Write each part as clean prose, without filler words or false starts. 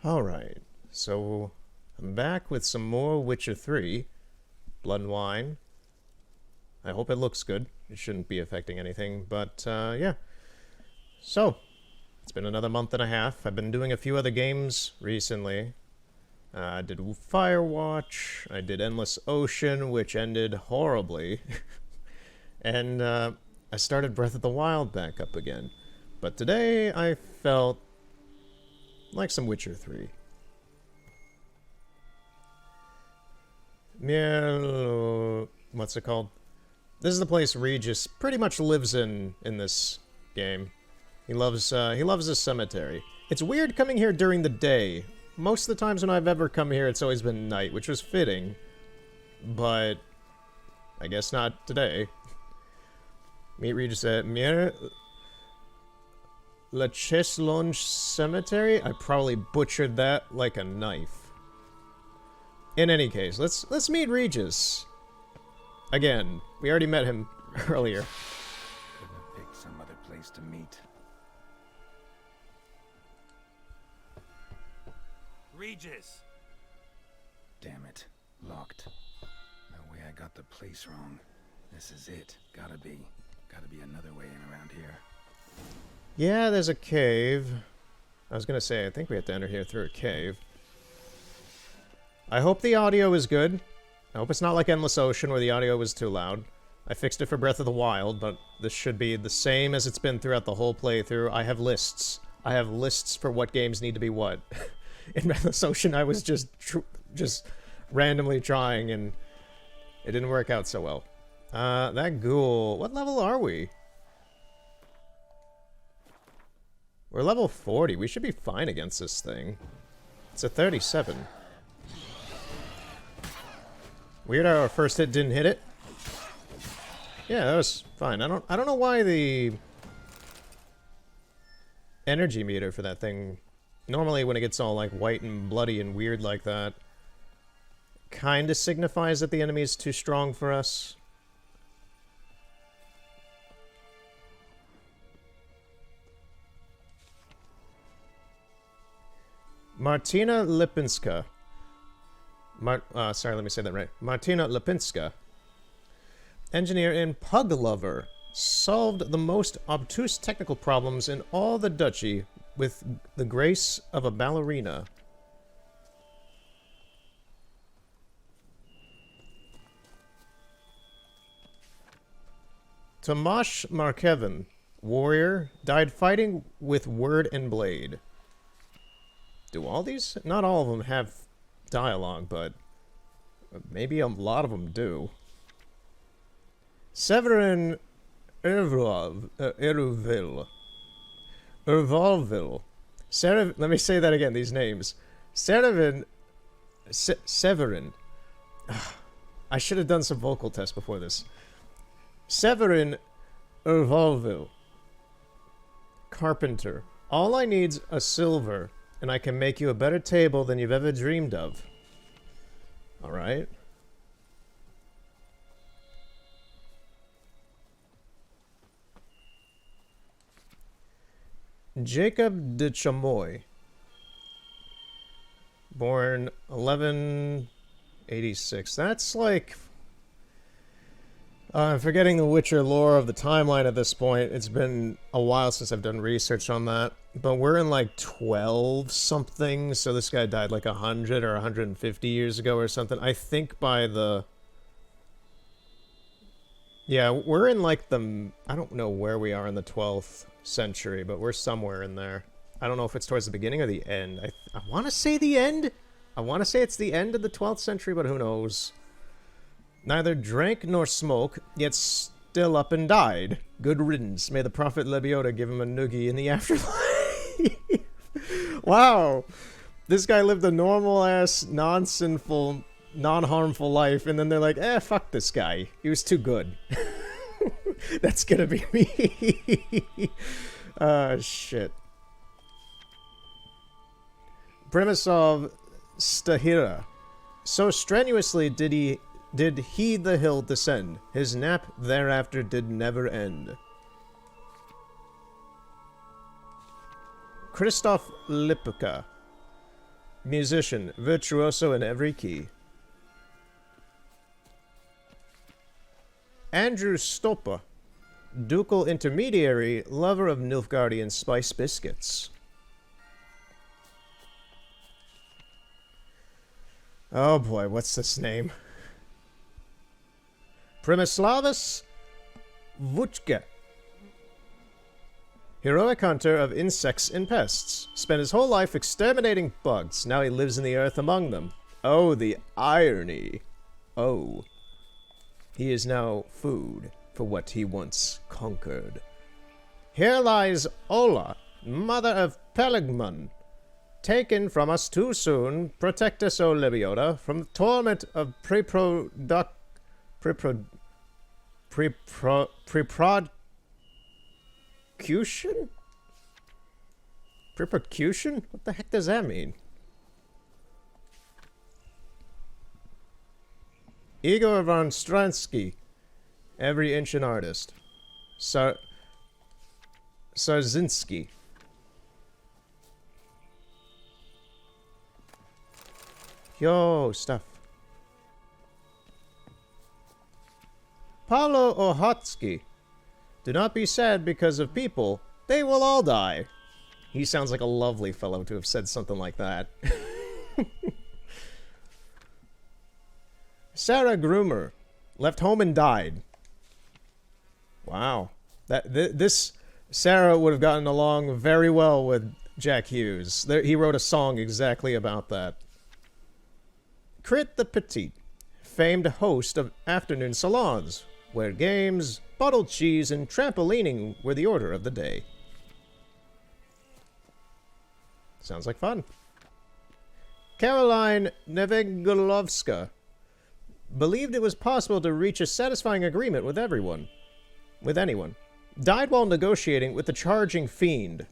Alright, so I'm back with some more Witcher 3. Blood and Wine. I hope it looks good. It shouldn't be affecting anything, but yeah. So, it's been another month and a half. I've been doing a few other games recently. I did Firewatch, I did Endless Ocean, which ended horribly. And I started Breath of the Wild back up again. But today I felt like some Witcher 3. What's it called? This is the place Regis pretty much lives in this game. He loves his cemetery. It's weird coming here during the day. Most of the times when I've ever come here, it's always been night, which was fitting. But I guess not today. Meet Regis at La Cheslonge Cemetery? I probably butchered that like a knife. In any case, let's meet Regis. Again, we already met him earlier. Couldn't have picked some other place to meet. Regis! Damn it. Locked. No way I got the place wrong. This is it. Gotta be another way in around here. Yeah, there's a cave. I was gonna say, I think we have to enter here through a cave. I hope the audio is good. I hope it's not like Endless Ocean where the audio was too loud. I fixed it for Breath of the Wild, but this should be the same as it's been throughout the whole playthrough. I have lists. I have lists for what games need to be what. In Endless Ocean, I was just randomly trying, and it didn't work out so well. That ghoul... What level are we? We're level 40. We should be fine against this thing. It's a 37. Weird how our first hit didn't hit it. Yeah, that was fine. I don't know why the energy meter for that thing, normally when it gets all like white and bloody and weird like that, kind of signifies that the enemy is too strong for us. Martina Lipinska. Sorry, let me say that right. Martina Lipinska, engineer in Pug Lover, solved the most obtuse technical problems in all the duchy with the grace of a ballerina. Tomasz Markevin, warrior, died fighting with word and blade. Do all these? Not all of them have dialogue, but maybe a lot of them do. Severin Ervalville. Let me say that again, these names. Severin. I should have done some vocal tests before this. Severin Ervalville. Carpenter. All I need's a silver, and I can make you a better table than you've ever dreamed of. Alright. Jacob de Chamoy. Born 1186. That's like... I'm forgetting the Witcher lore of the timeline at this point. It's been a while since I've done research on that. But we're in like 12 something, so this guy died like 100 or 150 years ago or something. I think by the... Yeah, we're in like the... I don't know where we are in the 12th century, but we're somewhere in there. I don't know if it's towards the beginning or the end. I want to say the end. I want to say it's the end of the 12th century, but who knows. Neither drank nor smoke, yet still up and died. Good riddance. May the prophet Lebioda give him a noogie in the afterlife. Wow. This guy lived a normal-ass, non-sinful, non-harmful life, and then they're like, fuck this guy. He was too good. That's gonna be me. Shit. Premisov Stahira. So strenuously did he the hill descend. His nap thereafter did never end. Krzysztof Lipka. musician, virtuoso in every key. Andrew Stolpa, ducal intermediary, lover of Nilfgaardian spice biscuits. Oh boy, what's this name? Primislavus Vuchke. Heroic hunter of insects and pests. Spent his whole life exterminating bugs. Now he lives in the earth among them. Oh, the irony. Oh. He is now food for what he once conquered. Here lies Ola, mother of Pelegmon. Taken from us too soon, protect us, O Lebioda, from the torment of preproduction? Preprocution? What the heck does that mean? Igor von Stransky, every inch an artist. Sarzinski. Yo, stuff. Paulo Ohotsky. Do not be sad because of people. They will all die. He sounds like a lovely fellow to have said something like that. Sarah Groomer. Left home and died. Wow. This Sarah would have gotten along very well with Jack Hughes. He wrote a song exactly about that. Crit the Petite, famed host of afternoon salons, where games, bottled cheese, and trampolining were the order of the day. Sounds like fun. Caroline Nevegolovska believed it was possible to reach a satisfying agreement with anyone. Died while negotiating with the charging fiend.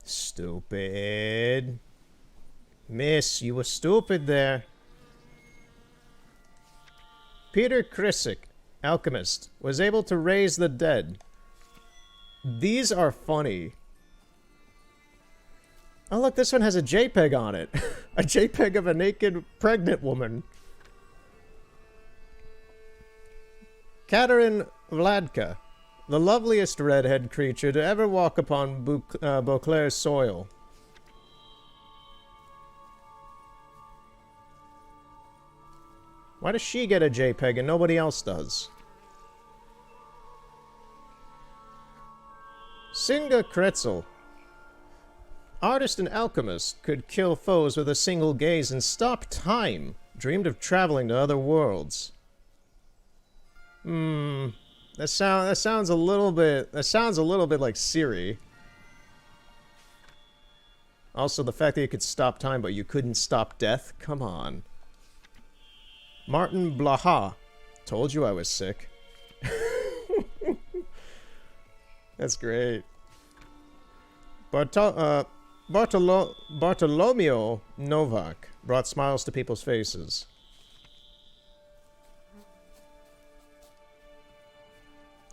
Stupid. Miss, you were stupid there. Peter Krisick, alchemist, was able to raise the dead. These are funny. Oh look, this one has a JPEG on it. A JPEG of a naked pregnant woman. Katerin Vladka, the loveliest redhead creature to ever walk upon Beauclair's soil. Why does she get a JPEG and nobody else does? Singa Kretzel. Artist and alchemist could kill foes with a single gaze and stop time. Dreamed of traveling to other worlds. That sounds a little bit like Siri. Also, the fact that you could stop time but you couldn't stop death? Come on. Martin Blaha. Told you I was sick. That's great. Bartolomeo Novak brought smiles to people's faces.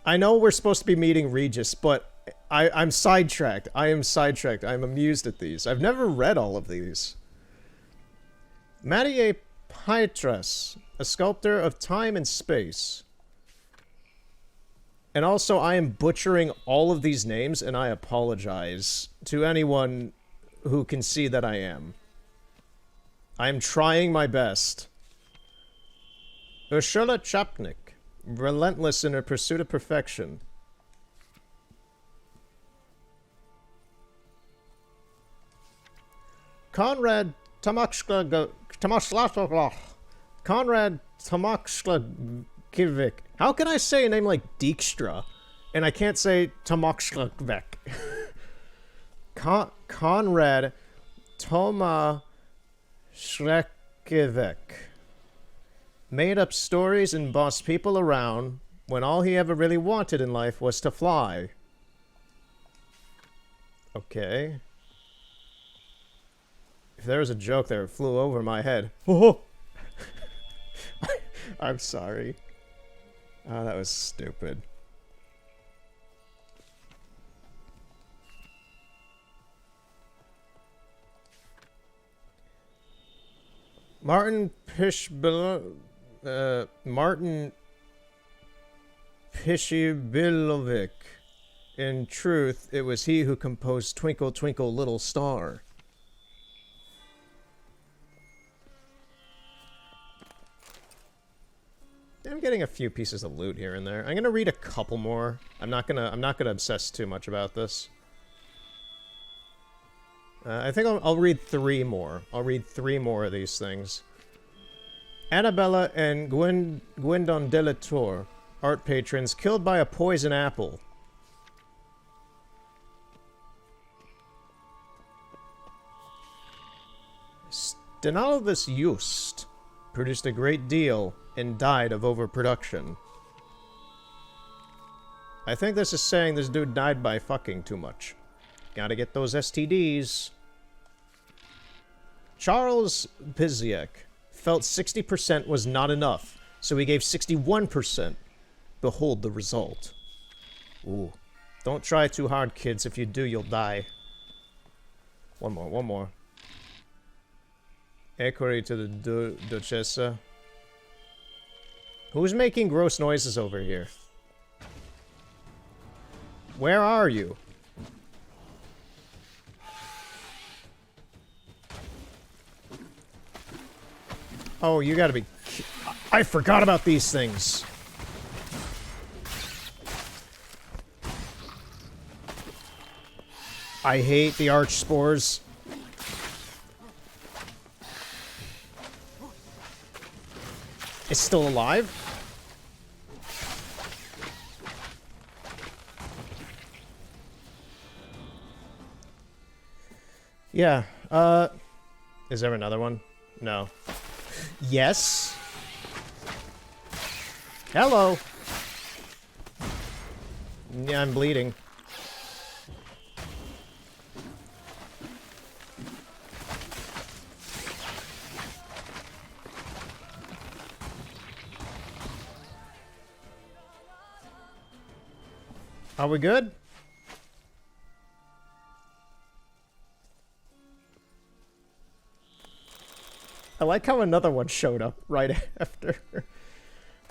I know we're supposed to be meeting Regis, but I'm sidetracked. I am sidetracked. I'm amused at these. I've never read all of these. Mattie Pietras, a sculptor of time and space. And also, I am butchering all of these names, and I apologize to anyone who can see that I am. I am trying my best. Ursula Chapnik, relentless in her pursuit of perfection. Konrad Tomakslavik. How can I say a name like Dijkstra, and I can't say Tomakslavik? Konrad Tomaszkiewicz made up stories and bossed people around when all he ever really wanted in life was to fly. Okay. If there was a joke there, it flew over my head. Oh! I'm sorry. Oh, that was stupid. Martin Pishibilovic. In truth, it was he who composed Twinkle Twinkle Little Star. I'm getting a few pieces of loot here and there. I'm gonna read a couple more. I'm not gonna obsess too much about this. I think I'll read 3 more. I'll read 3 more of these things. Annabella and Gwendon Delatour, art patrons, killed by a poison apple. Stenalvis Just produced a great deal and died of overproduction. I think this is saying this dude died by fucking too much. Gotta get those STDs. Charles Piziek felt 60% was not enough, so he gave 61%. Behold the result. Ooh. Don't try too hard, kids. If you do, you'll die. One more. Equerry to the Duchessa. Who's making gross noises over here? Where are you? Oh, you gotta be... I forgot about these things. I hate the arch spores. It's still alive? Yeah, is there another one? No. Yes? Hello? Yeah, I'm bleeding. Are we good? I like how another one showed up right after.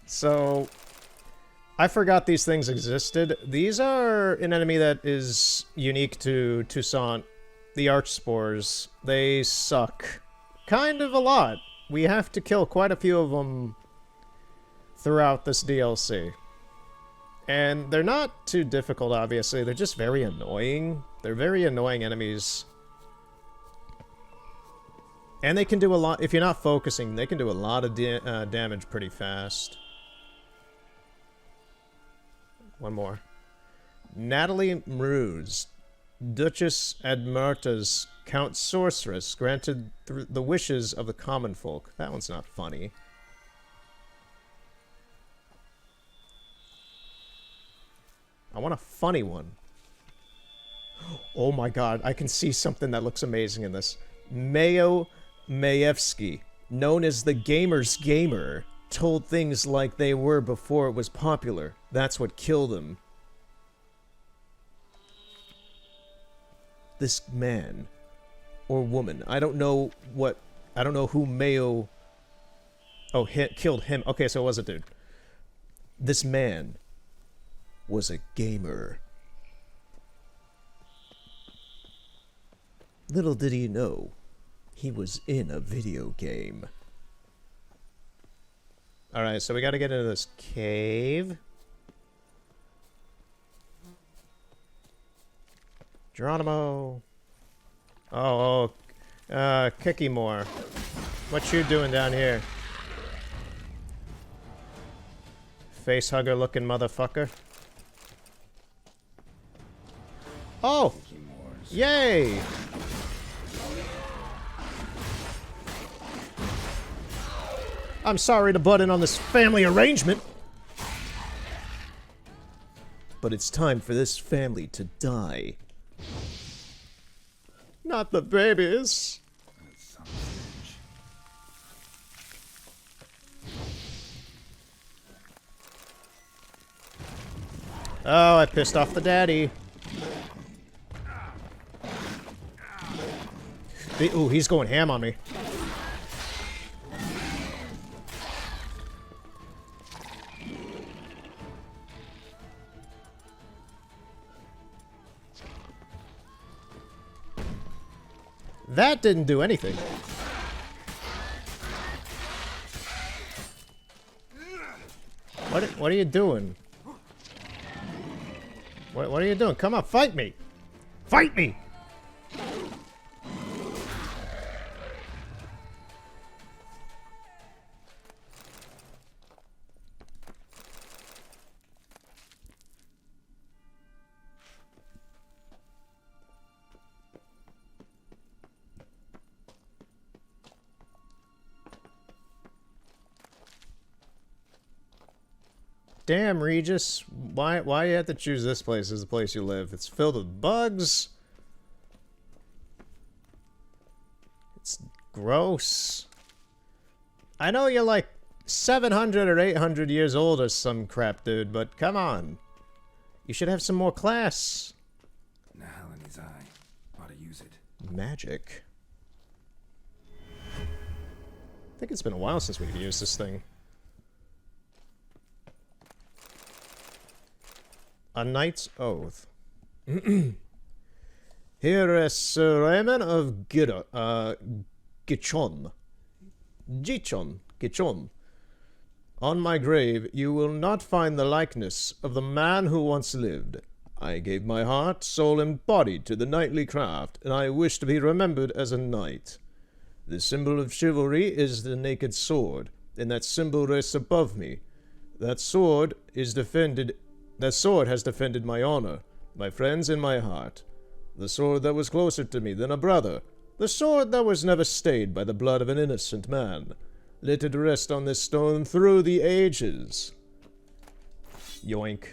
So, I forgot these things existed. These are an enemy that is unique to Toussaint. The Archspores. They suck. Kind of a lot. We have to kill quite a few of them throughout this DLC. And they're not too difficult, obviously. They're just very annoying. They're very annoying enemies. And they can do a lot, if you're not focusing, they can do a lot of damage pretty fast. One more. Natalie Mruz, Duchess Admerta's Count Sorceress, granted the wishes of the common folk. That one's not funny. I want a funny one. Oh my god, I can see something that looks amazing in this. Mayo Mayevsky, known as the Gamer's Gamer, told things like they were before it was popular. That's what killed him. This man, or woman, I don't know who Mayo... Oh, killed him. Okay, so it was a dude. This man was a gamer. Little did he know, he was in a video game. Alright, so we gotta get into this cave. Geronimo! Kikimore. What you doing down here? Facehugger looking motherfucker. Oh! Yay! I'm sorry to butt in on this family arrangement, but it's time for this family to die. Not the babies. Oh, I pissed off the daddy. Ooh, he's going ham on me. That didn't do anything. What are you doing? What are you doing? Come on, fight me! Fight me! Damn, Regis. Why you have to choose this place as the place you live? It's filled with bugs. It's gross. I know you're like 700 or 800 years old or some crap, dude, but come on. You should have some more class. Nahalani's eye. Ought to use it. Magic. I think it's been a while since we've used this thing. A Knight's Oath. Here is Sir Raymond of Gichon. Gichon. On my grave you will not find the likeness of the man who once lived. I gave my heart, soul, and body to the knightly craft, and I wish to be remembered as a knight. The symbol of chivalry is the naked sword, and that symbol rests above me. That sword has defended my honor, my friends, and my heart. The sword that was closer to me than a brother. The sword that was never stained by the blood of an innocent man. Let it rest on this stone through the ages. Yoink.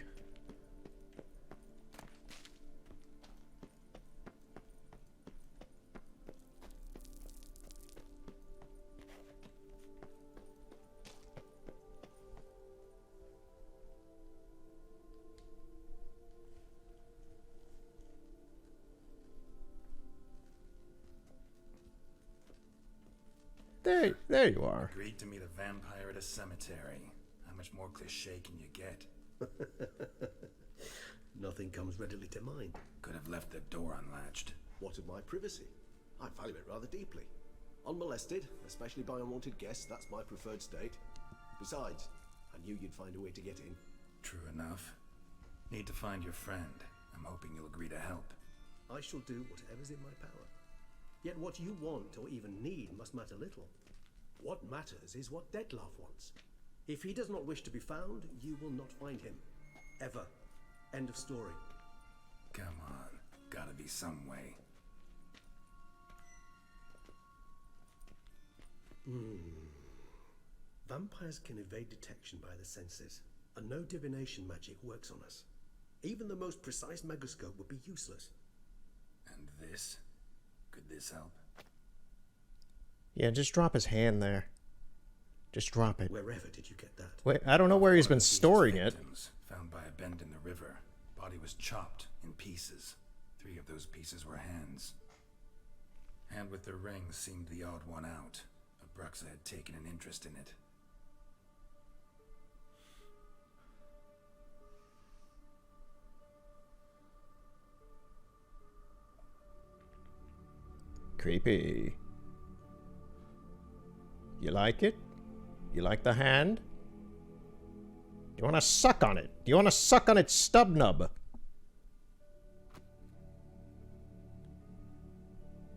There you are. Agreed to meet a vampire at a cemetery. How much more cliché can you get? Nothing comes readily to mind. Could have left the door unlatched. What of my privacy? I value it rather deeply. Unmolested, especially by unwanted guests, that's my preferred state. Besides, I knew you'd find a way to get in. True enough. Need to find your friend. I'm hoping you'll agree to help. I shall do whatever's in my power. Yet what you want or even need must matter little. What matters is what Dettlaff wants. If he does not wish to be found, you will not find him. Ever. End of story. Come on. Gotta be some way. Vampires can evade detection by the senses, and no divination magic works on us. Even the most precise megascope would be useless. And this? Could this help? Yeah, just drop his hand there. Just drop it. Wherever did you get that? Wait, I don't know where he's been storing it. Victims found by a bend in the river. Body was chopped in pieces. 3 of those pieces were hands. Hand with the ring seemed the odd one out. Abruxa had taken an interest in it. Creepy. You like it? You like the hand? Do you want to suck on it? Do you want to suck on its stub nub?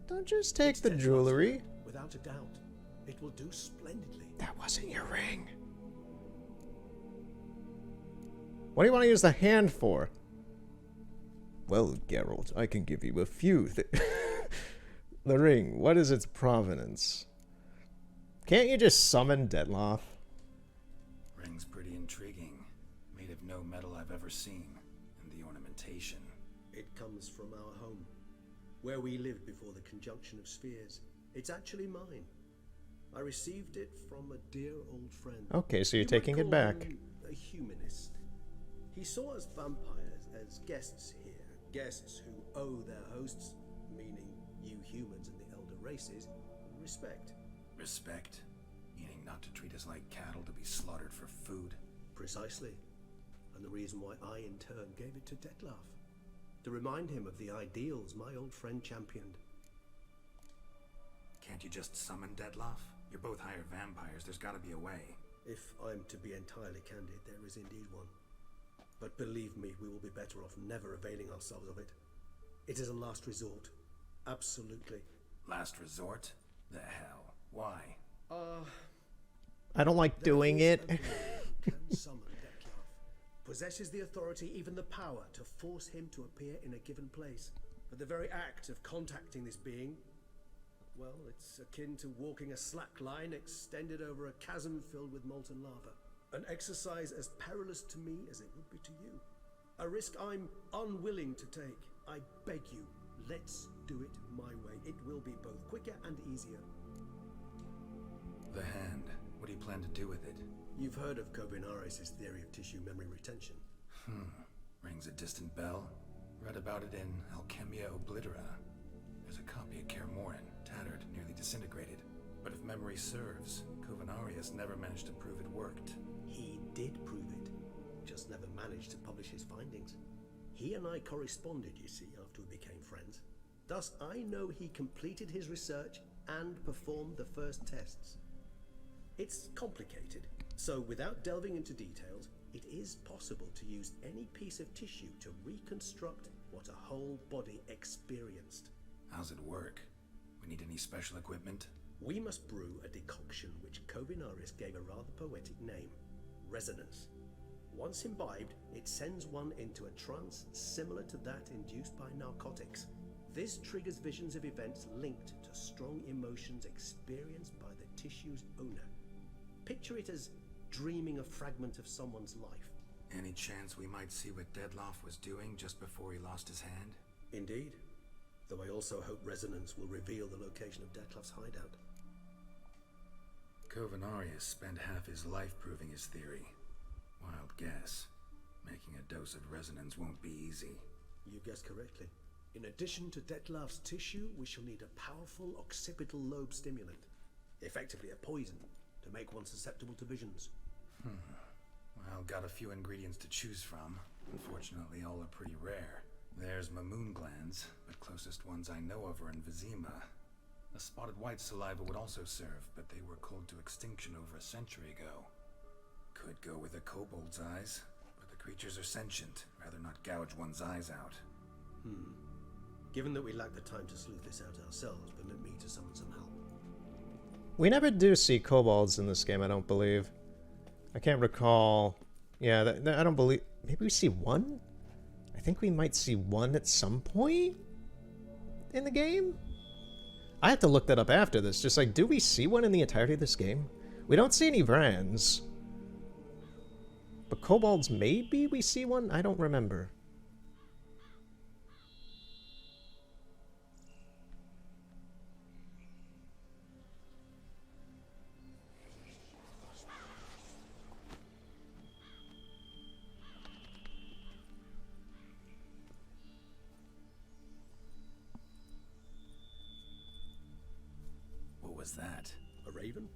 Don't just take the jewelry. Without a doubt. It will do splendidly. That wasn't your ring. What do you want to use the hand for? Well, Geralt, I can give you a few The ring, what is its provenance? Can't you just summon Dettlaff? Ring's pretty intriguing. Made of no metal I've ever seen. And the ornamentation. It comes from our home, where we lived before the conjunction of spheres. It's actually mine. I received it from a dear old friend. Okay, so you're You might taking it call back. him a humanist. He saw us vampires as guests here, guests who owe their hosts, meaning you humans and the elder races, respect. Respect? Meaning not to treat us like cattle to be slaughtered for food? Precisely. And the reason why I in turn gave it to Dettlaff. To remind him of the ideals my old friend championed. Can't you just summon Dettlaff? You're both hired vampires. There's gotta be a way. If I'm to be entirely candid, there is indeed one. But believe me, we will be better off never availing ourselves of it. It is a last resort. Absolutely. Last resort? The hell? Why? I don't like doing There is it. a man who can summon Dettlaff. Possesses the authority, even the power, to force him to appear in a given place. But the very act of contacting this being, well, it's akin to walking a slack line extended over a chasm filled with molten lava. An exercise as perilous to me as it would be to you. A risk I'm unwilling to take. I beg you, let's do it my way. It will be both quicker and easier. The hand. What do you plan to do with it? You've heard of Kovinaris' theory of tissue memory retention. Rings a distant bell. Read about it in Alchemia Oblitera. There's a copy at Kaer Morhen, tattered, nearly disintegrated. But if memory serves, Kovinaris never managed to prove it worked. He did prove it, just never managed to publish his findings. He and I corresponded, you see, after we became friends. Thus, I know he completed his research and performed the first tests. It's complicated, so without delving into details, it is possible to use any piece of tissue to reconstruct what a whole body experienced. How's it work? We need any special equipment? We must brew a decoction which Kovinaris gave a rather poetic name, resonance. Once imbibed, it sends one into a trance similar to that induced by narcotics. This triggers visions of events linked to strong emotions experienced by the tissue's owner. Picture it as dreaming a fragment of someone's life. Any chance we might see what Dettlaff was doing just before he lost his hand? Indeed. Though I also hope resonance will reveal the location of Dettlaff's hideout. Kovinaris spent half his life proving his theory. Wild guess. Making a dose of resonance won't be easy. You guessed correctly. In addition to Dettlaff's tissue, we shall need a powerful occipital lobe stimulant. Effectively a poison, to make one susceptible to visions. Well, got a few ingredients to choose from. Unfortunately, all are pretty rare. There's Mamoon glands, but closest ones I know of are in Vizima. A spotted white saliva would also serve, but they were cold to extinction over a century ago. Could go with a kobold's eyes, but the creatures are sentient. Rather not gouge one's eyes out. Given that we lack the time to sleuth this out ourselves, permit me to summon some help. We never do see kobolds in this game, I don't believe. I can't recall. Yeah, I don't believe... Maybe we see one? I think we might see one at some point in the game? I have to look that up after this. Just like, do we see one in the entirety of this game? We don't see any Vrans. But kobolds, maybe we see one? I don't remember. What was that? A raven?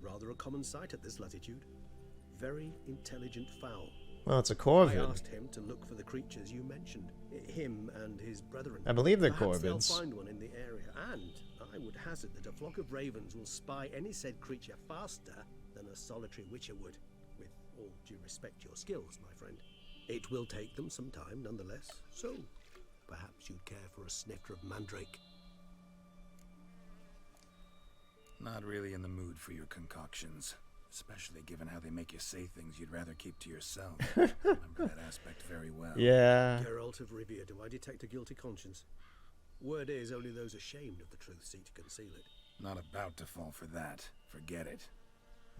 Rather a common sight at this latitude. Very intelligent fowl. Well, it's a I corvid. asked him to look for the creatures you mentioned. Him and his brethren. I believe they're Perhaps they'll corvids. find one in the area, and I would hazard that a flock of ravens will spy any said creature faster than a solitary witcher would. With all due respect to your skills, my friend. It will take them some time, nonetheless. So, perhaps you'd care for a snifter of mandrake. Not really in the mood for your concoctions. Especially given how they make you say things you'd rather keep to yourself. Remember that aspect very well. Yeah. Geralt of Rivia, do I detect a guilty conscience? Word is, only those ashamed of the truth seek to conceal it. Not about to fall for that. Forget it.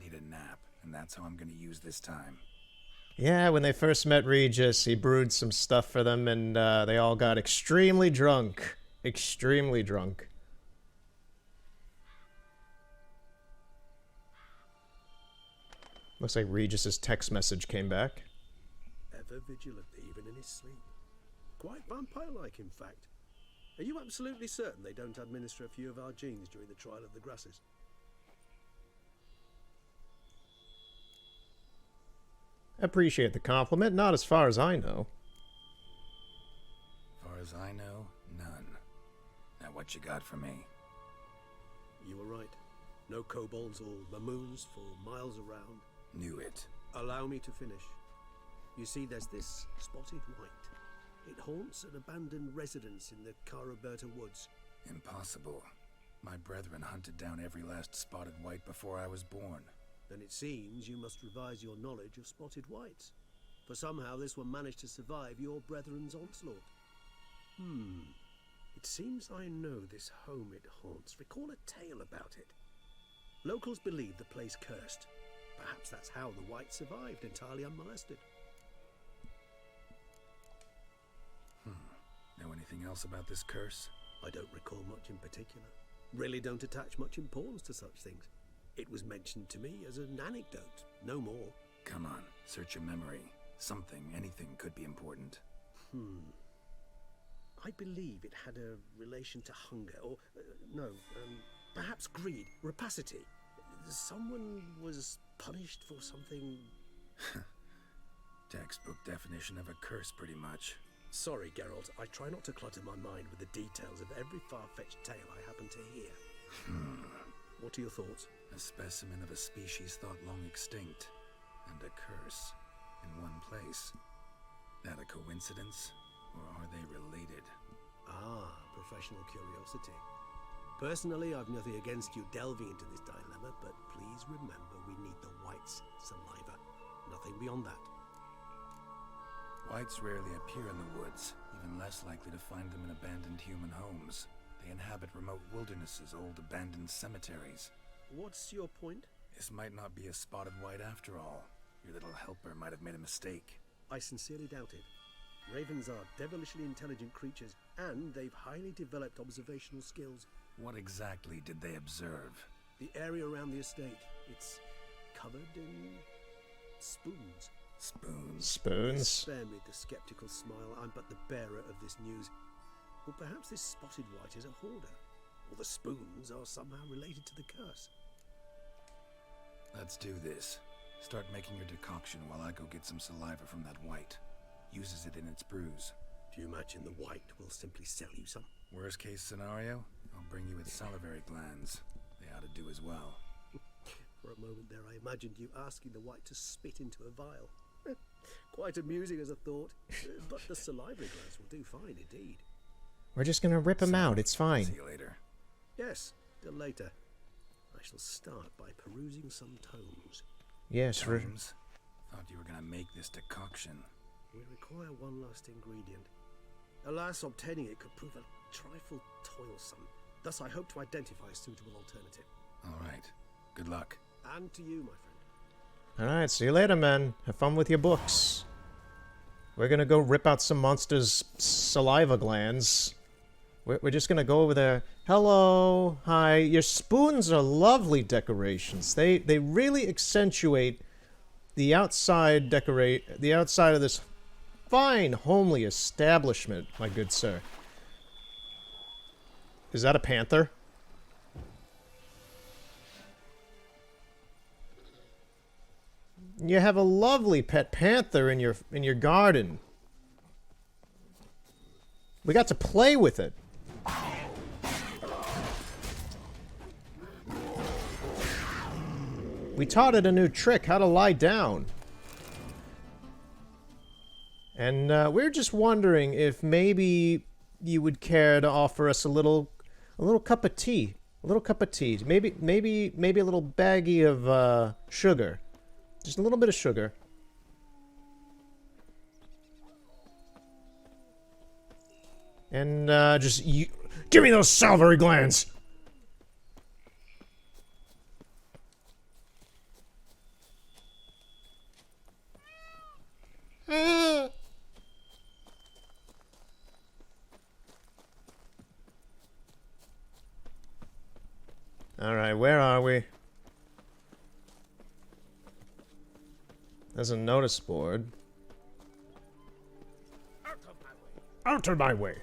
Need a nap, and that's how I'm gonna use this time. Yeah, when they first met Regis, he brewed some stuff for them, and they all got extremely drunk. Extremely drunk. Looks like Regis's text message came back. Ever vigilant, even in his sleep. Quite vampire-like, in fact. Are you absolutely certain they don't administer a few of our genes during the trial of the grasses? Appreciate the compliment, not as far as I know. Far as I know, none. Now what you got for me? You were right. No kobolds or mamoons for miles around. Knew it. Allow me to finish. You see, there's this spotted white. It haunts an abandoned residence in the Caraberta woods. Impossible. My brethren hunted down every last spotted white before I was born. Then it seems you must revise your knowledge of spotted whites. For somehow this one managed to survive your brethren's onslaught. It seems I know this home it haunts. Recall a tale about it. Locals believe the place cursed. Perhaps that's how the white survived entirely unmolested. Know anything else about this curse? I don't recall much in particular. Really don't attach much importance to such things. It was mentioned to me as an anecdote, no more. Come on, search your memory. Something, anything could be important. I believe it had a relation to hunger, or perhaps greed, rapacity. Someone was punished for something. Textbook definition of a curse, pretty much. Sorry, Geralt, I try not to clutter my mind with the details of every far-fetched tale I happen to hear. What are your thoughts? A specimen of a species thought long extinct, and a curse in one place. That a coincidence, or are they related? Ah, professional curiosity. Personally, I've nothing against you delving into this dilemma, but please remember we need the white's saliva. Nothing beyond that. Whites rarely appear in the woods, even less likely to find them in abandoned human homes. They inhabit remote wildernesses, old abandoned cemeteries. What's your point? This might not be a spotted white after all. Your little helper might have made a mistake. I sincerely doubt it. Ravens are devilishly intelligent creatures, and they've highly developed observational skills. What exactly did they observe? The area around the estate, it's covered in spoons. Spoons. Spoons? Spare me the skeptical smile. I'm but the bearer of this news. Or perhaps this spotted white is a hoarder. Or the spoons are somehow related to the curse. Let's do this. Start making your decoction while I go get some saliva from that white. Uses it in its brews. Do you imagine the white will simply sell you some? Worst case scenario, I'll bring you its salivary glands. They ought to do as well. For a moment there I imagined you asking the white to spit into a vial. Quite amusing as a thought, but the salivary glands will do fine indeed. We're just gonna rip him out, it's fine. See you later. Yes, till later. I shall start by perusing some tomes. Yes, Tomes? Thought you were gonna make this decoction. We require one last ingredient. Alas, obtaining it could prove a trifle toilsome. Thus I hope to identify a suitable alternative. All right. Good luck. And to you, my friend. Alright, see you later, man. Have fun with your books. We're gonna go rip out some monsters' saliva glands. We're just gonna go over there. Hello, hi. Your spoons are lovely decorations. They really accentuate the outside the outside of this fine, homely establishment, my good sir. Is that a panther? You have a lovely pet panther in your garden. We got to play with it. We taught it a new trick, how to lie down. And we're just wondering if maybe you would care to offer us a little cup of tea. A little cup of tea. Maybe a little baggie of sugar. Just a little bit of sugar. And give me those salivary glands. Alright, where are we? There's a notice board. Out of my way. Out of my way.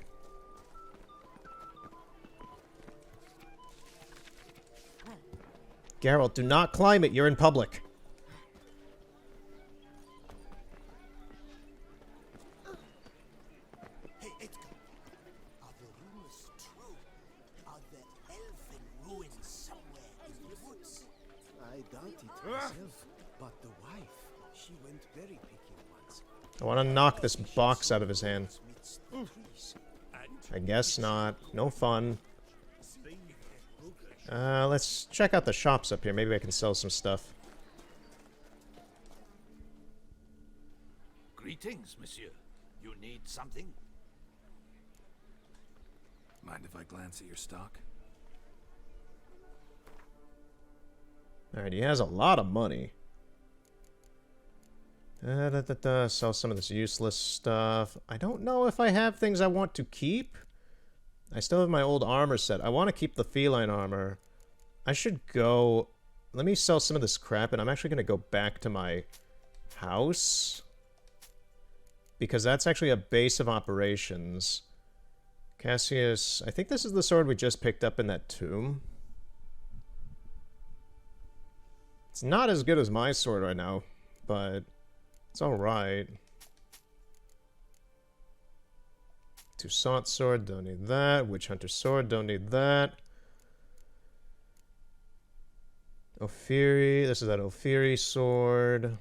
Geralt, do not climb it. You're in public. Hey, Edgar, are the rumors true? Are there elfin ruins somewhere? doubt it myself, but the wife, she went very picky once. I want to knock this box out of his hand. I guess not. No fun. Let's check out the shops up here. Maybe I can sell some stuff. Greetings, monsieur. You need something? Mind if I glance at your stock? Alright, he has a lot of money. Sell some of this useless stuff. I don't know if I have things I want to keep. I still have my old armor set. I want to keep the feline armor. I should go... Let me sell some of this crap, and I'm actually going to go back to my house. Because that's actually a base of operations. Cassius... I think this is the sword we just picked up in that tomb. It's not as good as my sword right now, but it's alright. Toussaint sword, don't need that. Witch Hunter sword, don't need that. Ophiri, this is that Ophiri sword.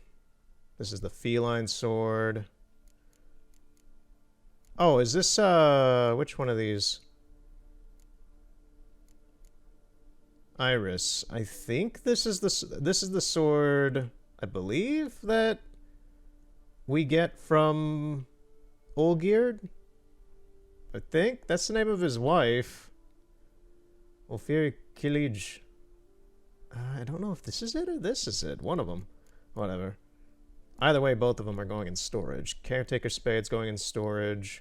This is the feline sword. Oh, is this, which one of these? Iris. I think this is the sword, I believe, that we get from Olgierd. I think that's the name of his wife. Ophiri Kilij. I don't know if this is it or this is it. One of them. Whatever. Either way, both of them are going in storage. Caretaker Spade's going in storage.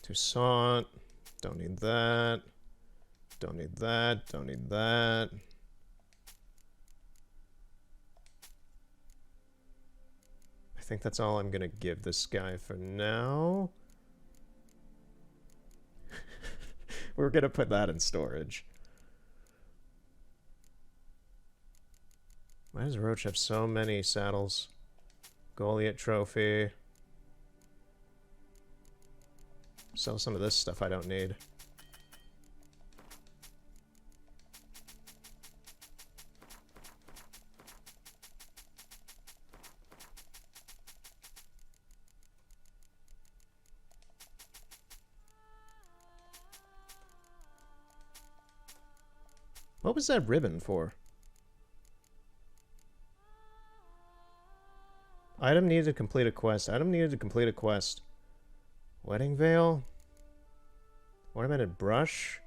Toussaint. Don't need that. Don't need that. Don't need that. I think that's all I'm gonna give this guy for now. We're gonna put that in storage. Why does Roach have so many saddles? Goliath trophy. Sell some of this stuff I don't need. What was that ribbon for? Item needed to complete a quest. Item needed to complete a quest. Wedding veil? Ornamented brush?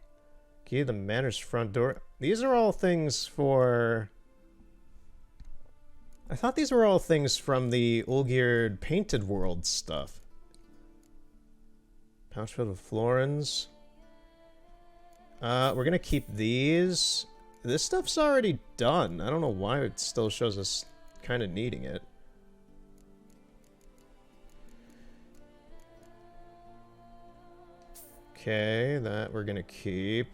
Key to the manor's front door. These are all things for... I thought these were all things from the Olgierd Painted World stuff. Pouch filled with florins. We're gonna keep these. This stuff's already done. I don't know why it still shows us kind of needing it. Okay, that we're gonna keep.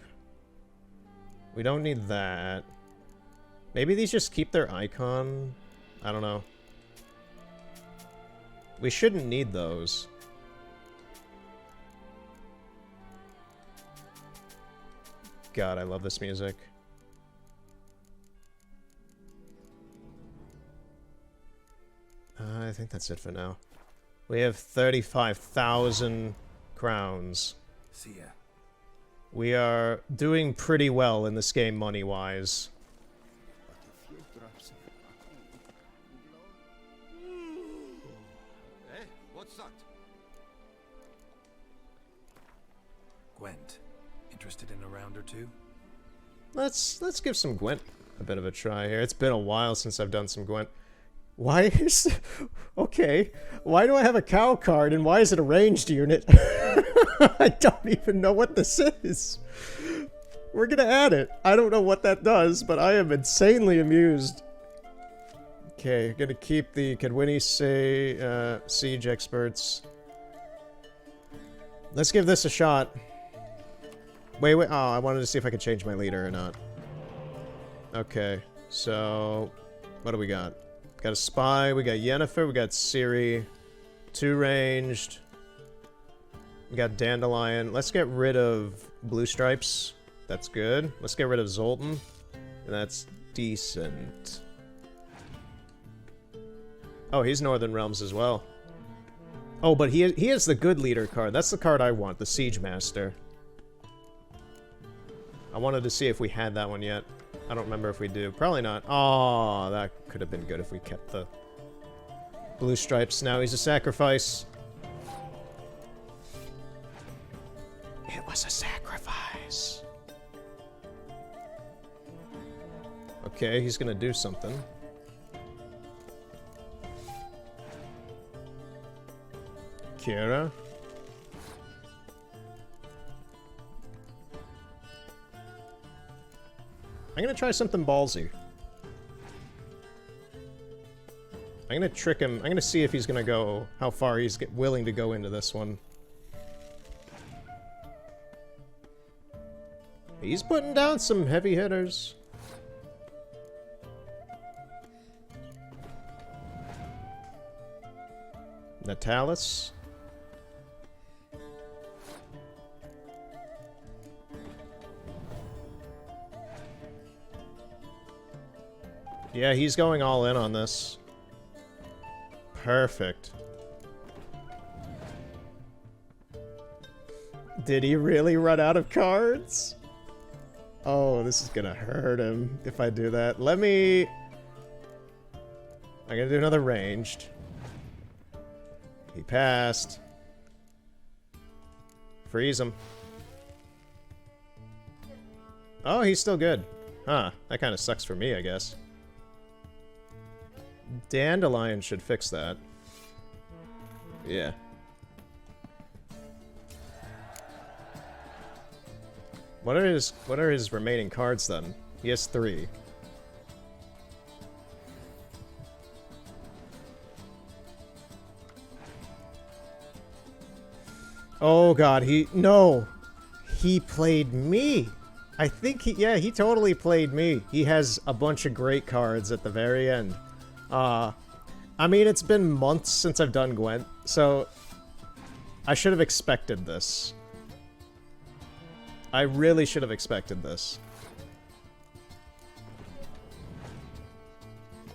We don't need that. Maybe these just keep their icon? I don't know. We shouldn't need those. God, I love this music. I think that's it for now. We have 35,000 crowns. See ya. We are doing pretty well in this game money-wise. Eh? What's that? Gwent. Interested in a round or two? Let's give some Gwent a bit of a try here. It's been a while since I've done some Gwent. Why is... Okay. Why do I have a cow card and why is it a ranged unit? I don't even know what this is. We're gonna add it. I don't know what that does, but I am insanely amused. Okay, gonna keep the Kadwini say siege experts. Let's give this a shot. Wait. Oh, I wanted to see if I could change my leader or not. Okay, so what do we got? Got a spy, we got Yennefer, we got Ciri. 2 ranged. We got Dandelion. Let's get rid of Blue Stripes. That's good. Let's get rid of Zoltan. And that's decent. Oh, he's Northern Realms as well. Oh, but he has the good leader card. That's the card I want, the Siege Master. I wanted to see if we had that one yet. I don't remember if we do. Probably not. Oh, that could have been good if we kept the Blue Stripes. Now he's a sacrifice. It was a sacrifice. Okay, he's gonna do something. Kira. I'm gonna try something ballsy. I'm gonna trick him. I'm gonna see if he's gonna go, how far he's willing to go into this one. He's putting down some heavy hitters. Natalis. Yeah, he's going all in on this. Perfect. Did he really run out of cards? Oh, this is gonna hurt him if I do that. I'm gonna do another ranged. He passed. Freeze him. Oh, he's still good. Huh, that kind of sucks for me, I guess. Dandelion should fix that. Yeah. What are his remaining cards then? He has 3. Oh god, no! He played me! I think he totally played me. He has a bunch of great cards at the very end. I mean, it's been months since I've done Gwent, so I should have expected this. I really should have expected this.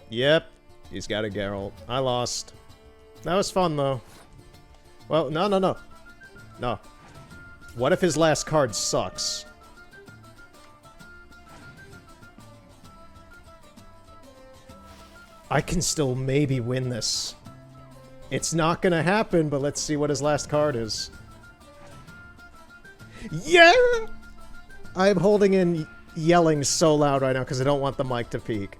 Yep, he's got a Geralt. I lost. That was fun, though. Well, no. No. What if his last card sucks? I can still maybe win this. It's not gonna happen, but let's see what his last card is. Yeah! I'm holding in yelling so loud right now because I don't want the mic to peak.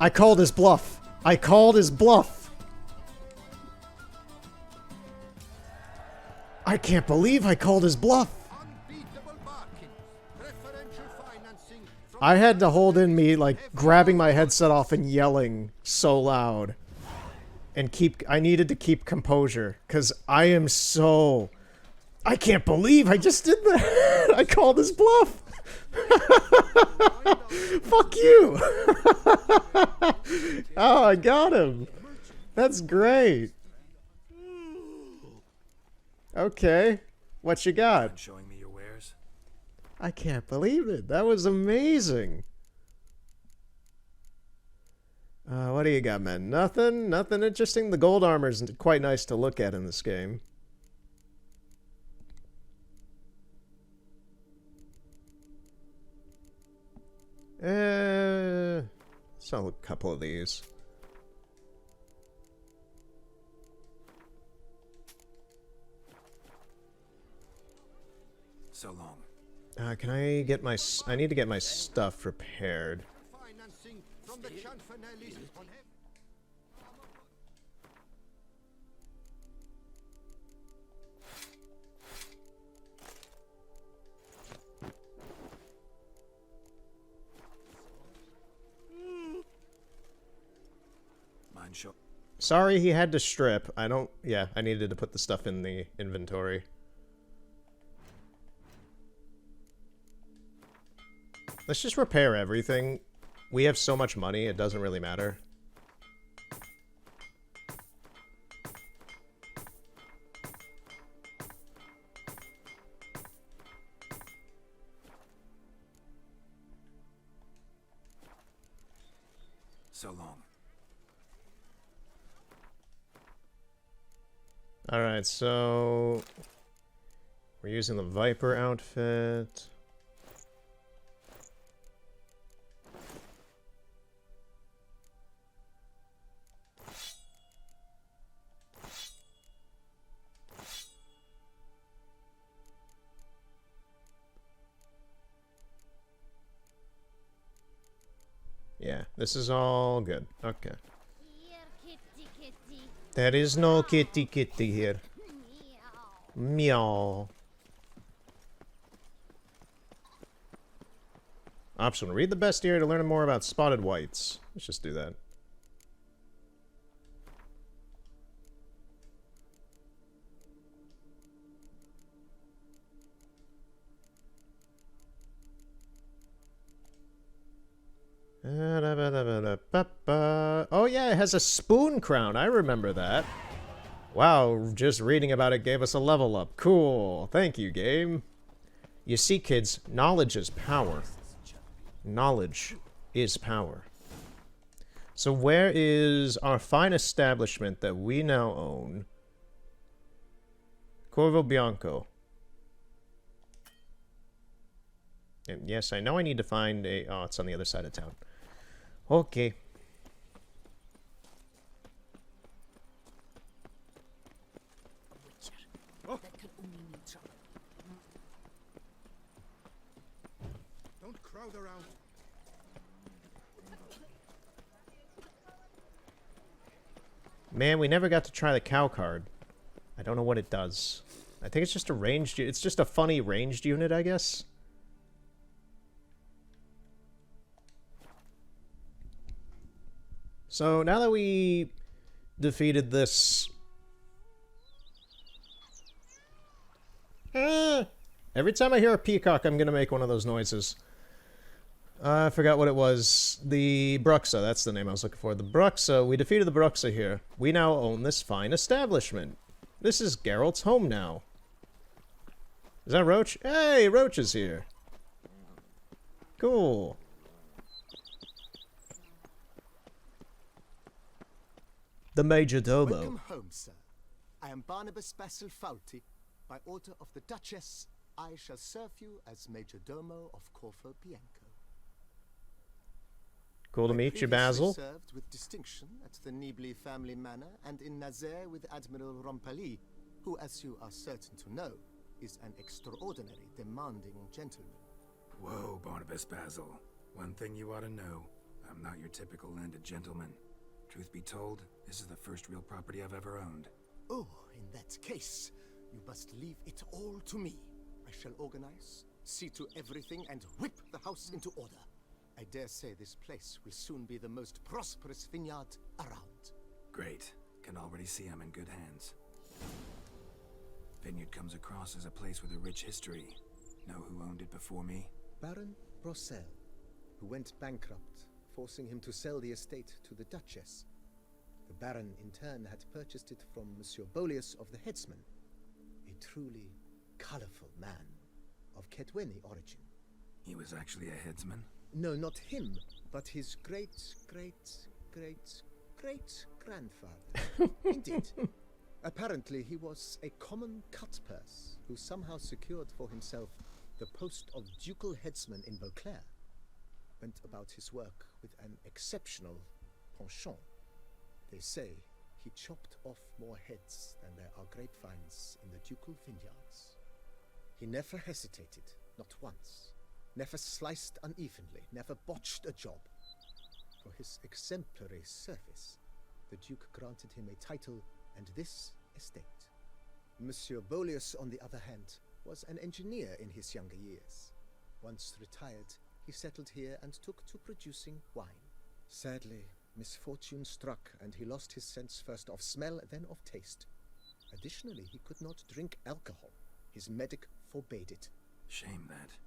I called his bluff. I called his bluff. I can't believe I called his bluff. I had to hold in me, like, grabbing my headset off and yelling so loud. And I needed to keep composure, because I am so... I can't believe I just did that! I called his bluff! Fuck you! Oh, I got him! That's great! Okay, what you got? Showing me your wares? I can't believe it. That was amazing. What do you got, man? Nothing? Nothing interesting? The gold armor's quite nice to look at in this game. Let's sell a couple of these. So long. Can I get my... I need to get my stuff repaired. Financing from the Chanfanellis on him. Mine show. Sorry he had to strip. I don't... Yeah, I needed to put the stuff in the inventory. Let's just repair everything. We have so much money, it doesn't really matter. So long. Alright, so we're using the Viper outfit. Yeah, this is all good. Okay. There is no kitty kitty here. Meow. Option. Read the bestiary to learn more about spotted whites. Let's just do that. Oh yeah, it has a spoon crown. I remember that. Wow, just reading about it gave us a level up. Cool. Thank you, game. You see, kids, knowledge is power. Knowledge is power. So where is our fine establishment that we now own? Corvo Bianco. And yes, I know I need to find a... Oh, it's on the other side of town. Okay. Don't crowd around. Man, we never got to try the cow card. I don't know what it does. I think it's just a ranged... It's just a funny ranged unit, I guess. So, now that we defeated this... Every time I hear a peacock, I'm gonna make one of those noises. I forgot what it was. The Bruxa, that's the name I was looking for. The Bruxa, we defeated the Bruxa here. We now own this fine establishment. This is Geralt's home now. Is that Roach? Hey, Roach is here. Cool. The Major Domo. Welcome home, sir. I am Barnabas Basil Fawlty. By order of the Duchess, I shall serve you as Major Domo of Corvo Bianco. Cool to meet you, Basil. Served with distinction at the Nibley family manor and in Nazaire with Admiral Rompali, who, as you are certain to know, is an extraordinary, demanding gentleman. Whoa, Barnabas Basil. One thing you ought to know. I'm not your typical landed gentleman. Truth be told, this is the first real property I've ever owned. Oh, in that case, you must leave it all to me. I shall organize, see to everything, and whip the house into order. I dare say this place will soon be the most prosperous vineyard around. Great. Can already see I'm in good hands. Vineyard comes across as a place with a rich history. Know who owned it before me? Baron Brossel, who went bankrupt, forcing him to sell the estate to the Duchess. The Baron, in turn, had purchased it from Monsieur Bolius of the Headsman, a truly colorful man of Ketweni origin. He was actually a headsman? No, not him, but his great-great-great-great-grandfather. Indeed. Apparently, he was a common cutpurse who somehow secured for himself the post of ducal headsman in Beauclair. Went about his work with an exceptional penchant. They say he chopped off more heads than there are grapevines in the ducal vineyards. He never hesitated, not once. Never sliced unevenly, never botched a job. For his exemplary service, the Duke granted him a title and this estate. Monsieur Bolius, on the other hand, was an engineer in his younger years. Once retired, he settled here and took to producing wine. Sadly, misfortune struck and he lost his sense first of smell, then of taste. Additionally, he could not drink alcohol. His medic forbade it. Shame that.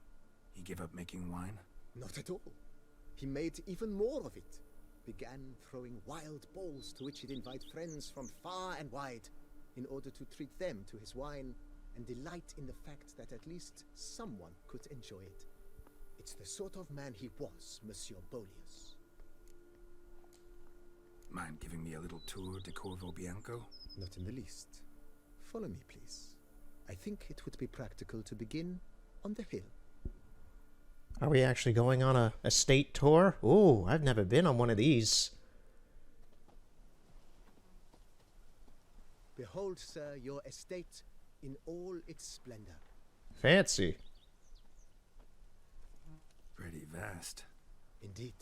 He gave up making wine? Not at all. He made even more of it. Began throwing wild balls to which he'd invite friends from far and wide in order to treat them to his wine and delight in the fact that at least someone could enjoy it. It's the sort of man he was, Monsieur Bolius. Mind giving me a little tour de Corvo Bianco? Not in the least. Follow me, please. I think it would be practical to begin on the hill. Are we actually going on a estate tour? Ooh, I've never been on one of these. Behold, sir, your estate in all its splendor. Fancy. Pretty vast. Indeed.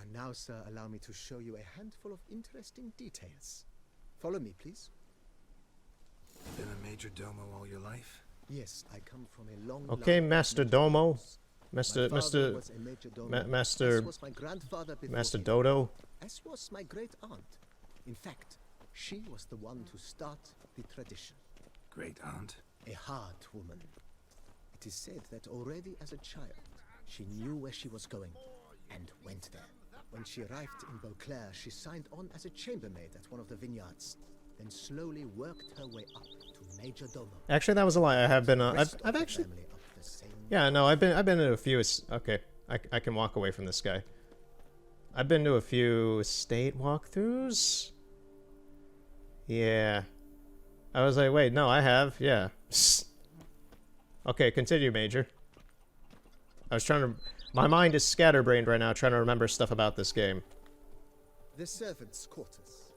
And now, sir, allow me to show you a handful of interesting details. Follow me, please. Been a major domo all your life? Yes, I come from a long Okay, line of Master major Domo. domos. Master, My father Master, was a major domo, Master, as was my grandfather before Master him, Dodo. as was my great aunt. In fact, she was the one to start the tradition. Great aunt? A hard woman. It is said that already as a child, she knew where she was going and went there. When she arrived in Beauclair, she signed on as a chambermaid at one of the vineyards, then slowly worked her way up to Major Domo. Actually, that was a lie. I have been. I've Rest of the actually. family of the same. Yeah, no, I've been to a few. Okay, I can walk away from this guy. I've been to a few estate walkthroughs. Yeah, I was like, wait, no, I have. Yeah. Okay, continue, Major. I was trying to. My mind is scatterbrained right now, trying to remember stuff about this game. The servants' quarters.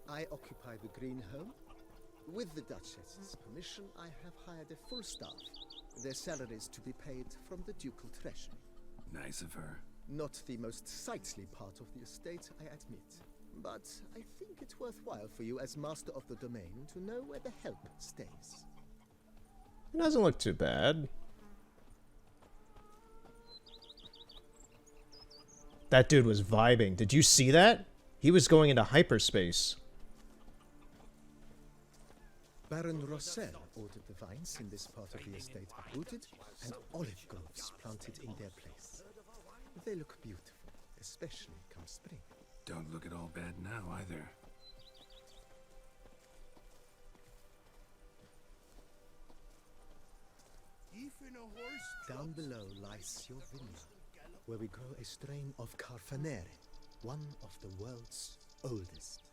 I occupy the green home. With the Duchess's permission, I have hired a full staff. Their salaries to be paid from the ducal treasury. Nice of her. Not the most sightly part of the estate, I admit. But I think it's worthwhile for you as master of the domain to know where the help stays. It doesn't look too bad. That dude was vibing. Did you see that? He was going into hyperspace. Baron Rossel ordered the vines in this part of the estate uprooted and olive groves planted in their place. They look beautiful, especially come spring. Don't look at all bad now, either. Down below lies your vineyard, where we grow a strain of Carfanere, one of the world's oldest.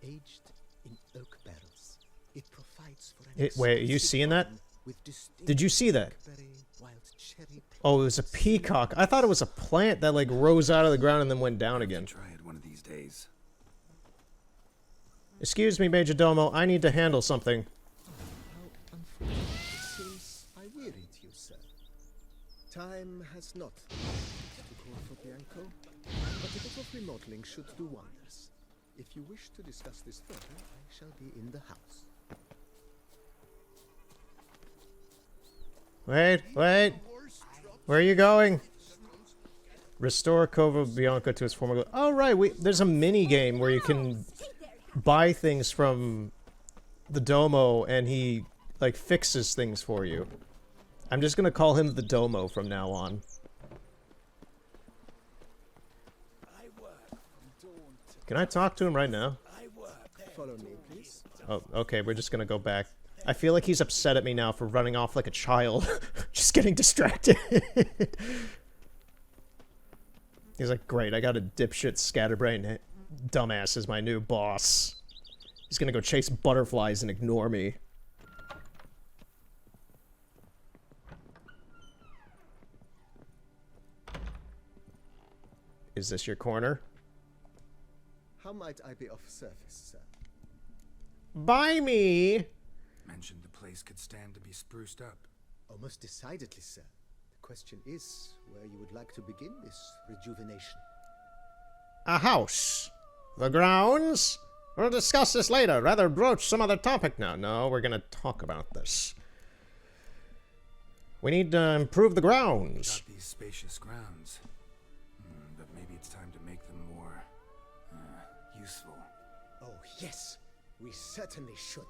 Aged in oak barrels, it provides for an Wait, are you exquisite seeing that? wine with distinct Did you see that? blackberry, wild cherry Oh, it was a peacock. I thought it was a plant that like rose out of the ground and then went down again. Try it one of these days. Excuse me, Major Domo. I need to handle something. How unfortunate. It seems I wearied you, sir. Time has not to call for Bianco, but a bit of remodeling should do wonders. If you wish to discuss this further, I shall be in the house. Wait. Where are you going? Restore Corvo Bianco to its former. Oh right, there's a mini game where you can buy things from the Domo, and he like fixes things for you. I'm just gonna call him the Domo from now on. Can I talk to him right now? Follow me, please. Oh, okay, we're just gonna go back. I feel like he's upset at me now for running off like a child. Just getting distracted. He's like, great, I got a dipshit scatterbrain dumbass as my new boss. He's gonna go chase butterflies and ignore me. Is this your corner? How might I be of service, sir? Buy me! Mentioned the place could stand to be spruced up. Oh, most decidedly, sir. The question is where you would like to begin this rejuvenation. A house. The grounds? We'll discuss this later. Rather broach some other topic now. No, we're gonna talk about this. We need to improve the grounds. Got these spacious grounds. But maybe it's time to make them more useful. Oh, yes, we certainly should.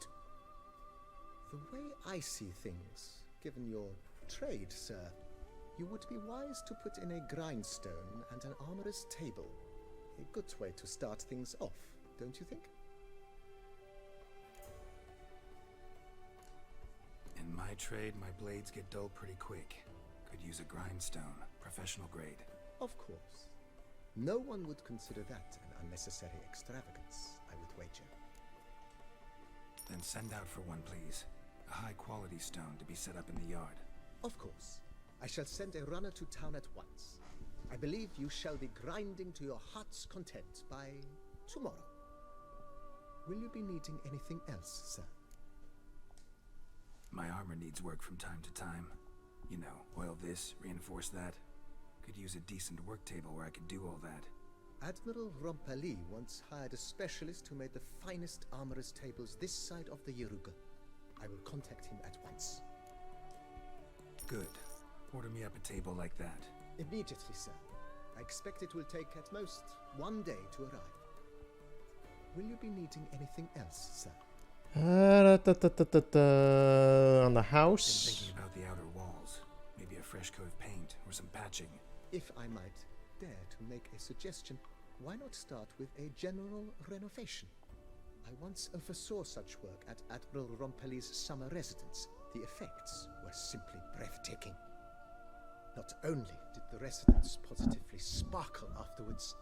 The way I see things, given your trade, sir, you would be wise to put in a grindstone and an armorer's table. A good way to start things off, don't you think? In my trade, my blades get dull pretty quick. Could use a grindstone, professional grade. Of course. No one would consider that an unnecessary extravagance, I would wager. Then send out for one, please. A high-quality stone to be set up in the yard. Of course. I shall send a runner to town at once. I believe you shall be grinding to your heart's content by tomorrow. Will you be needing anything else, sir? My armor needs work from time to time. You know, oil this, reinforce that. Could use a decent work table where I could do all that. Admiral Rompali once hired a specialist who made the finest armorer's tables this side of the Yeruga. I will contact him at once. Good. Order me up a table like that. Immediately, sir. I expect it will take at most 1 day to arrive. Will you be needing anything else, sir? On the Been house. thinking about the outer walls. Maybe a fresh coat of paint or some patching. If I might dare to make a suggestion, why not start with a general renovation? I once oversaw such work at Admiral Rompeli's summer residence. The effects were simply breathtaking. Not only did the residence positively sparkle afterwards,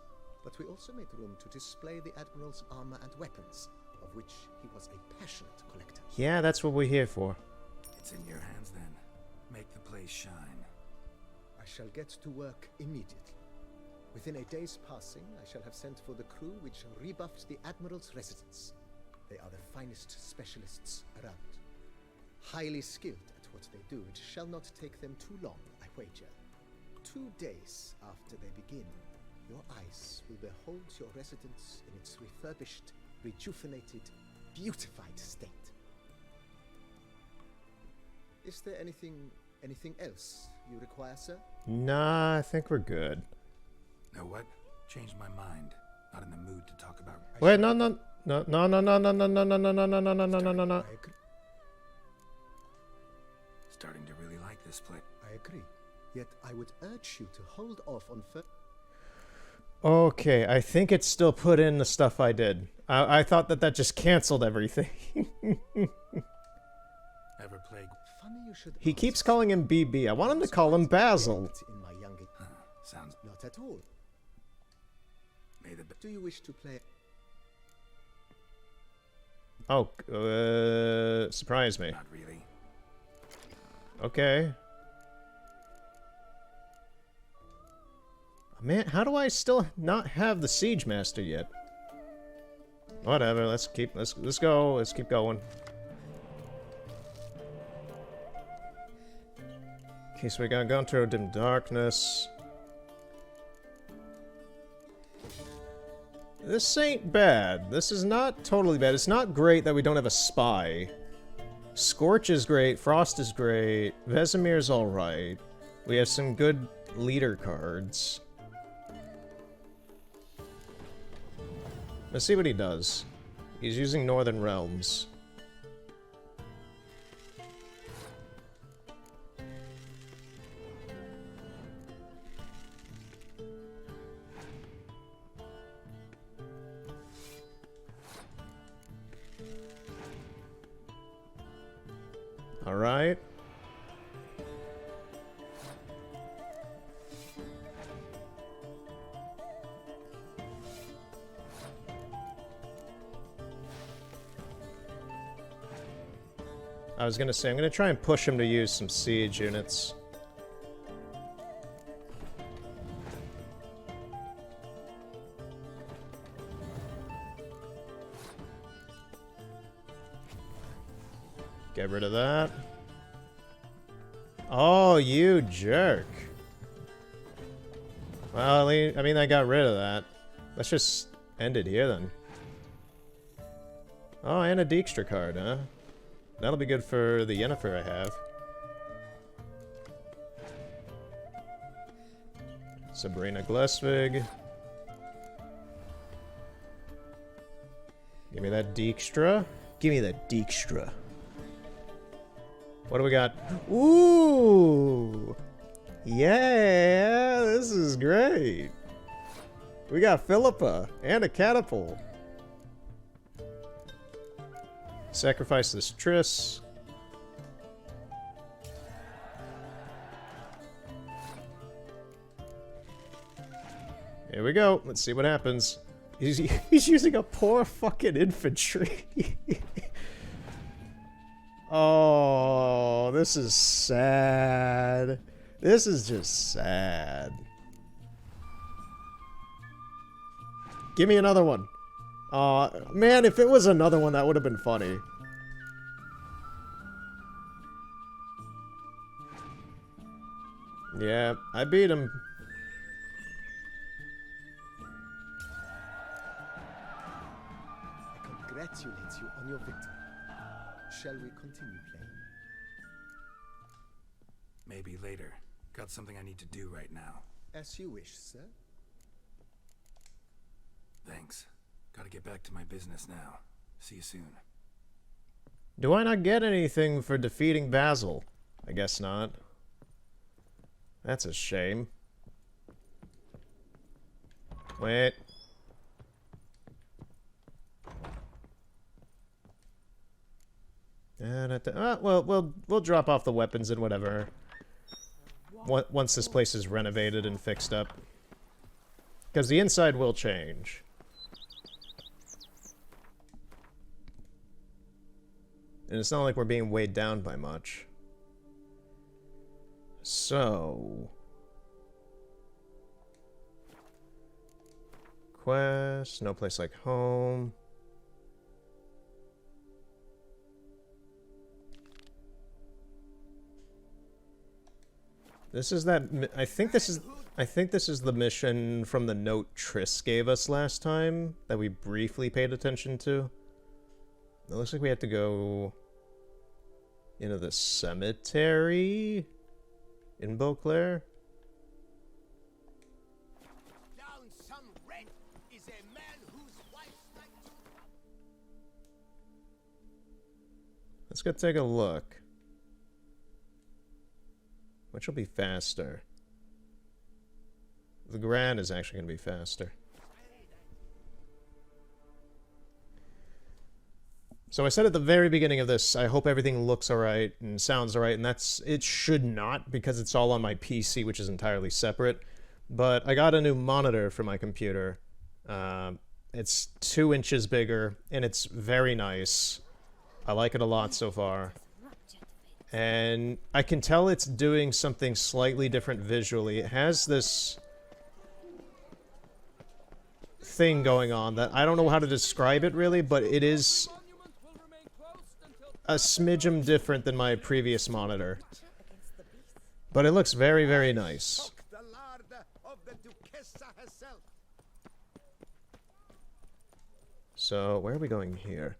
but we also made room to display the Admiral's armor and weapons, of which he was a passionate collector. Yeah, that's what we're here for. It's in your hands then. Make the place shine. I shall get to work immediately. Within a day's passing, I shall have sent for the crew which rebuffed the Admiral's residence. They are the finest specialists around. Highly skilled at what they do, it shall not take them too long, I wager. 2 days after they begin, your eyes will behold your residence in its refurbished, rejuvenated, beautified state. Is there anything else you require, sir? Nah, I think we're good. Know what? Changed my mind. Not in the mood to talk about. Wait, no. I agree. Starting to really like this place. I agree. Yet I would urge you to hold off on Okay, I think it's still put in the stuff I did. I thought that just canceled everything. Ever played? Funny you should He ask. keeps calling him BB. I want him to call him Basil. In my younger... Sounds. Not at all. May the. Do you wish to play... Oh, surprise me. Not really. Okay. Man, how do I still not have the Siege Master yet? Whatever, let's go. Let's keep going. Okay, so we got gone through dim darkness. This ain't bad. This is not totally bad. It's not great that we don't have a spy. Scorch is great. Frost is great. Vesemir's alright. We have some good leader cards. Let's see what he does. He's using Northern Realms. Alright. I was gonna say, I'm gonna try and push him to use some siege units. Get rid of that. Oh, you jerk. Well, I mean, I got rid of that. Let's just end it here, then. Oh, and a Dijkstra card, huh? That'll be good for the Yennefer I have. Sabrina Glesvig. Give me that Dijkstra. Give me that Dijkstra. What do we got? Ooh! Yeah, this is great. We got Philippa and a catapult. Sacrifice this Triss. Here we go. Let's see what happens. He's using a poor fucking infantry. Oh, this is sad. This is just sad. Give me another one. Man, if it was another one, that would have been funny. Yeah, I beat him. I congratulate you on your victory. Shall we continue playing? Maybe later. Got something I need to do right now. As you wish, sir. Thanks. Gotta get back to my business now. See you soon. Do I not get anything for defeating Basil? I guess not. That's a shame. Wait. Well, we'll drop off the weapons and whatever. Once this place is renovated and fixed up. Because the inside will change. And it's not like we're being weighed down by much. So... Quest, no place like home. This is that... I think this is the mission from the note Triss gave us last time that we briefly paid attention to. It looks like we have to go into the cemetery in Beauclair. Down some rent is a man whose wife like to... Let's go take a look. Which will be faster? The Grand is actually going to be faster. So I said at the very beginning of this, I hope everything looks alright and sounds alright, and it should not, because it's all on my PC, which is entirely separate. But I got a new monitor for my computer. It's 2 inches bigger, and it's very nice. I like it a lot so far. And I can tell it's doing something slightly different visually. It has this thing going on that I don't know how to describe it really, but it is a smidgen different than my previous monitor. But it looks very, very nice. The lard of the Duchessa herself. So, where are we going here?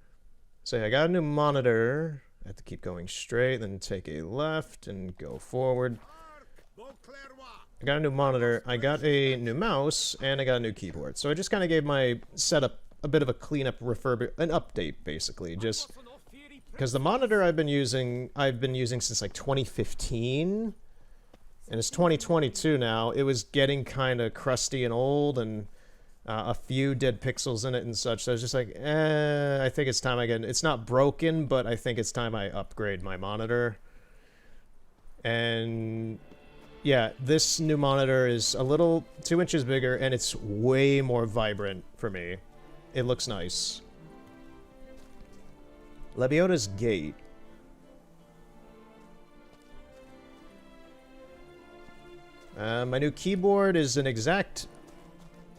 So, I got a new monitor. I have to keep going straight, then take a left and go forward. I got a new monitor, I got a new mouse, and I got a new keyboard. So I just kind of gave my setup a bit of a cleanup, an update, basically. Just because the monitor I've been using since like 2015, and it's 2022 now. It was getting kind of crusty and old, and a few dead pixels in it and such. So I was just like, I think it's time I get... It's not broken, but I think it's time I upgrade my monitor. And yeah, this new monitor is a little 2 inches bigger, and it's way more vibrant for me. It looks nice. Lebioda's Gate. My new keyboard is an exact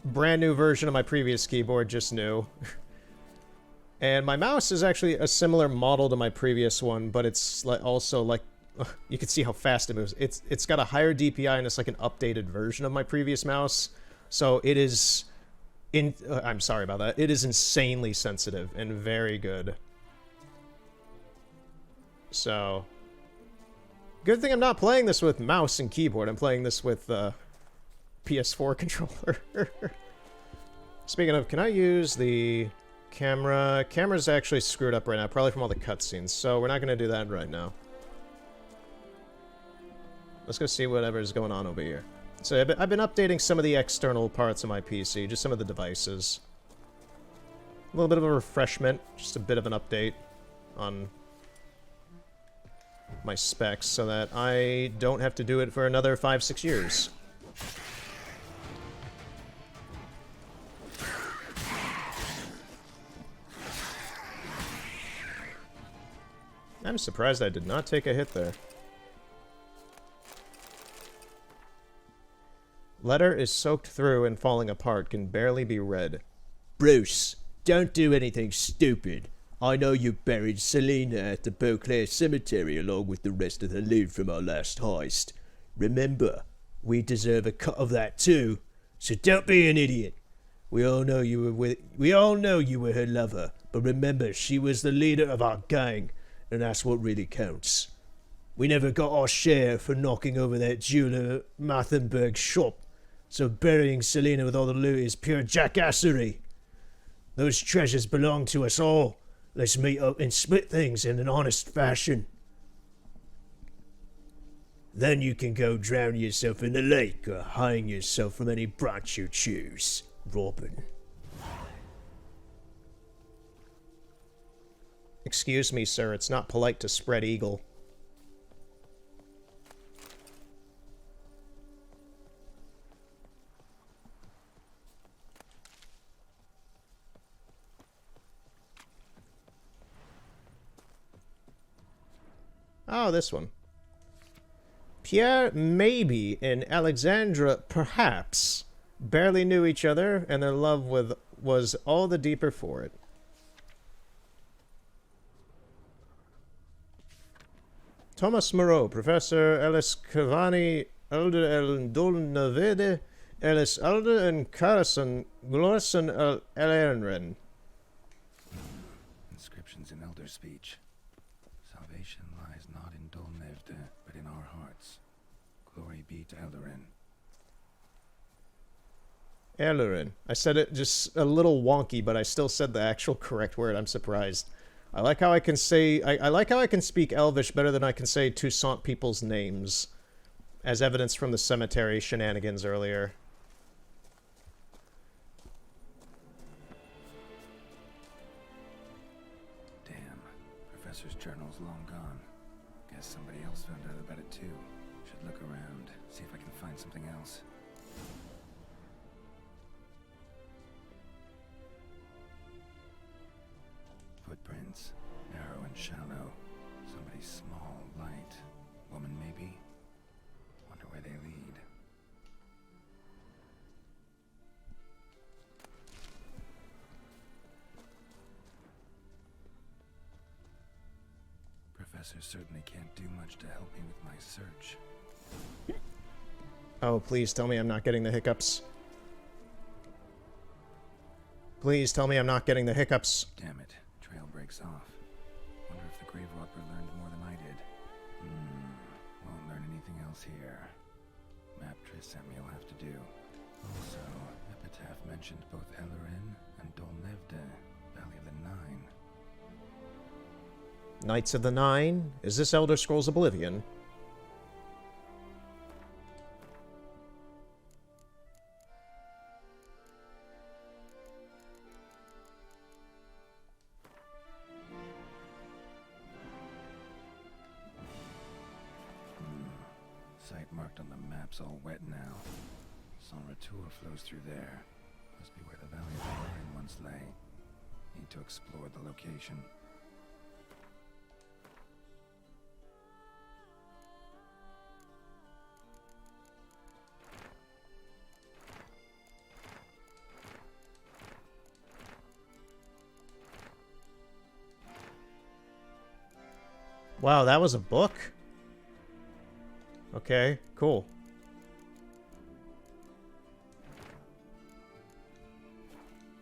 brand new version of my previous keyboard, just new. And my mouse is actually a similar model to my previous one, but it's also like, you can see how fast it moves. It's got a higher DPI, and it's like an updated version of my previous mouse. So it is I'm sorry about that. It is insanely sensitive and very good. So good thing I'm not playing this with mouse and keyboard. I'm playing this with PS4 controller. Speaking of, can I use the camera? Camera's actually screwed up right now, probably from all the cutscenes, so we're not going to do that right now. Let's go see whatever's going on over here. So I've been updating some of the external parts of my PC, just some of the devices. A little bit of a refreshment, just a bit of an update on my specs so that I don't have to do it for another 5-6 years. I'm surprised I did not take a hit there. Letter is soaked through and falling apart, can barely be read. Bruce, don't do anything stupid. I know you buried Selena at the Beauclair Cemetery along with the rest of the loot from our last heist. Remember, we deserve a cut of that too, so don't be an idiot. We all know you were her lover, but remember, she was the leader of our gang, and that's what really counts. We never got our share for knocking over that jeweler Mathenberg's shop, so burying Selena with all the loot is pure jackassery. Those treasures belong to us all. Let's meet up and split things in an honest fashion. Then you can go drown yourself in the lake or hang yourself from any branch you choose, Robin. Excuse me, sir, it's not polite to spread eagle. Oh, this one. Pierre, maybe, and Alexandra, perhaps, barely knew each other, and their love was all the deeper for it. Thomas Moreau, Professor Ellis Cavani, Elder El Dolnavede, Ellis Elder, and Carson Glorson El Elernren. Inscriptions in Elder speech. Salvation lies not in Dolnevde, but in our hearts. Glory be to Eldarin. Ellerin. I said it just a little wonky, but I still said the actual correct word. I'm surprised. I like how I can say... I like how I can speak Elvish better than I can say Toussaint people's names, as evidence from the cemetery shenanigans earlier. Damn. Professor's journal's long gone. Guess somebody else found out about it too. Should look around, see if I can find something else. Footprints. Narrow and shallow. Somebody small, light. Woman, maybe? Wonder where they lead. Professor certainly can't do much to help me with my search. Oh, please tell me I'm not getting the hiccups. Please tell me I'm not getting the hiccups. Damn it. Trail breaks off. Wonder if the Grave Robber learned more than I did. Won't learn anything else here. Map Triss sent me will have to do. Also, Epitaph mentioned both Ellerin and Dolnevde, Valley of the Nine. Knights of the Nine? Is this Elder Scrolls Oblivion? Site marked on the map's all wet now. San Retour flows through there. Must be where the Valley of the Nine once lay. Need to explore the location. Wow, that was a book? Okay, cool.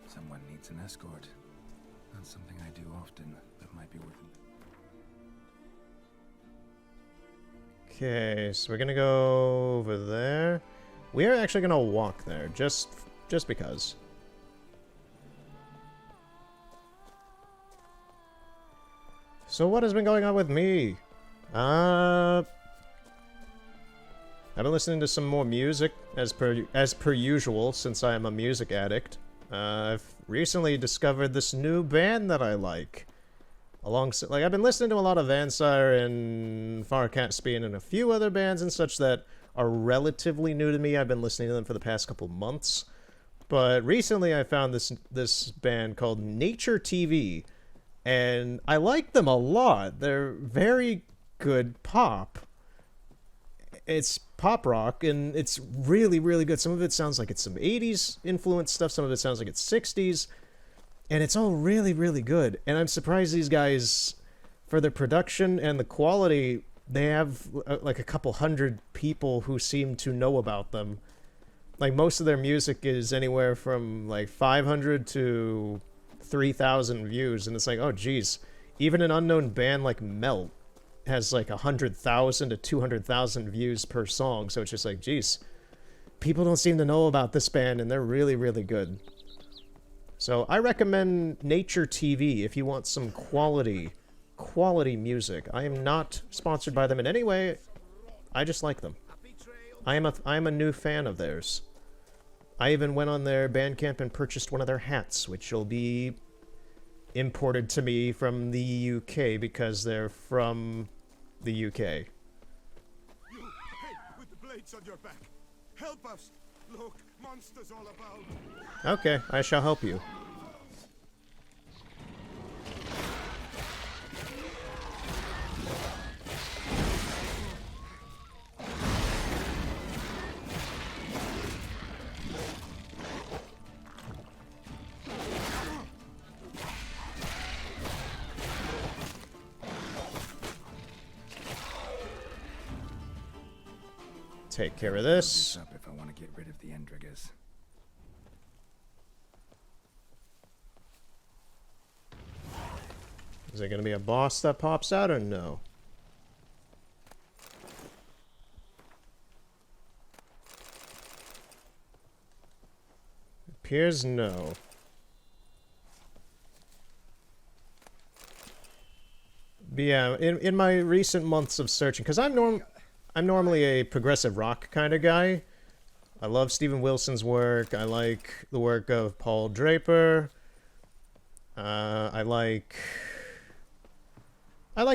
Someone needs an escort. Not something I do often, but might be worth it. Okay, so we're gonna go over there. We are actually gonna walk there, just because. So what has been going on with me? I've been listening to some more music, as per usual, since I am a music addict. I've recently discovered this new band that I like. I've been listening to a lot of Vansire and Far Caspian and a few other bands and such that are relatively new to me. I've been listening to them for the past couple months. But recently I found this band called Nature TV. and I like them a lot. They're very good pop. It's pop rock, and it's really, really good. Some of it sounds like it's some 80s influenced stuff. Some of it sounds like it's 60s. And it's all really, really good. And I'm surprised these guys, for their production and the quality, they have like a couple hundred people who seem to know about them. Like, most of their music is anywhere from like 500 to 3,000 views. And it's like, oh, geez. Even an unknown band like Melt has like 100,000 to 200,000 views per song. So it's just like, geez. People don't seem to know about this band, and they're really, really good. So I recommend Nature TV if you want some quality music. I am not sponsored by them in any way. I just like them. I am a new fan of theirs. I even went on their Bandcamp and purchased one of their hats, which will be imported to me from the UK because they're from the UK. You, hey, with the blades on your back. Help us. Look, monsters all about. Okay, I shall help you. Take care of this. Up if I want to get rid of the Endriggers. Is there going to be a boss that pops out or no? Appears no. But yeah, in my recent months of searching, because I'm normally a progressive rock kind of guy. I love Steven Wilson's work. I like the work of Paul Draper. I like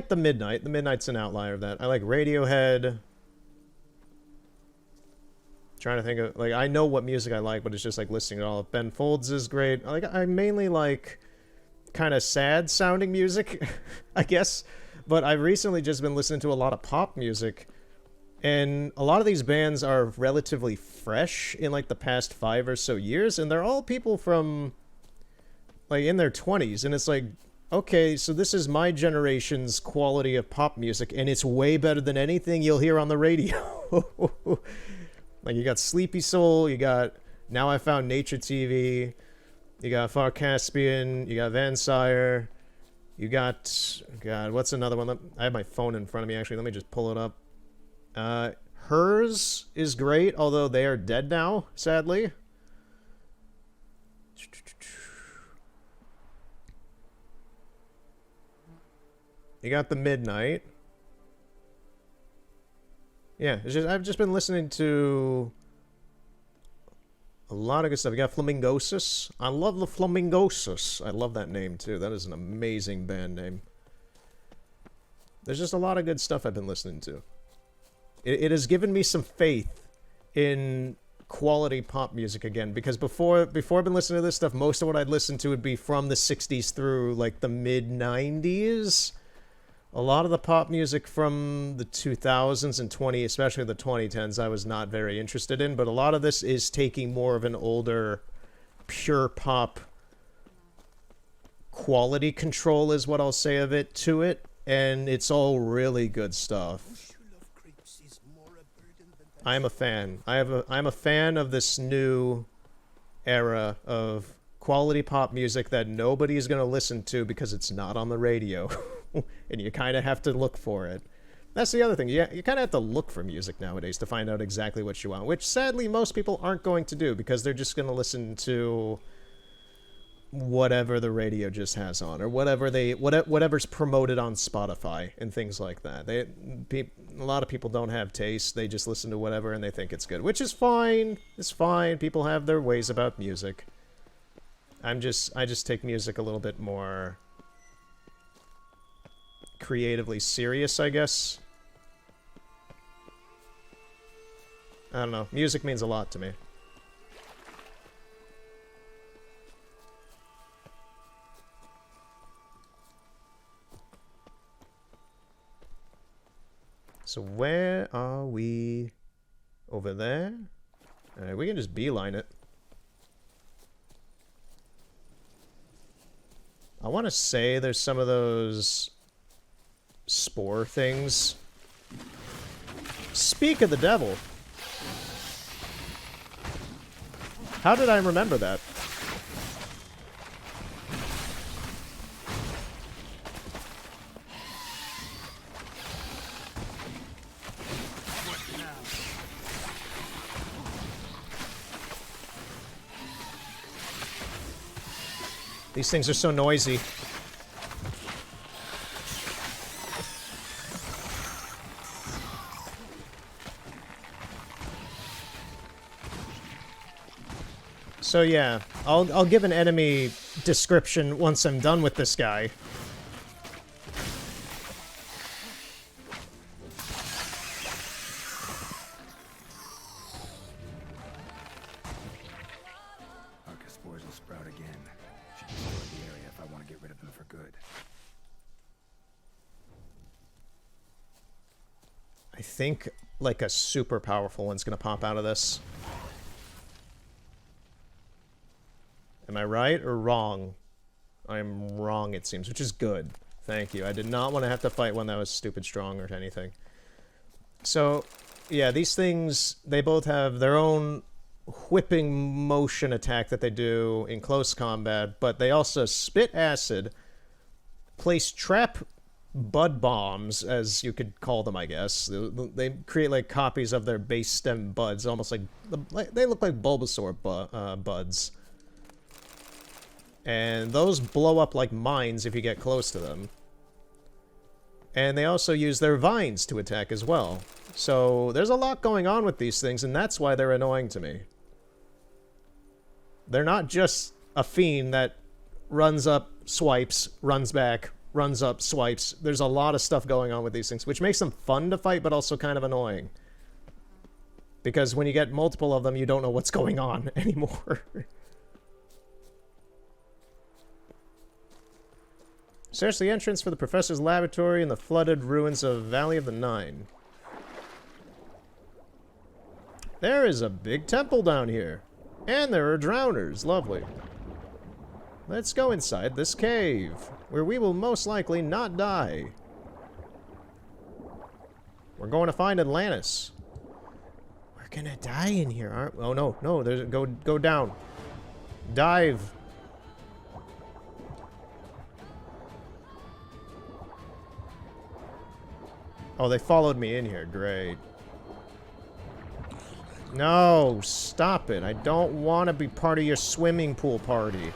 the Midnight. The Midnight's an outlier of that. I like Radiohead. Trying to think of, like, I know what music I like, but it's just like listening to all of Ben Folds is great. I mainly like kind of sad sounding music, I guess. But I've recently just been listening to a lot of pop music. And a lot of these bands are relatively fresh in like the past 5 or so years, and they're all people from like in their 20s, and it's like, okay, so this is my generation's quality of pop music, and it's way better than anything you'll hear on the radio. Like, you got Sleepy Soul, you got Now I Found Nature TV, you got Far Caspian, you got Van Sire, you got, God, what's another one? I have my phone in front of me, actually. Let me just pull it up. Hers is great, although they are dead now, sadly. You got the Midnight. Yeah, it's just, I've just been listening to a lot of good stuff. You got Flamingosis. I love the Flamingosis. I love that name, too. That is an amazing band name. There's just a lot of good stuff I've been listening to. It has given me some faith in quality pop music again, because before I've been listening to this stuff, most of what I'd listen to would be from the 60s through like the mid-90s. A lot of the pop music from the 2000s and especially the 2010s, I was not very interested in, but a lot of this is taking more of an older, pure pop quality control is what I'll say of it to it, and it's all really good stuff. I'm a fan. I'm a fan of this new era of quality pop music that nobody's going to listen to because it's not on the radio. And you kind of have to look for it. That's the other thing. You kind of have to look for music nowadays to find out exactly what you want, which sadly most people aren't going to do because they're just going to listen to whatever the radio just has on, or whatever's promoted on Spotify and things like that. A lot of people don't have taste. They just listen to whatever and they think it's good, which is fine. It's fine. People have their ways about music. I just take music a little bit more creatively serious, I guess. I don't know. Music means a lot to me. So where are we? Over there? Alright, we can just beeline it. I want to say there's some of those spore things. Speak of the devil. How did I remember that? These things are so noisy. So yeah, I'll give an enemy description once I'm done with this guy. Archospores will sprout again. Should destroy the area if I want to get rid of them for good. I think like a super powerful one's gonna pop out of this. Am I right or wrong? I'm wrong, it seems, which is good. Thank you. I did not want to have to fight one that was stupid strong or anything. So, yeah, these things, they both have their own whipping motion attack that they do in close combat, but they also spit acid, place trap bud bombs, as you could call them, I guess. They create, like, copies of their base stem buds, almost like they look like Bulbasaur buds. And those blow up like mines if you get close to them. And they also use their vines to attack as well. So there's a lot going on with these things, and that's why they're annoying to me. They're not just a fiend that runs up, swipes, runs back, runs up, swipes. There's a lot of stuff going on with these things, which makes them fun to fight, but also kind of annoying. Because when you get multiple of them, you don't know what's going on anymore. Search the entrance for the professor's laboratory in the flooded ruins of Valley of the Nine. There is a big temple down here. And there are drowners. Lovely. Let's go inside this cave, where we will most likely not die. We're going to find Atlantis. We're gonna die in here, aren't we? Oh, no, no, there's go down. Dive. Oh, they followed me in here. Great. No, stop it. I don't want to be part of your swimming pool party.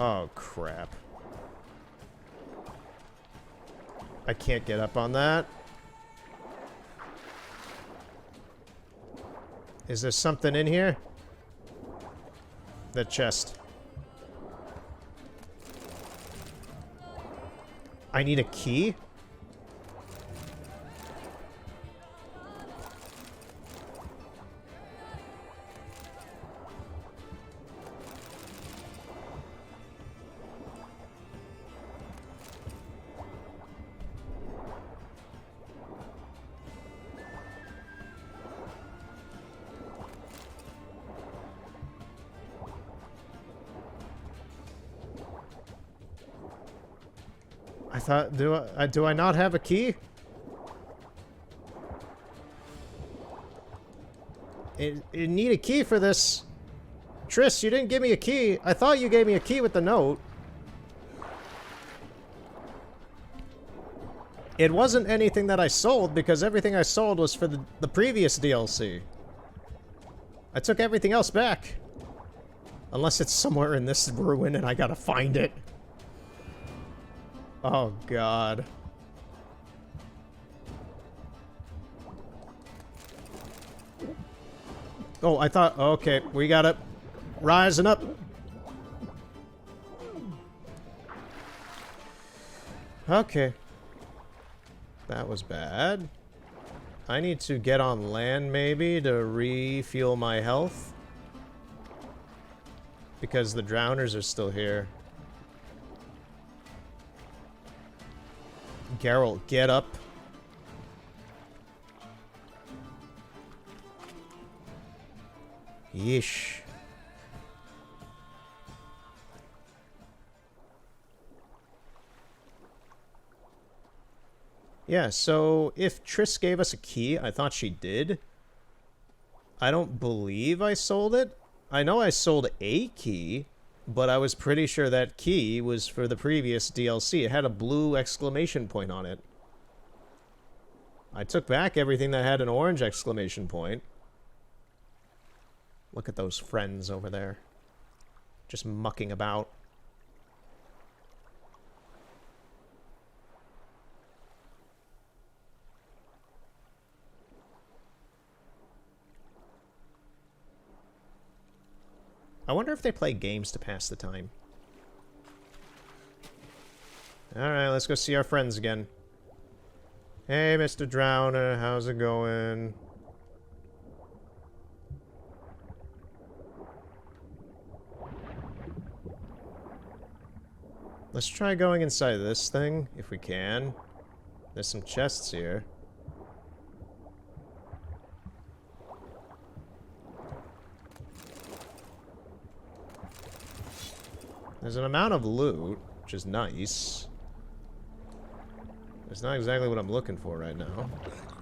Oh, crap. I can't get up on that. Is there something in here? The chest. I need a key? I thought, do I not have a key? I need a key for this. Triss, you didn't give me a key. I thought you gave me a key with the note. It wasn't anything that I sold, because everything I sold was for the previous DLC. I took everything else back. Unless it's somewhere in this ruin and I gotta find it. Oh, God. Oh, I thought... Okay, we got it. Rising up. Okay. That was bad. I need to get on land, maybe, to refuel my health. Because the drowners are still here. Geralt, get up. Yeesh. Yeah, so if Triss gave us a key, I thought she did. I don't believe I sold it. I know I sold a key, but I was pretty sure that key was for the previous DLC. It had a blue exclamation point on it. I took back everything that had an orange exclamation point. Look at those friends over there. Just mucking about. I wonder if they play games to pass the time. Alright, let's go see our friends again. Hey, Mr. Drowner, how's it going? Let's try going inside this thing, if we can. There's some chests here. There's an amount of loot, which is nice. It's not exactly what I'm looking for right now.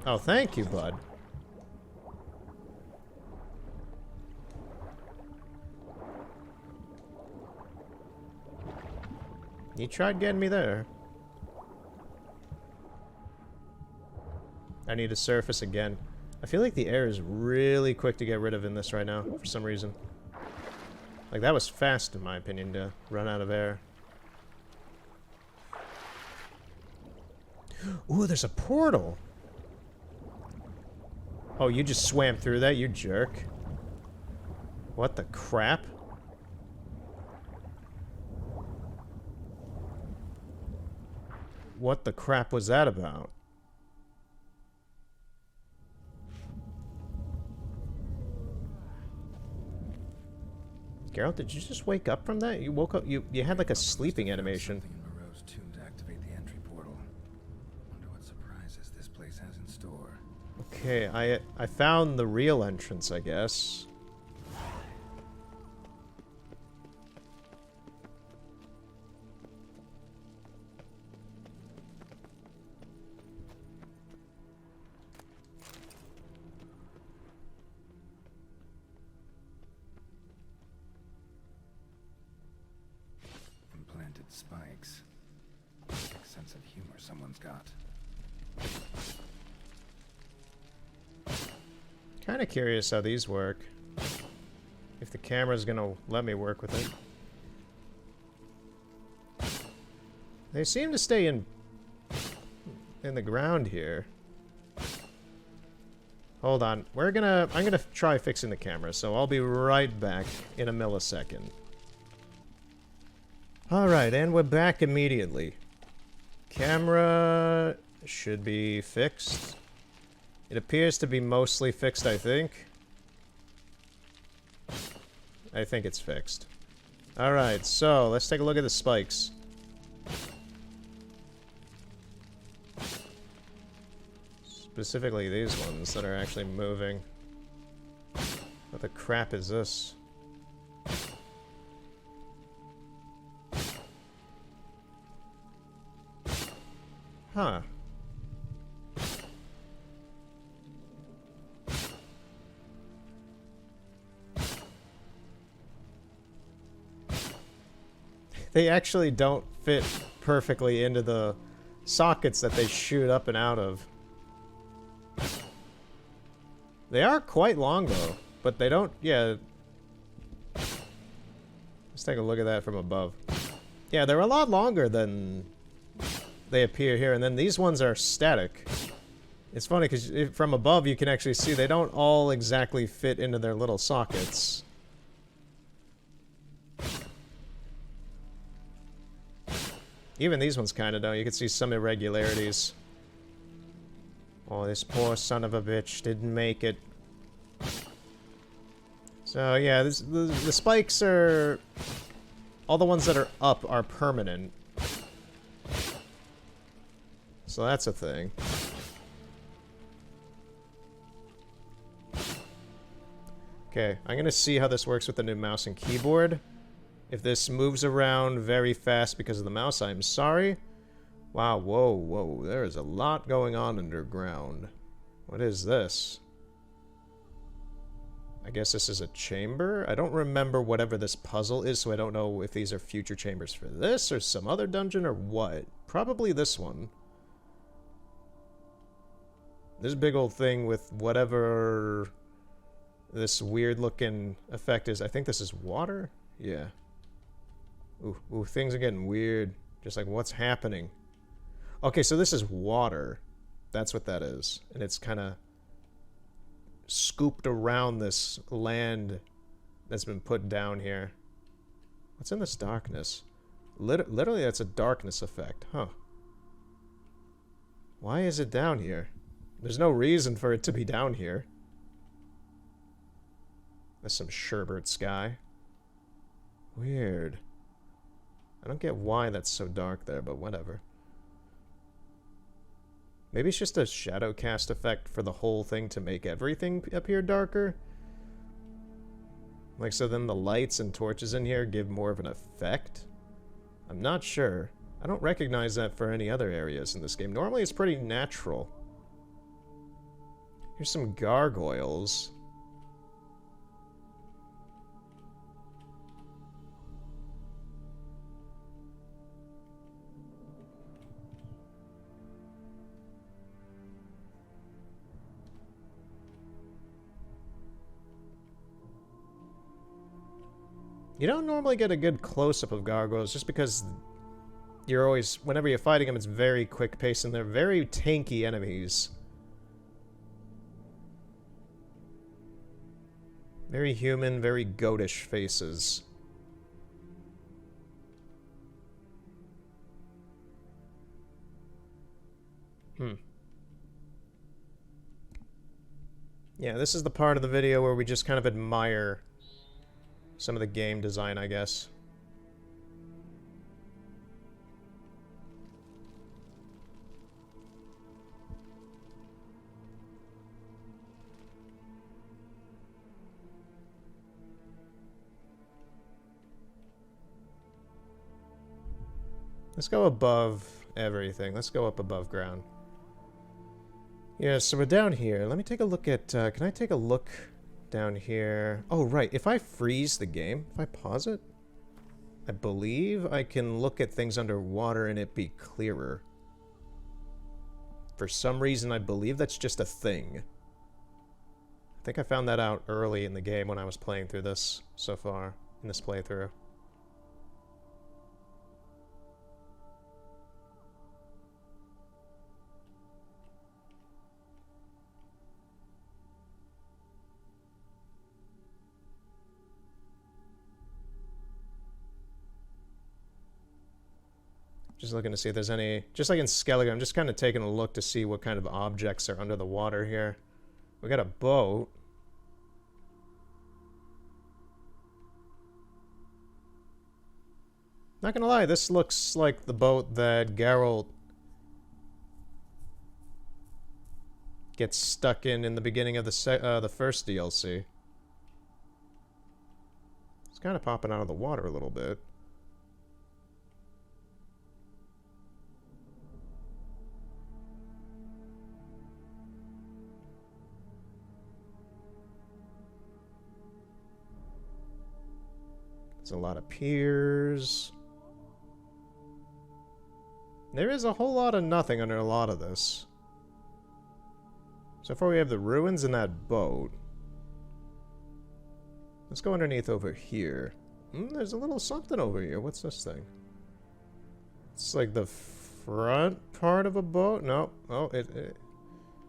Oh, thank you, bud. You tried getting me there. I need to surface again. I feel like the air is really quick to get rid of in this right now, for some reason. Like, that was fast, in my opinion, to run out of air. Ooh, there's a portal! Oh, you just swam through that, you jerk. What the crap? What the crap was that about? Geralt, did you just wake up from that? You woke up, you had like a sleeping animation. Something in Moreau's tomb to activate the entry portal. Wonder what surprises this place has in store. Okay, I found the real entrance, I guess. Implanted spikes. Sense of humor someone's got. Kind of curious how these work. If the camera's gonna let me work with it. They seem to stay in the ground here. Hold on. I'm gonna try fixing the camera, so I'll be right back in a millisecond. Alright, and we're back immediately. Camera should be fixed. It appears to be mostly fixed, I think. I think it's fixed. Alright, so let's take a look at the spikes. Specifically these ones that are actually moving. What the crap is this? Huh. They actually don't fit perfectly into the sockets that they shoot up and out of. They are quite long though, but they don't, yeah. Let's take a look at that from above. Yeah, they're a lot longer than they appear here, and then these ones are static. It's funny because from above you can actually see they don't all exactly fit into their little sockets. Even these ones kind of don't. You can see some irregularities. Oh, this poor son of a bitch didn't make it. So yeah, the spikes are... all the ones that are up are permanent. So that's a thing. Okay, I'm gonna see how this works with the new mouse and keyboard. If this moves around very fast because of the mouse, I'm sorry. Wow, whoa, whoa, there is a lot going on underground. What is this? I guess this is a chamber? I don't remember whatever this puzzle is, so I don't know if these are future chambers for this or some other dungeon or what. Probably this one. This big old thing with whatever this weird looking effect is. I think this is water? Yeah. Ooh, things are getting weird. Just like, what's happening? Okay, so this is water. That's what that is. And it's kind of scooped around this land that's been put down here. What's in this darkness? Literally, that's a darkness effect. Huh. Why is it down here? There's no reason for it to be down here. There's some sherbert sky. Weird. I don't get why that's so dark there, but whatever. Maybe it's just a shadow cast effect for the whole thing to make everything appear darker? Like, so then the lights and torches in here give more of an effect? I'm not sure. I don't recognize that for any other areas in this game. Normally it's pretty natural. Here's some gargoyles. You don't normally get a good close-up of gargoyles just because you're always, whenever you're fighting them, it's very quick pace and they're very tanky enemies. Very human, very goatish faces. Yeah, this is the part of the video where we just kind of admire some of the game design, I guess. Let's go above everything. Let's go up above ground. Yeah, so we're down here. Let me take a look at... can I take a look down here? Oh, right. If I freeze the game, if I pause it, I believe I can look at things underwater and it be clearer. For some reason, I believe that's just a thing. I think I found that out early in the game when I was playing through this so far, in this playthrough. Just looking to see if there's any... Just like in Skellige, I'm just kind of taking a look to see what kind of objects are under the water here. We got a boat. Not gonna lie, this looks like the boat that Geralt gets stuck in the beginning of the first DLC. It's kind of popping out of the water a little bit. There's a lot of piers. There is a whole lot of nothing under a lot of this. So far we have the ruins and that boat. Let's go underneath over here. There's a little something over here. What's this thing? It's like the front part of a boat? No. Oh, yeah,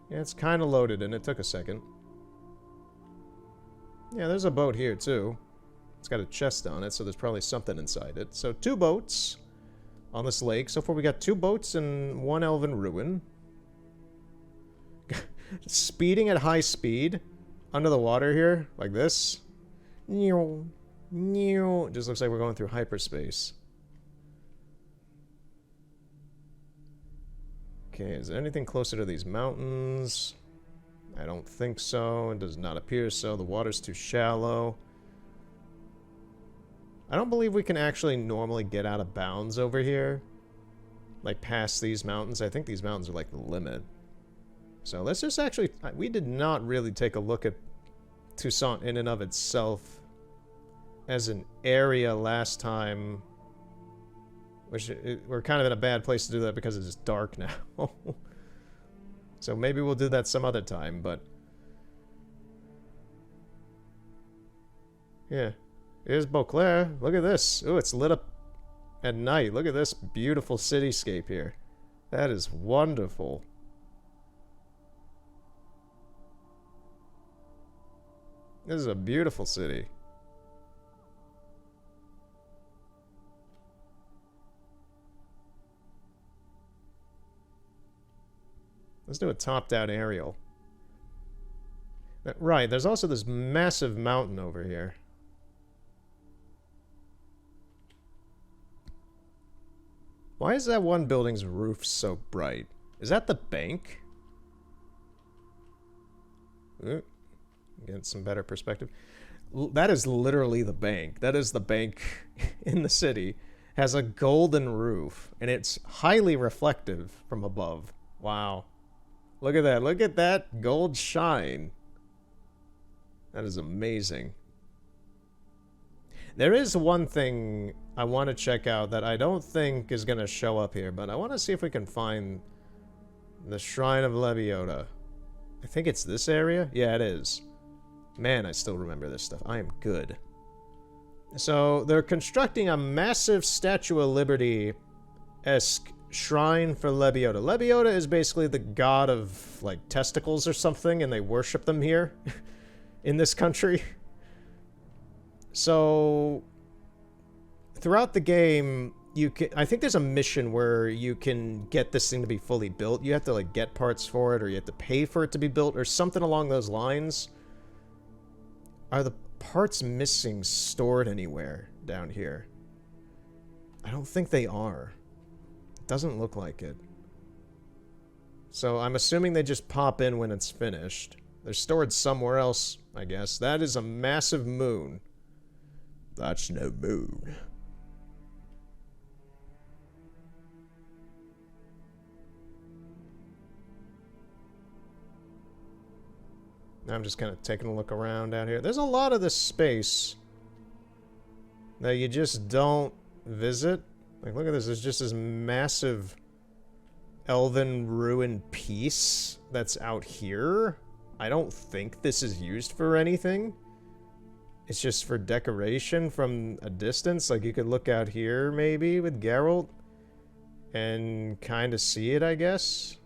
it's kind of loaded and it took a second. Yeah, there's a boat here too. It's got a chest on it, so there's probably something inside it. So 2 boats on this lake. So far we got 2 boats and 1 elven ruin. Speeding at high speed under the water here, like this. It just looks like we're going through hyperspace. Okay, is there anything closer to these mountains? I don't think so. It does not appear so. The water's too shallow. I don't believe we can actually normally get out of bounds over here. Like, past these mountains. I think these mountains are like the limit. So let's just actually... We did not really take a look at Toussaint in and of itself as an area last time. Which, we're kind of in a bad place to do that because it's dark now. So maybe we'll do that some other time, but... Yeah. Here's Beauclair. Look at this. Ooh, it's lit up at night. Look at this beautiful cityscape here. That is wonderful. This is a beautiful city. Let's do a top-down aerial. Right, there's also this massive mountain over here. Why is that one building's roof so bright? Is that the bank? Ooh, get some better perspective. That is literally the bank. That is the bank in the city. Has a golden roof, and it's highly reflective from above. Wow. Look at that. Look at that gold shine. That is amazing. There is one thing I want to check out that I don't think is going to show up here, but I want to see if we can find the Shrine of Lebioda. I think it's this area? Yeah, it is. Man, I still remember this stuff. I am good. So, they're constructing a massive Statue of Liberty-esque shrine for Lebioda. Lebioda is basically the god of, like, testicles or something, and they worship them here in this country. So, throughout the game, you can... I think there's a mission where you can get this thing to be fully built. You have to, like, get parts for it, or you have to pay for it to be built, or something along those lines. Are the parts missing stored anywhere down here? I don't think they are. It doesn't look like it. So I'm assuming they just pop in when it's finished. They're stored somewhere else, I guess. That is a massive moon. That's no moon. Now I'm just kind of taking a look around out here. There's a lot of this space that you just don't visit. Like, look at this. There's just this massive elven ruined piece that's out here. I don't think this is used for anything. It's just for decoration from a distance. Like, you could look out here, maybe, with Geralt and kind of see it, I guess.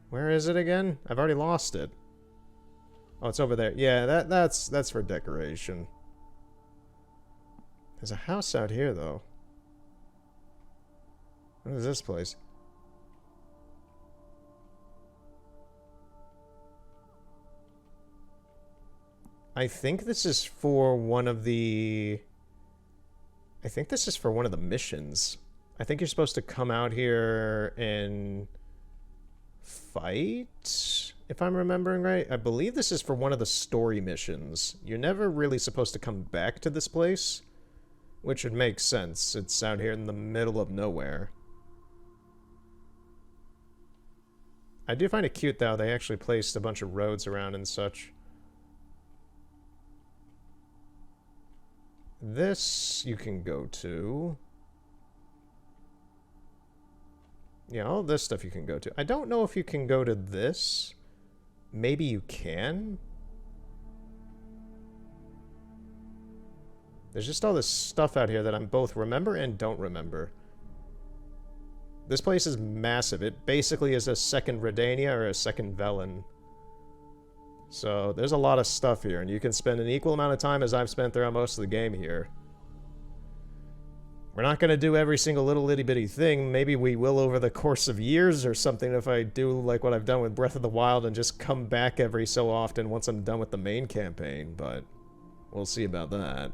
Where is it again? I've already lost it. Oh, it's over there. Yeah, that's for decoration. There's a house out here, though. What is this place? I think this is for one of the... I think this is for one of the missions. I think you're supposed to come out here and fight, if I'm remembering right. I believe this is for one of the story missions. You're never really supposed to come back to this place, which would make sense. It's out here in the middle of nowhere. I do find it cute, though. They actually placed a bunch of roads around and such. This you can go to. Yeah, all this stuff you can go to. I don't know if you can go to this. Maybe you can. There's just all this stuff out here that I'm both remember and don't remember. This place is massive. It basically is a second Redania or a second Velen. So there's a lot of stuff here, and you can spend an equal amount of time as I've spent throughout most of the game here. We're not going to do every single little itty-bitty thing. Maybe we will over the course of years or something if I do like what I've done with Breath of the Wild and just come back every so often once I'm done with the main campaign, but we'll see about that.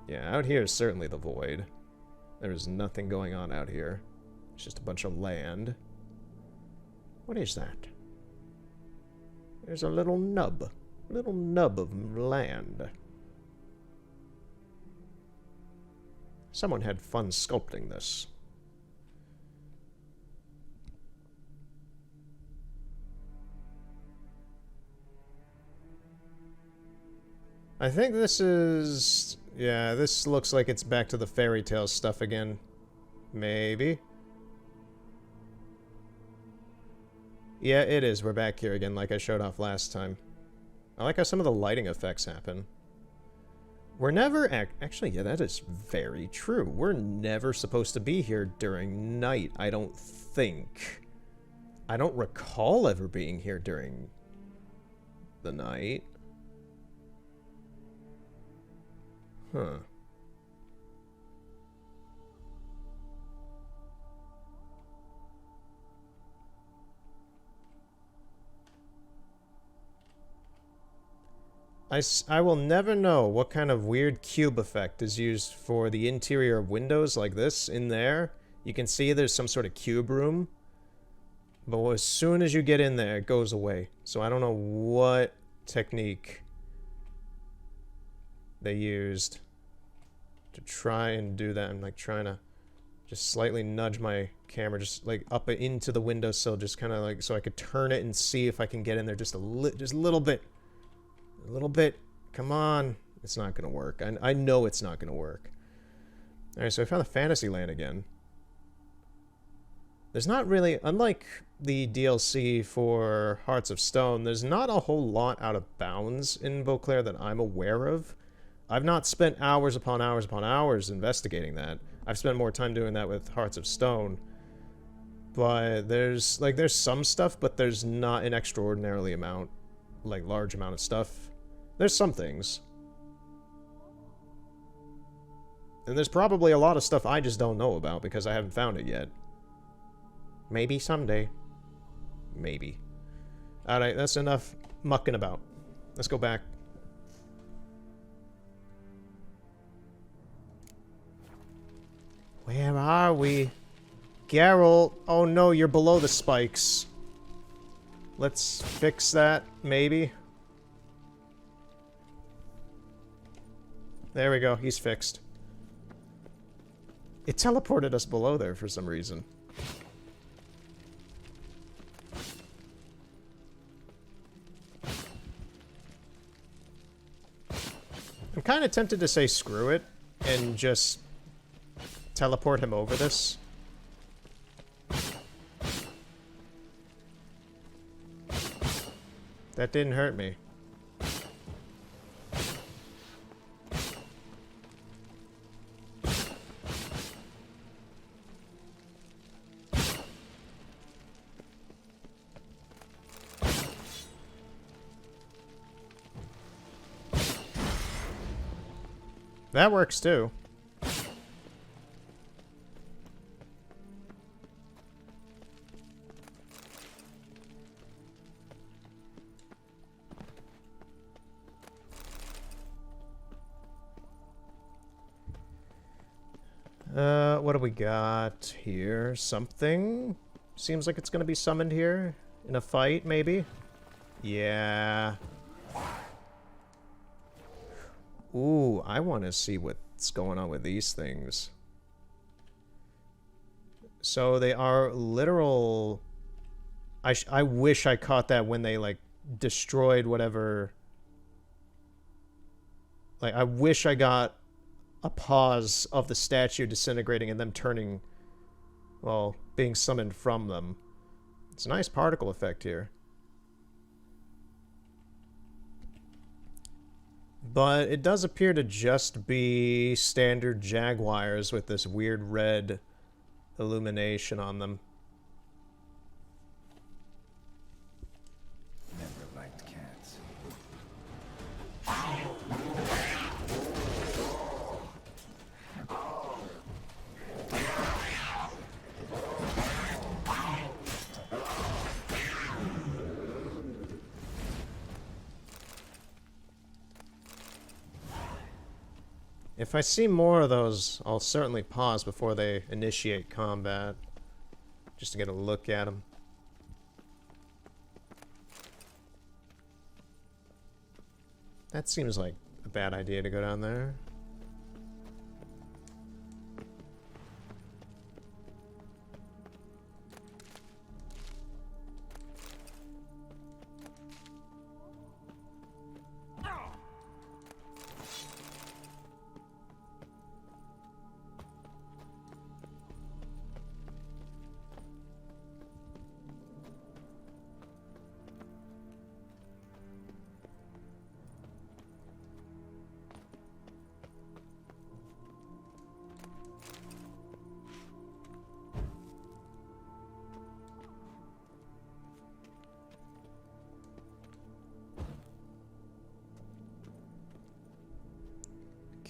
Yeah, out here is certainly the void. There is nothing going on out here. It's just a bunch of land. What is that? There's a little nub of land. Someone had fun sculpting this. I think this is... yeah, this looks like it's back to the fairy tale stuff again. Maybe. Yeah, it is. We're back here again, like I showed off last time. I like how some of the lighting effects happen. We're never... actually, yeah, that is very true. We're never supposed to be here during night, I don't think. I don't recall ever being here during the night. Huh. I will never know what kind of weird cube effect is used for the interior of windows like this in there. You can see there's some sort of cube room. But as soon as you get in there, it goes away. So I don't know what technique they used to try and do that. I'm like trying to just slightly nudge my camera just like up into the windowsill, just kind of like so I could turn it and see if I can get in there just a little bit. A little bit. Come on. It's not going to work. I know it's not going to work. Alright, so I found the Fantasyland again. There's not really, unlike the DLC for Hearts of Stone, there's not a whole lot out of bounds in Beauclair that I'm aware of. I've not spent hours upon hours upon hours investigating that. I've spent more time doing that with Hearts of Stone. But there's some stuff, but there's not an extraordinarily large amount of stuff. There's some things. And there's probably a lot of stuff I just don't know about because I haven't found it yet. Maybe someday. Maybe. Alright, that's enough mucking about. Let's go back. Where are we? Geralt! Oh no, you're below the spikes. Let's fix that, maybe. There we go, he's fixed. It teleported us below there for some reason. I'm kind of tempted to say screw it and just teleport him over this. That didn't hurt me. That works too. What do we got here? Something? Seems like it's gonna be summoned here. In a fight, maybe? Yeah. Ooh, I want to see what's going on with these things. So they are literal... I wish I caught that when they, like, destroyed whatever... Like, I wish I got a pause of the statue disintegrating and them turning... Well, being summoned from them. It's a nice particle effect here. But it does appear to just be standard jaguars with this weird red illumination on them. Never liked cats. If I see more of those, I'll certainly pause before they initiate combat. just to get a look at him. That seems like a bad idea to go down there.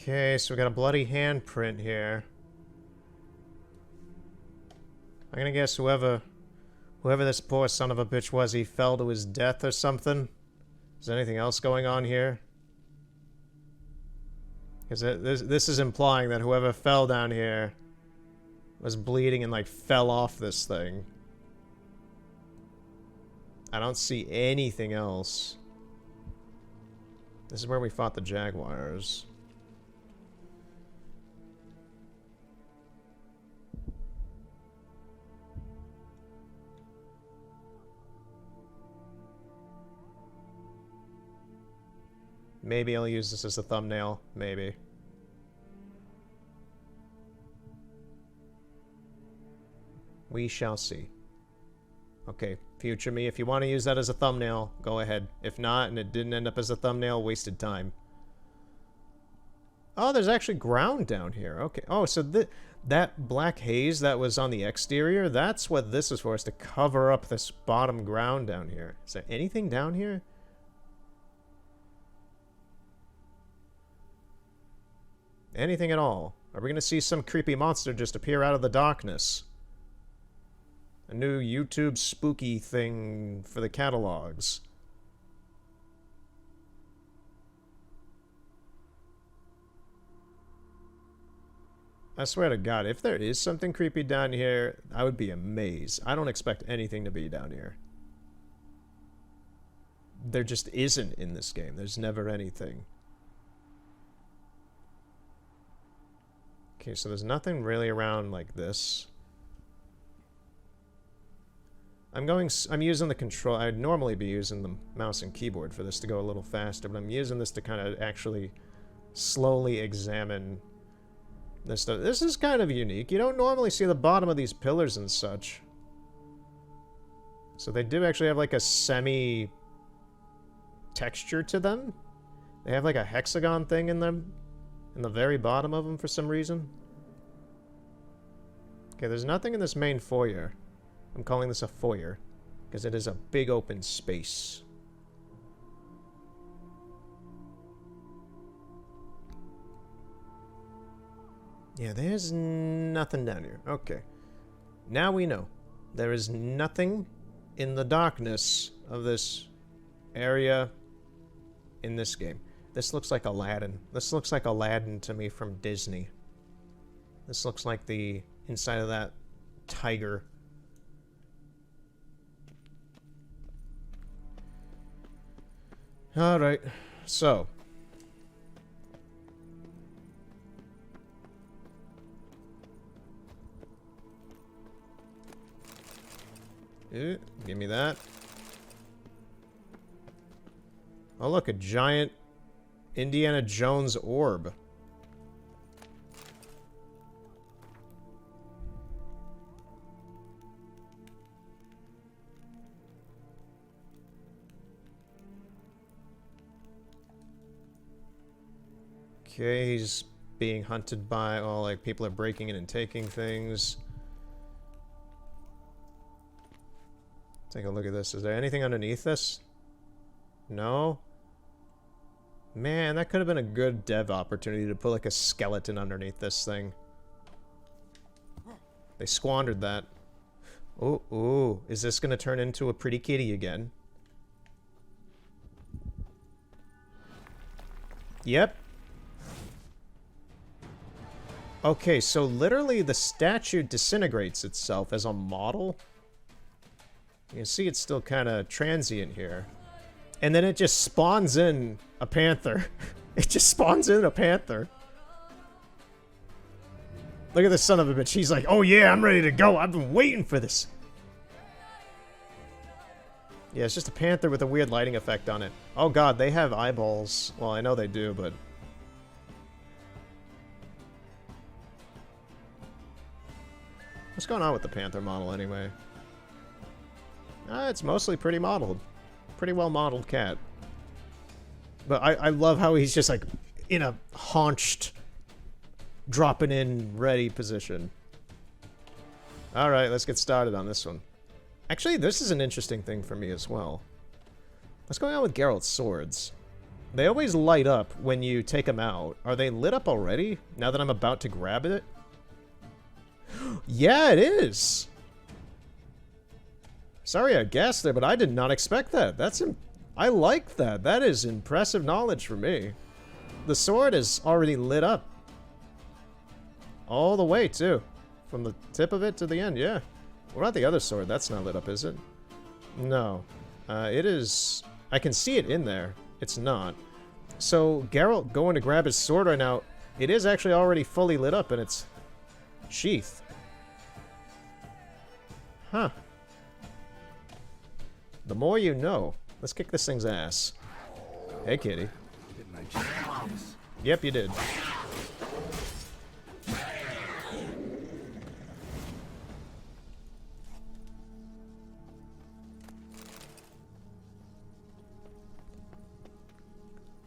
Okay, so we got a bloody handprint here. I'm gonna guess whoever this poor son of a bitch was, he fell to his death or something. Is there anything else going on here? Because this is implying that whoever fell down here was bleeding and like fell off this thing. I don't see anything else. This is where we fought the Jaguars. Maybe I'll use this as a thumbnail. Maybe. We shall see. Okay, future me, if you want to use that as a thumbnail, go ahead. If not, and it didn't end up as a thumbnail, wasted time. Oh, there's actually ground down here. Okay. Oh, so that black haze that was on the exterior, that's what this is for, is to cover up this bottom ground down here. Is there anything down here? Anything at all? Are we going to see some creepy monster just appear out of the darkness? A new YouTube spooky thing for the catalogs. I swear to God, if there is something creepy down here, I would be amazed. I don't expect anything to be down here. There just isn't in this game. There's never anything. Okay, so there's nothing really around like this. I'm using the control. I'd normally be using the mouse and keyboard for this to go a little faster, but I'm using this to kind of actually slowly examine this stuff. This is kind of unique. You don't normally see the bottom of these pillars and such. So they do actually have like a semi texture to them. They have like a hexagon thing in them, in the very bottom of them for some reason. Okay, there's nothing in this main foyer. I'm calling this a foyer because it is a big open space. Yeah, there's nothing down here. Okay. Now we know. There is nothing in the darkness of this area in this game. This looks like Aladdin. This looks like Aladdin to me from Disney. This looks like the inside of that tiger. Alright, so. Give me that. Oh look, a giant Indiana Jones orb. Okay, he's being hunted by all, like, people are breaking in and taking things. Take a look at this. Is there anything underneath this? No? Man, that could have been a good dev opportunity to put, like, a skeleton underneath this thing. They squandered that. Oh, ooh. Is this gonna turn into a pretty kitty again? Okay, so literally the statue disintegrates itself as a model. You can see it's still kind of transient here. And then it just spawns in a panther. It just spawns in a panther. Look at this son of a bitch. He's like, oh yeah, I'm ready to go. I've been waiting for this. Yeah, it's just a panther with a weird lighting effect on it. Oh god, they have eyeballs. Well, I know they do, but... What's going on with the panther model, anyway? It's mostly pretty modeled. Pretty well modeled cat. But I love how he's just, like, in a haunched, dropping in, ready position. Alright, let's get started on this one. Actually, this is an interesting thing for me as well. What's going on with Geralt's swords? They always light up when you take them out. Are they lit up already, now that I'm about to grab it? Yeah, it is! Sorry I guessed there, but I did not expect that. I like that. That is impressive knowledge for me. The sword is already lit up. All the way, too. From the tip of it to the end, yeah. What about the other sword? That's not lit up, is it? No. It is... I can see it in there. It's not. So, Geralt going to grab his sword right now, it is actually already fully lit up in its sheath. Huh. The more you know. Let's kick this thing's ass. Hey, kitty. Didn't I just do this? Yep, you did.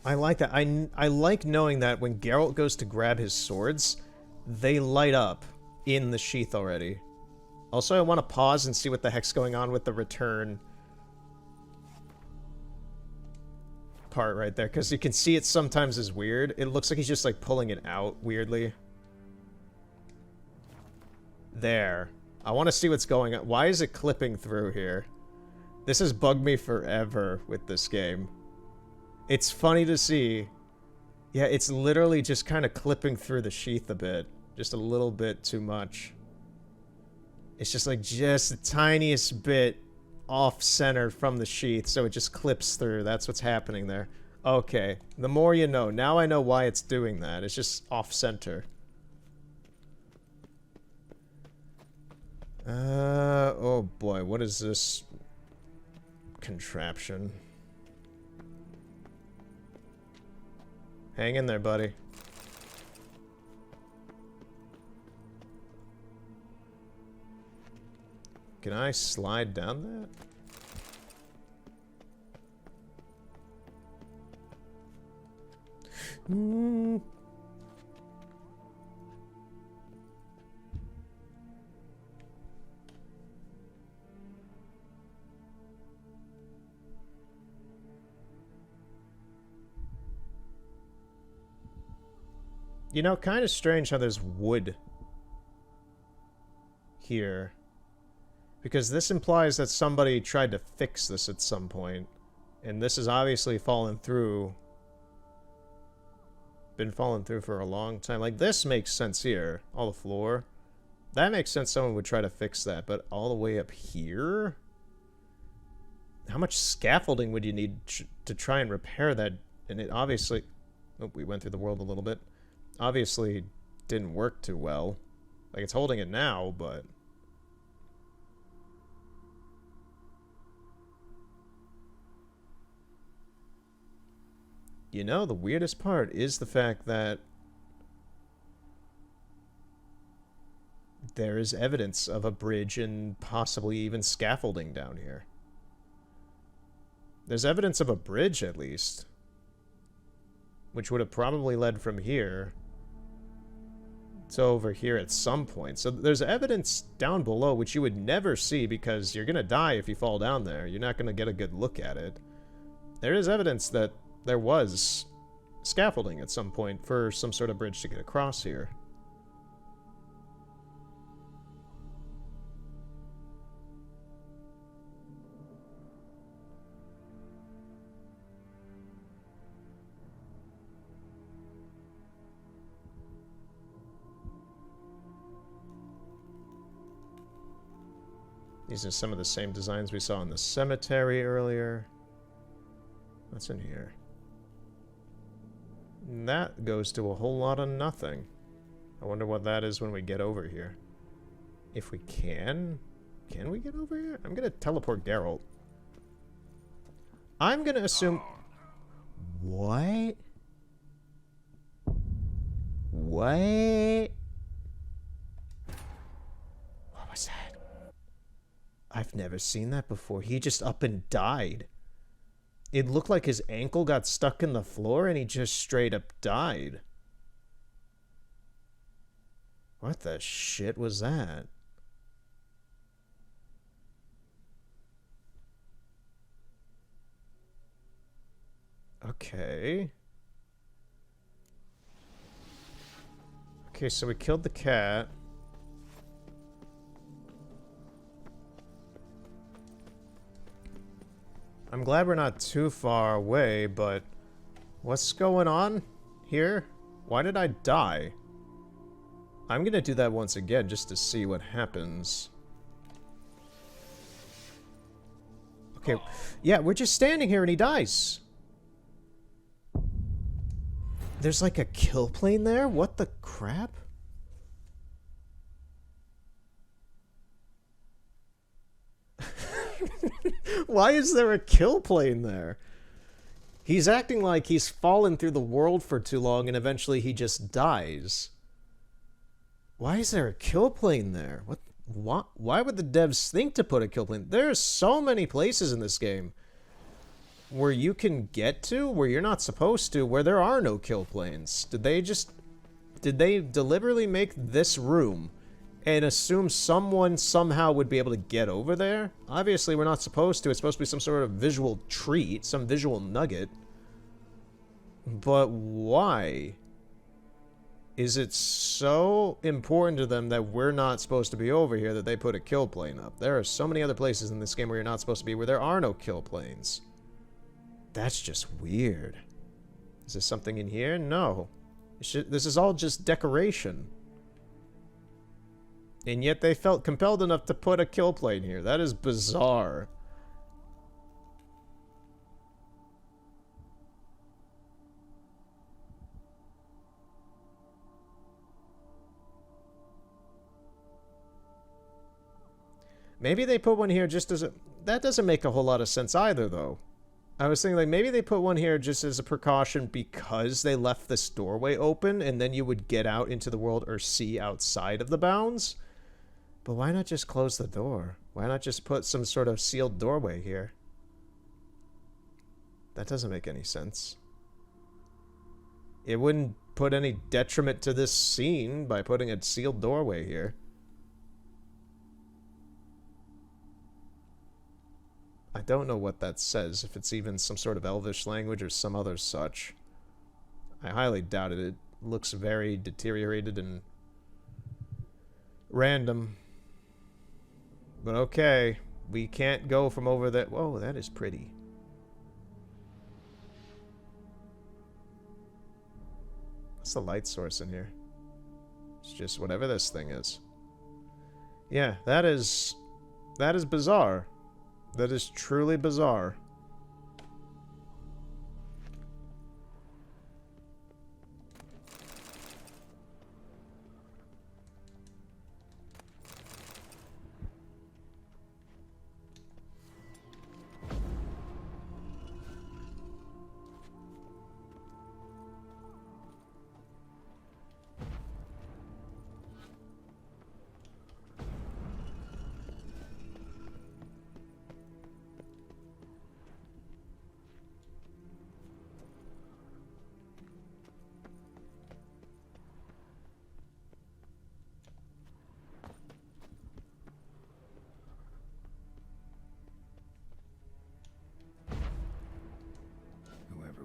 I like that. I like knowing that when Geralt goes to grab his swords, they light up in the sheath already. Also, I want to pause and see what the heck's going on with the return part right there, because you can see it sometimes is weird. It looks like he's just like pulling it out weirdly. There. I want to see what's going on. Why is it clipping through here? This has bugged me forever with this game. It's funny to see. Yeah, it's literally just kind of clipping through the sheath a bit. Just a little bit too much. It's just like just the tiniest bit off-center from the sheath, so it just clips through. That's what's happening there. Okay, the more you know. Now I know why it's doing that. It's just off-center. Oh boy, what is this contraption? Hang in there, buddy. Can I slide down that? You know, kind of strange how there's wood here. Because this implies that somebody tried to fix this at some point. And this has obviously fallen through. Been falling through for a long time. Like, this makes sense here. All the floor. That makes sense someone would try to fix that. But all the way up here? How much scaffolding would you need to try and repair that? And it obviously... Oh, we went through the world a little bit. Obviously didn't work too well. Like, it's holding it now, but... You know, the weirdest part is the fact that there is evidence of a bridge and possibly even scaffolding down here. There's evidence of a bridge, at least. Which would have probably led from here to over here at some point. So there's evidence down below which you would never see because you're going to die if you fall down there. You're not going to get a good look at it. There is evidence that there was scaffolding at some point for some sort of bridge to get across here. These are some of the same designs we saw in the cemetery earlier. What's in here? And that goes to a whole lot of nothing. I wonder what that is when we get over here. If we can? Can we get over here? I'm gonna teleport Geralt. I'm gonna assume... What? What? What was that? I've never seen that before. He just up and died. It looked like his ankle got stuck in the floor and he just straight up died. What the shit was that? Okay. Okay, so we killed the cat. I'm glad we're not too far away, but what's going on here? Why did I die? I'm gonna do that once again just to see what happens. Okay, yeah, we're just standing here and he dies. There's like a kill plane there? What the crap? Why is there a kill plane there? He's acting like he's fallen through the world for too long and eventually he just dies. Why is there a kill plane there? Why would the devs think to put a kill plane? There's so many places in this game where you can get to where you're not supposed to, where there are no kill planes. Did they deliberately make this room and assume someone somehow would be able to get over there? Obviously, we're not supposed to. It's supposed to be some sort of visual treat, some visual nugget. But why? Is it so important to them that we're not supposed to be over here that they put a kill plane up? There are so many other places in this game where you're not supposed to be, where there are no kill planes. That's just weird. Is there something in here? No. This is all just decoration. And yet they felt compelled enough to put a kill plane here. That is bizarre. Maybe they put one here just as a... That doesn't make a whole lot of sense either, though. I was thinking, like, maybe they put one here just as a precaution because they left this doorway open, and then you would get out into the world or see outside of the bounds. But why not just close the door? Why not just put some sort of sealed doorway here? That doesn't make any sense. It wouldn't put any detriment to this scene by putting a sealed doorway here. I don't know what that says, if it's even some sort of Elvish language or some other such. I highly doubt it. It looks very deteriorated and random. But okay, we can't go from over there. Whoa, that is pretty. What's the light source in here? It's just whatever this thing is. Yeah, that is bizarre. That is truly bizarre.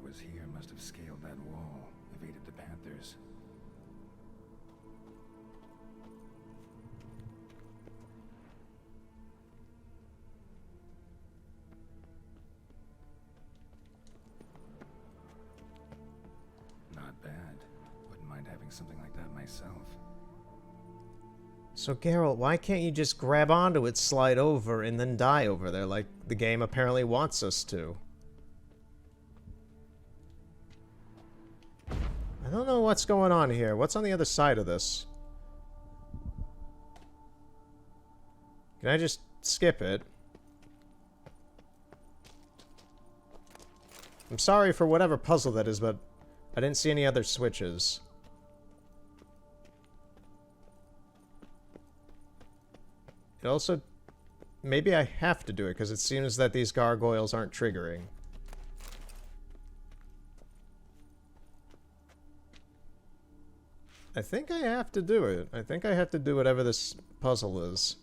Was here must have scaled that wall, evaded the Panthers. Not bad. Wouldn't mind having something like that myself. So, Geralt, why can't you just grab onto it, slide over, and then die over there like the game apparently wants us to? I don't know what's going on here. What's on the other side of this? Can I just skip it? I'm sorry for whatever puzzle that is, but I didn't see any other switches. It also... Maybe I have to do it, because it seems that these gargoyles aren't triggering. I think I have to do it. I think I have to do whatever this puzzle is.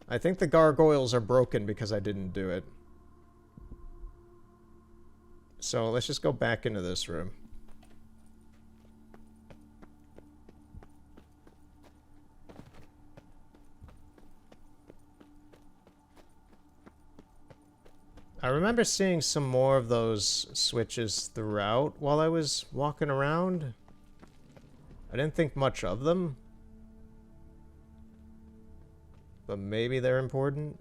I think the gargoyles are broken because I didn't do it. So let's just go back into this room. I remember seeing some more of those switches throughout while I was walking around. I didn't think much of them. But maybe they're important.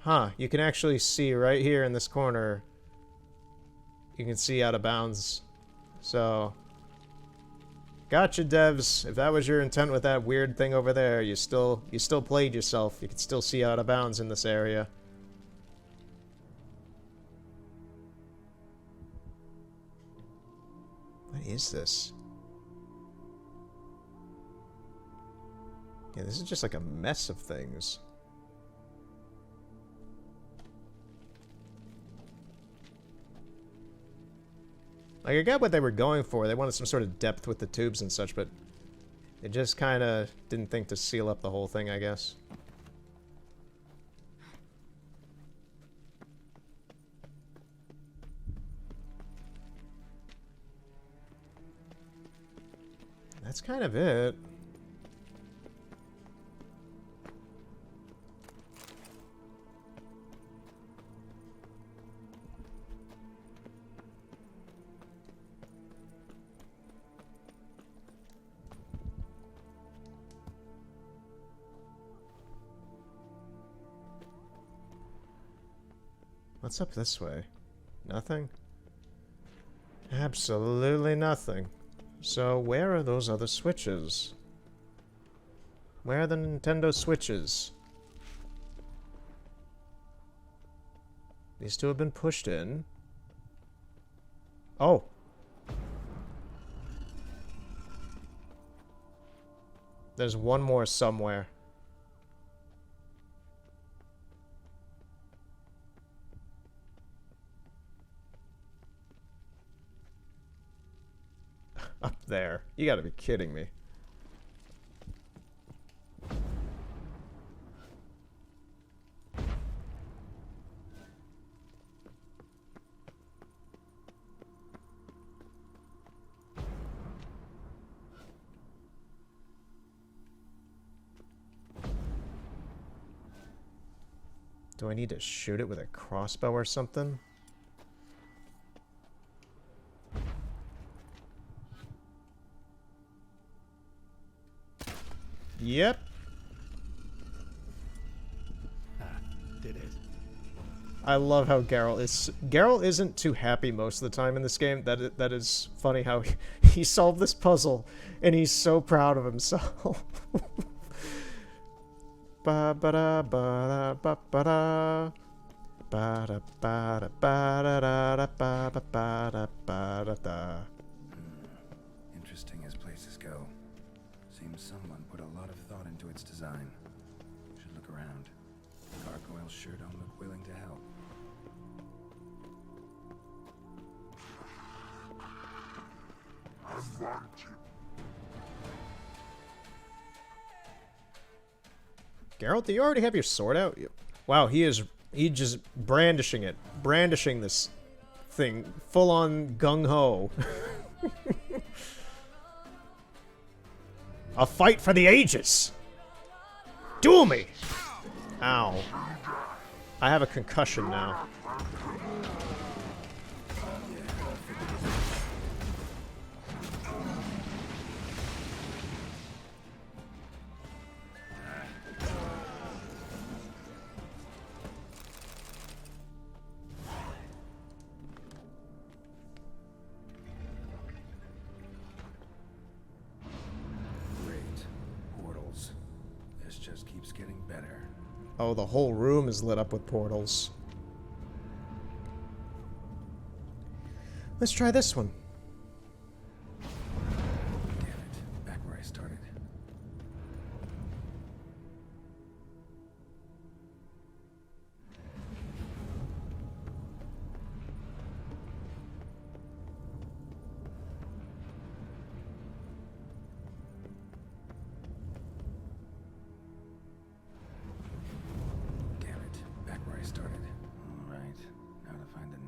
Huh, you can actually see right here in this corner. You can see out of bounds. So... Gotcha, devs. If that was your intent with that weird thing over there, you still played yourself. You can still see out of bounds in this area. What is this? Yeah, this is just like a mess of things. Like, I get what they were going for. They wanted some sort of depth with the tubes and such, but they just kind of didn't think to seal up the whole thing, I guess. That's kind of it. What's up this way? Nothing? Absolutely nothing. So where are those other switches? Where are the Nintendo Switches? These two have been pushed in. Oh! There's one more somewhere. Up there. You gotta be kidding me. Do I need to shoot it with a crossbow or something? Yep. Did it. I love how Geralt is. Geralt isn't too happy most of the time in this game. That is funny how he solved this puzzle and he's so proud of himself. Ba ba da ba da ba ba da ba da ba da ba da da ba ba ba da ba da da. Interesting as places go. Seems someone put a lot of thought into its design. Should look around. Gargoyles sure don't look willing to help. Geralt, do you already have your sword out? Wow, he's just brandishing it. Brandishing this thing. Full on gung-ho. A fight for the ages! Duel me! Ow. I have a concussion now. better. Oh, the whole room is lit up with portals. Let's try this one. Damn it, back where I started. Damn it, back where I started. All right, now to find the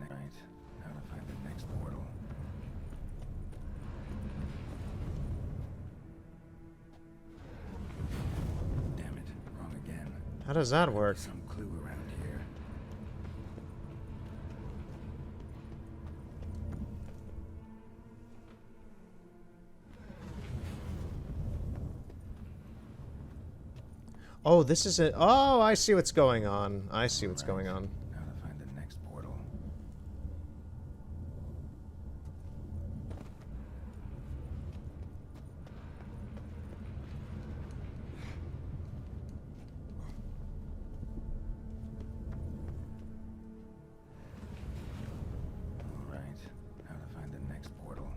next portal. Damn it, wrong again. How does that work? Some clue around here. Oh, this is it. Oh, I see what's going on. I see what's going on. Now to find the next portal. All right, now to find the next portal.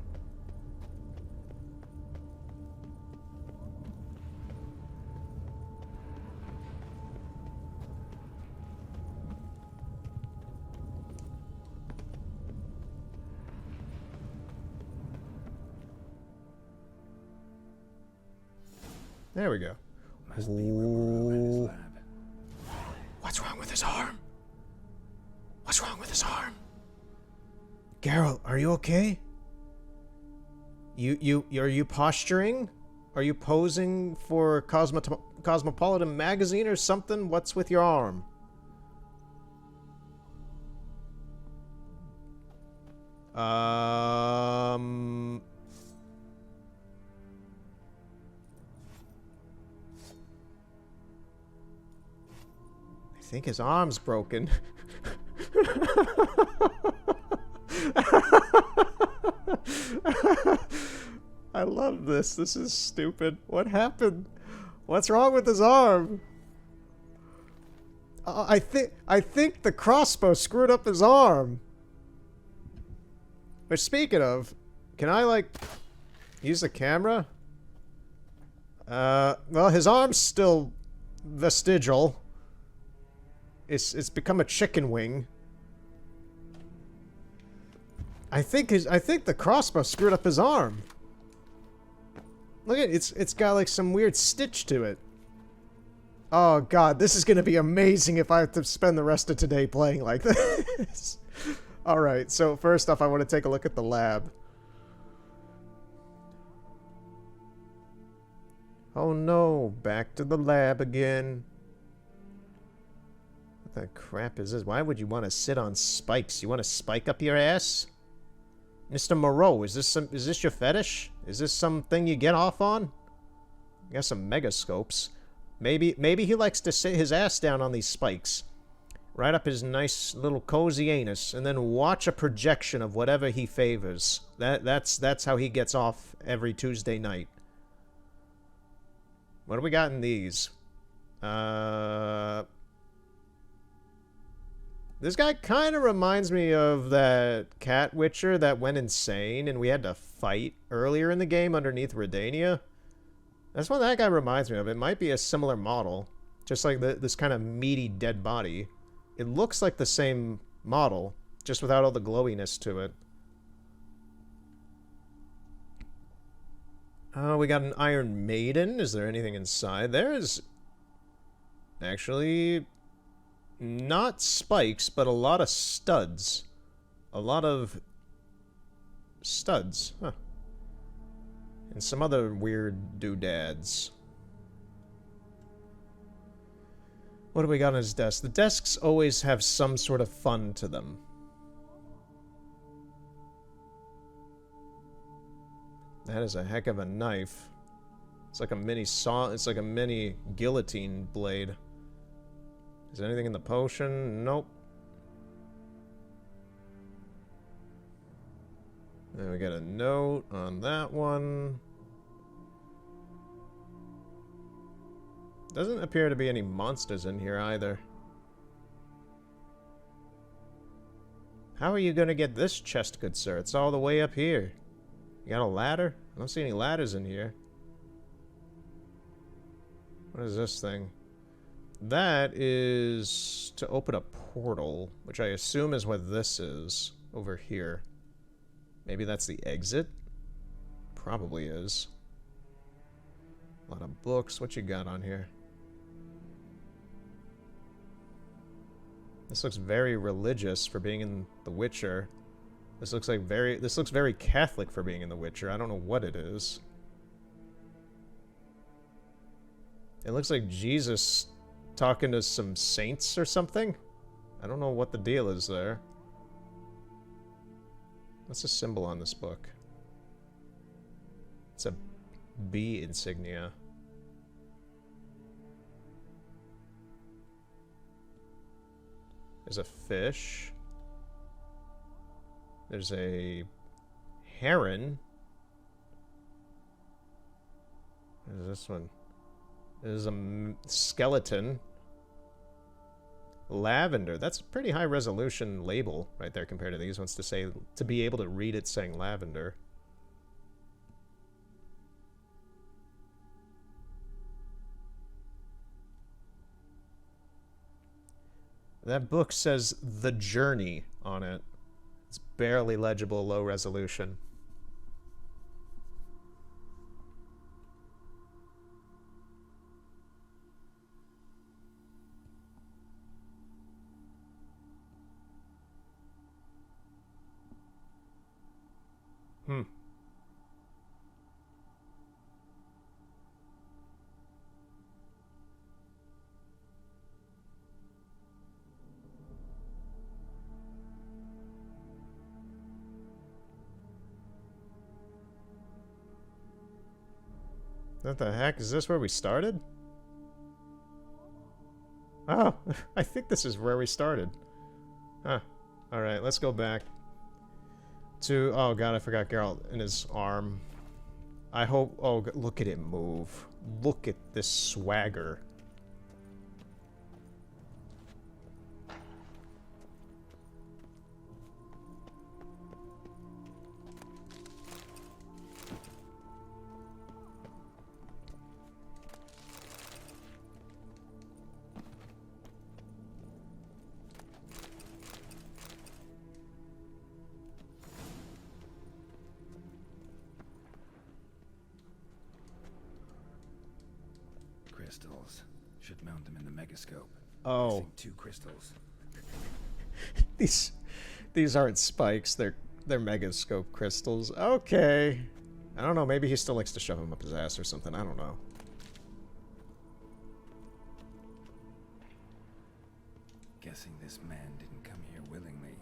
There we go. Must be where Moreau had his Ooh. lab. What's wrong with his arm? What's wrong with his arm? Geralt, are you okay? Are you posturing? Are you posing for Cosmopolitan magazine or something? What's with your arm? I think his arm's broken. I love this. This is stupid. What happened? What's wrong with his arm? I think the crossbow screwed up his arm. But speaking of, can I like use the camera? Well, his arm's still vestigial. It's become a chicken wing. I think the crossbow screwed up his arm. Look at it, it's got like some weird stitch to it. Oh god, this is gonna be amazing if I have to spend the rest of today playing like this. Alright, so first off I want to take a look at the lab. Oh no, back to the lab again. What the crap is this? Why would you want to sit on spikes? You want to spike up your ass? Mr. Moreau, is this your fetish? Is this something you get off on? You got some megascopes. Maybe he likes to sit his ass down on these spikes. Right up his nice little cozy anus, and then watch a projection of whatever he favors. That's how he gets off every Tuesday night. What do we got in these? This guy kind of reminds me of that cat witcher that went insane and we had to fight earlier in the game underneath Redania. That's what that guy reminds me of. It might be a similar model. Just like this kind of meaty dead body. It looks like the same model, just without all the glowiness to it. We got an Iron Maiden. Is there anything inside? There is actually not spikes, but a lot of studs. A lot of studs, huh. And some other weird doodads. What do we got on his desk? The desks always have some sort of fun to them. That is a heck of a knife. It's like a mini saw. It's like a mini guillotine blade. Is there anything in the potion? Nope. Then we got a note on that one. Doesn't appear to be any monsters in here either. How are you gonna get this chest, good sir? It's all the way up here. You got a ladder? I don't see any ladders in here. What is this thing? That is to open a portal, which I assume is what this is over here. Maybe that's the exit? Probably is. A lot of books. What you got on here? This looks very religious for being in The Witcher. This looks very Catholic for being in The Witcher. I don't know what it is. It looks like Jesus talking to some saints or something. I don't know what the deal is there. What's the symbol on this book? It's a bee insignia. There's a fish. There's a heron. What is this one? There's a skeleton. Lavender. That's a pretty high resolution label right there compared to these ones to be able to read it saying lavender. That book says The Journey on it. It's barely legible, low resolution. What the heck? Is this where we started? Oh, I think this is where we started. Huh. Alright, let's go back to... Oh god, I forgot Geralt and his arm. I hope... Oh, look at it move. Look at this swagger. Crystals. Should mount them in the megascope. Oh. Missing 2 crystals. These aren't spikes, they're megascope crystals. Okay. I don't know, maybe he still likes to shove them up his ass or something, I don't know. Guessing this man didn't come here willingly.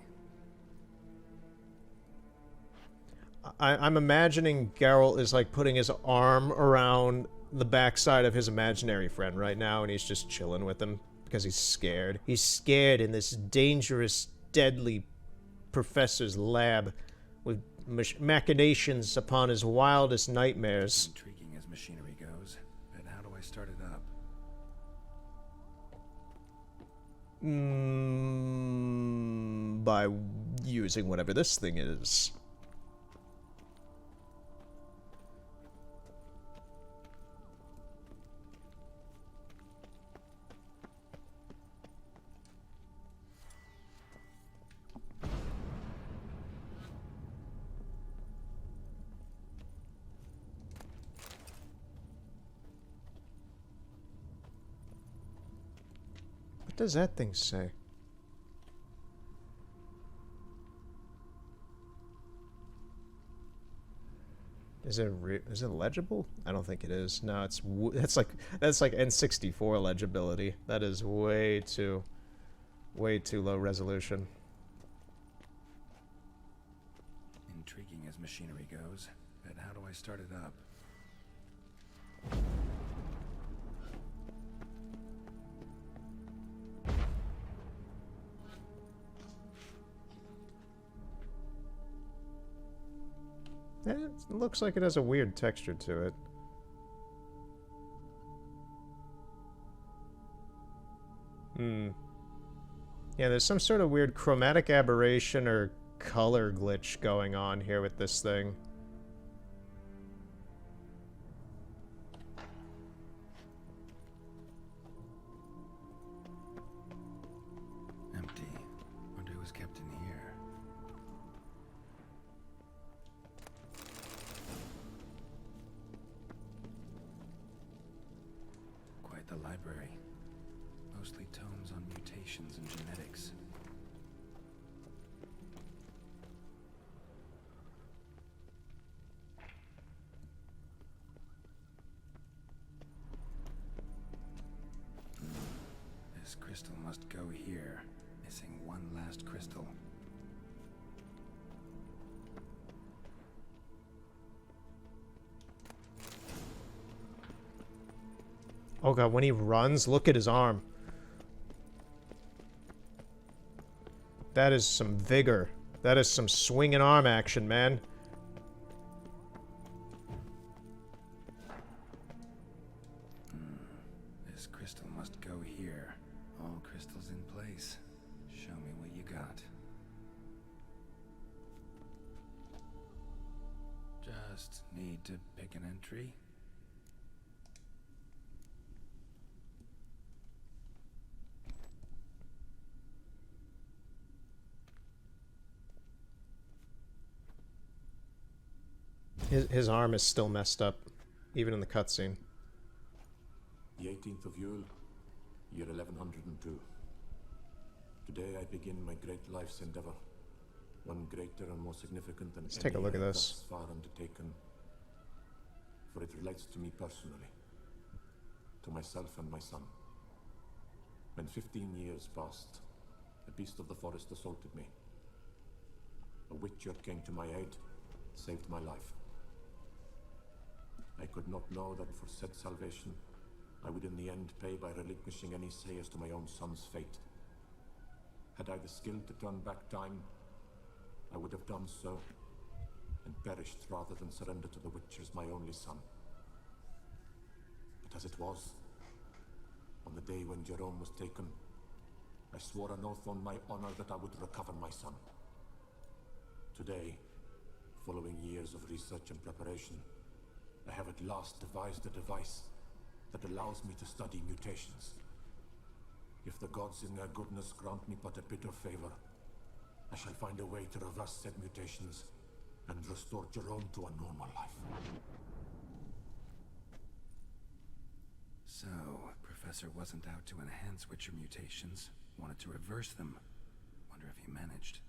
I'm imagining Geralt is like putting his arm around the backside of his imaginary friend right now, and he's just chilling with him because he's scared. He's scared in this dangerous, deadly professor's lab with machinations upon his wildest nightmares. Intriguing as machinery goes, but how do I start it up? By using whatever this thing is. What does that thing say? Is it legible? I don't think it is. No, that's like N64 legibility. That is way too low resolution. Intriguing as machinery goes, but how do I start it up? It looks like it has a weird texture to it. Hmm. Yeah, there's some sort of weird chromatic aberration or color glitch going on here with this thing. Empty. Wonder who was kept in here. Quite the library. Mostly tomes on mutations and genetics. This crystal must go here. Missing one last crystal. Oh god, when he runs, look at his arm. That is some vigor. That is some swinging arm action, man. This crystal must go here. All crystals in place. Show me what you got. Just need to pick an entry. His arm is still messed up, even in the cutscene. The 18th of Yule, year 1102. Today I begin my great life's endeavor. One greater and more significant than Let's take a any look at I have this. thus far undertaken. For it relates to me personally. To myself and my son. When 15 years passed, a beast of the forest assaulted me. A witcher came to my aid, saved my life. I could not know that for said salvation, I would in the end pay by relinquishing any say as to my own son's fate. Had I the skill to turn back time, I would have done so, and perished rather than surrender to the Witchers my only son. But as it was, on the day when Jerome was taken, I swore an oath on my honor that I would recover my son. Today, following years of research and preparation, I have at last devised a device that allows me to study mutations. If the gods in their goodness grant me but a bit of favor, I shall find a way to reverse said mutations and restore Jerome to a normal life. So, Professor wasn't out to enhance Witcher mutations, wanted to reverse them. Wonder if he managed,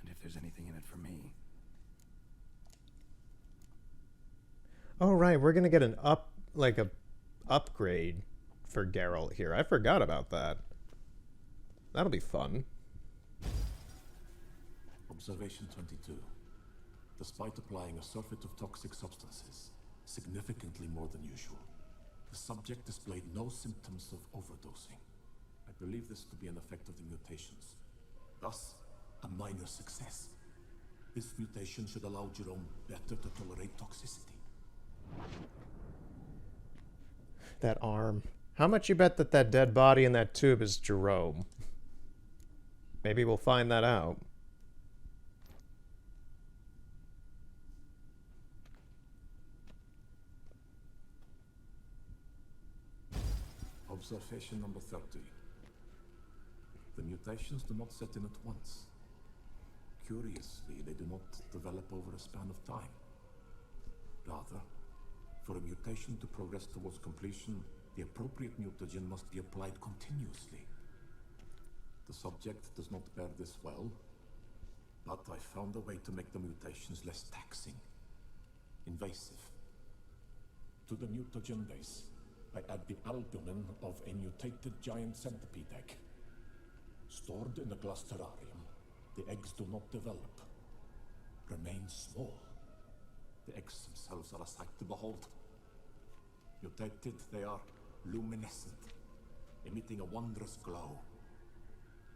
and if there's anything in it for me. Oh right, we're gonna get an upgrade for Geralt here. I forgot about that. That'll be fun. Observation 22. Despite applying a surfeit of toxic substances, significantly more than usual, the subject displayed no symptoms of overdosing. I believe this to be an effect of the mutations. Thus, a minor success. This mutation should allow Jerome better to tolerate toxicity. That arm. How much you bet that that dead body in that tube is Jerome? Maybe we'll find that out. Observation number 30. The mutations do not set in at once. Curiously, they do not develop over a span of time. Rather, for a mutation to progress towards completion, the appropriate mutagen must be applied continuously. The subject does not bear this well, but I found a way to make the mutations less taxing, invasive. To the mutagen base, I add the albumin of a mutated giant centipede egg. Stored in a glass terrarium, the eggs do not develop, remain small. The eggs themselves are a sight to behold. Mutated, they are luminescent, emitting a wondrous glow.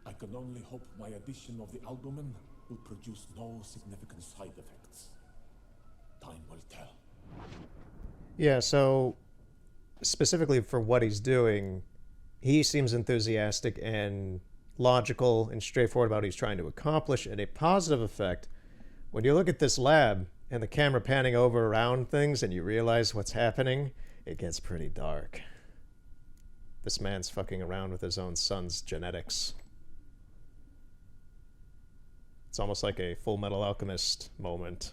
I can only hope my addition of the albumin will produce no significant side effects. Time will tell. Yeah, so specifically for what he's doing, he seems enthusiastic and logical and straightforward about what he's trying to accomplish, and a positive effect. When you look at this lab and the camera panning over around things and you realize what's happening, it gets pretty dark. This man's fucking around with his own son's genetics. It's almost like a Full Metal Alchemist moment.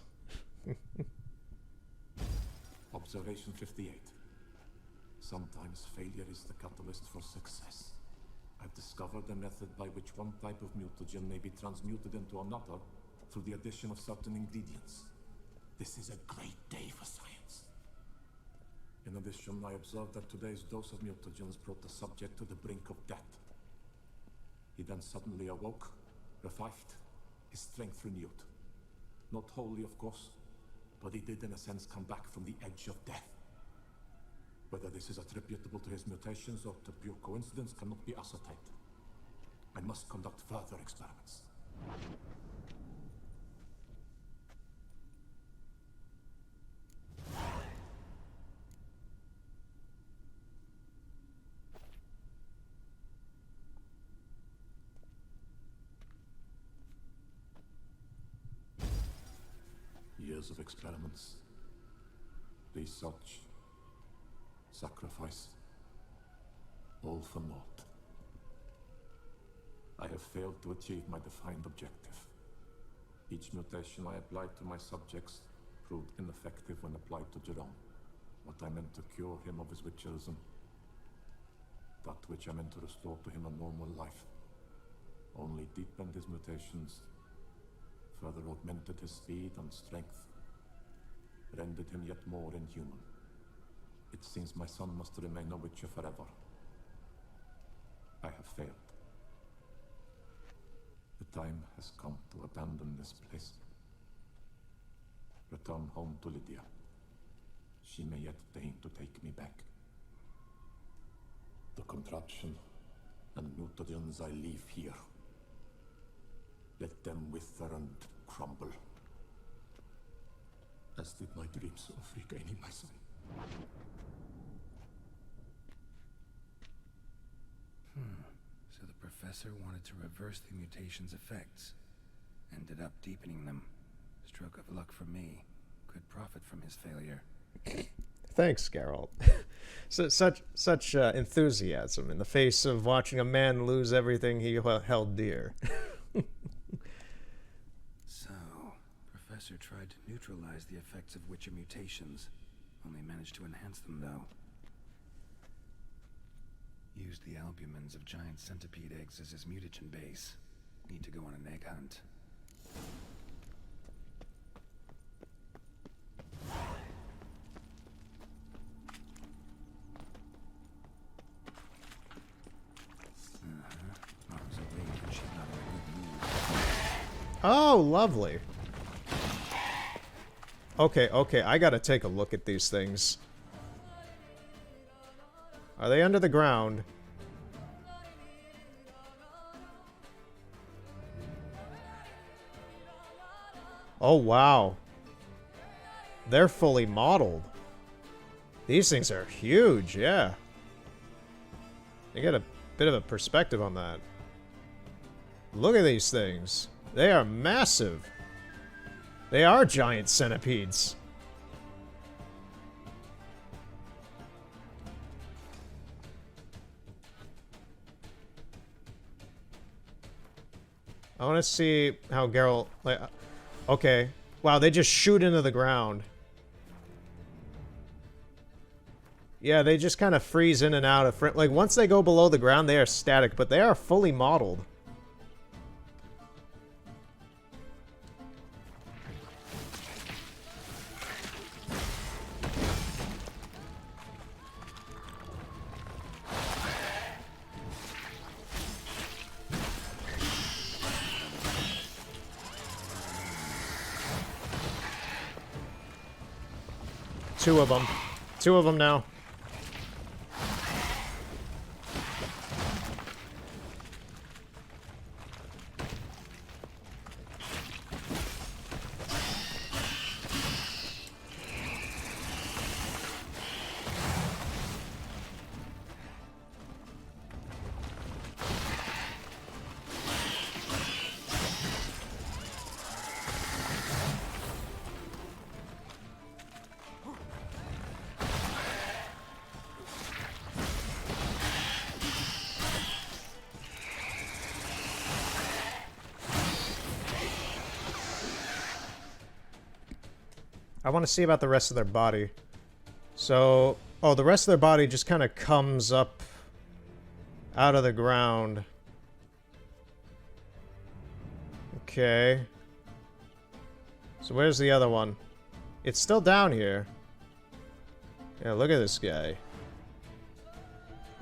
Observation 58. Sometimes failure is the catalyst for success. I've discovered a method by which one type of mutagen may be transmuted into another through the addition of certain ingredients. This is a great day for science. In addition, I observed that today's dose of mutagens brought the subject to the brink of death. He then suddenly awoke, revived, his strength renewed. Not wholly, of course, but he did in a sense come back from the edge of death. Whether this is attributable to his mutations or to pure coincidence cannot be ascertained. I must conduct further experiments. Years of experiments, research, sacrifice, all for naught. I have failed to achieve my defined objective. Each mutation I applied to my subjects proved ineffective when applied to Jerome. What I meant to cure him of his witcherism, that which I meant to restore to him a normal life, only deepened his mutations, further augmented his speed and strength, rendered him yet more inhuman. It seems my son must remain a witcher forever. I have failed. The time has come to abandon this place. Return home to Lydia. She may yet deign to take me back. The contraption and mutagens I leave here. Let them wither and crumble, as did my dreams of regaining my son. So the professor wanted to reverse the mutation's effects. Ended up deepening them. Stroke of luck for me. Could profit from his failure. Thanks, Geralt. Such enthusiasm in the face of watching a man lose everything he held dear. So, Professor tried to neutralize the effects of Witcher mutations. Only managed to enhance them, though. Used the albumins of giant centipede eggs as his mutagen base. Need to go on an egg hunt. Mom's awake and she's not in a good mood. Oh, lovely. Okay, I gotta take a look at these things. Are they under the ground? Oh, wow. They're fully modeled. These things are huge, yeah. You get a bit of a perspective on that. Look at these things. They are massive. They are giant centipedes. I want to see how Geralt... Like, okay. Wow, they just shoot into the ground. Yeah, they just kind of freeze in and out of... Like, once they go below the ground, they are static, but they are fully modeled. Two of them. Two of them now. I want to see about the rest of their body. So, oh, the rest of their body just kind of comes up out of the ground. Okay. So where's the other one? It's still down here. Yeah, look at this guy.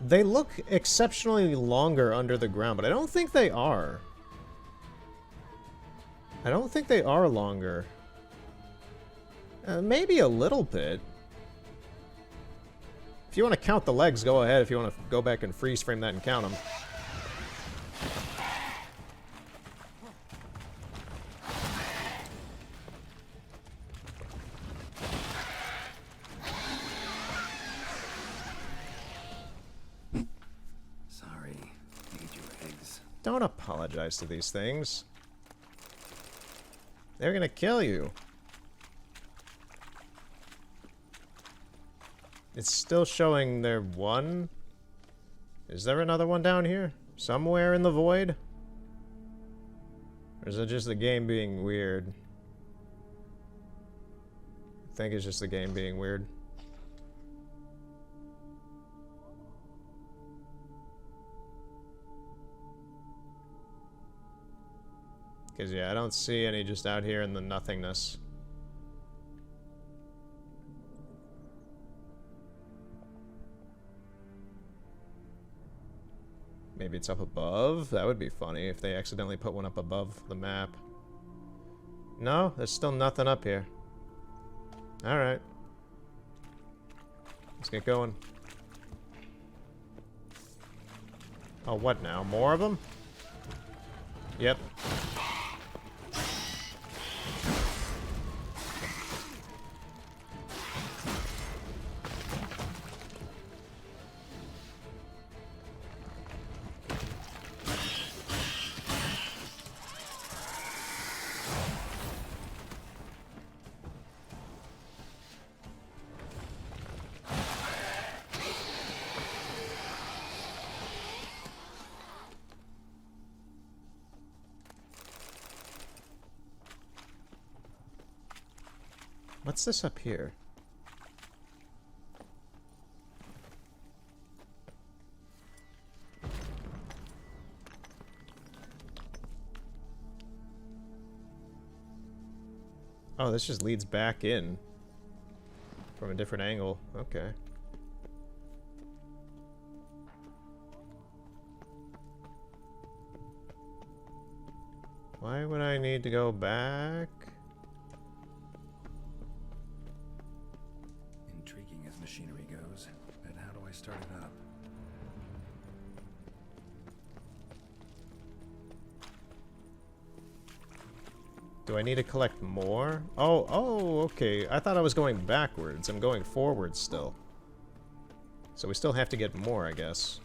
They look exceptionally longer under the ground, but I don't think they are. I don't think they are longer. Maybe a little bit. If you want to count the legs, go ahead. If you want to go back and freeze frame that and count them. Sorry, need your eggs. Don't apologize to these things. They're gonna kill you. It's still showing there one. Is there another one down here? Somewhere in the void? Or is it just the game being weird? I think it's just the game being weird. Because, yeah, I don't see any just out here in the nothingness. Maybe it's up above? That would be funny if they accidentally put one up above the map. No, there's still nothing up here. Alright. Let's get going. Oh, what now? More of them? Yep. What's this up here? Oh, this just leads back in from a different angle. Okay. Why would I need to go back? Intriguing as machinery goes, but how do I start it up? Do I need to collect more? Oh, okay. I thought I was going backwards. I'm going forwards still. So we still have to get more, I guess.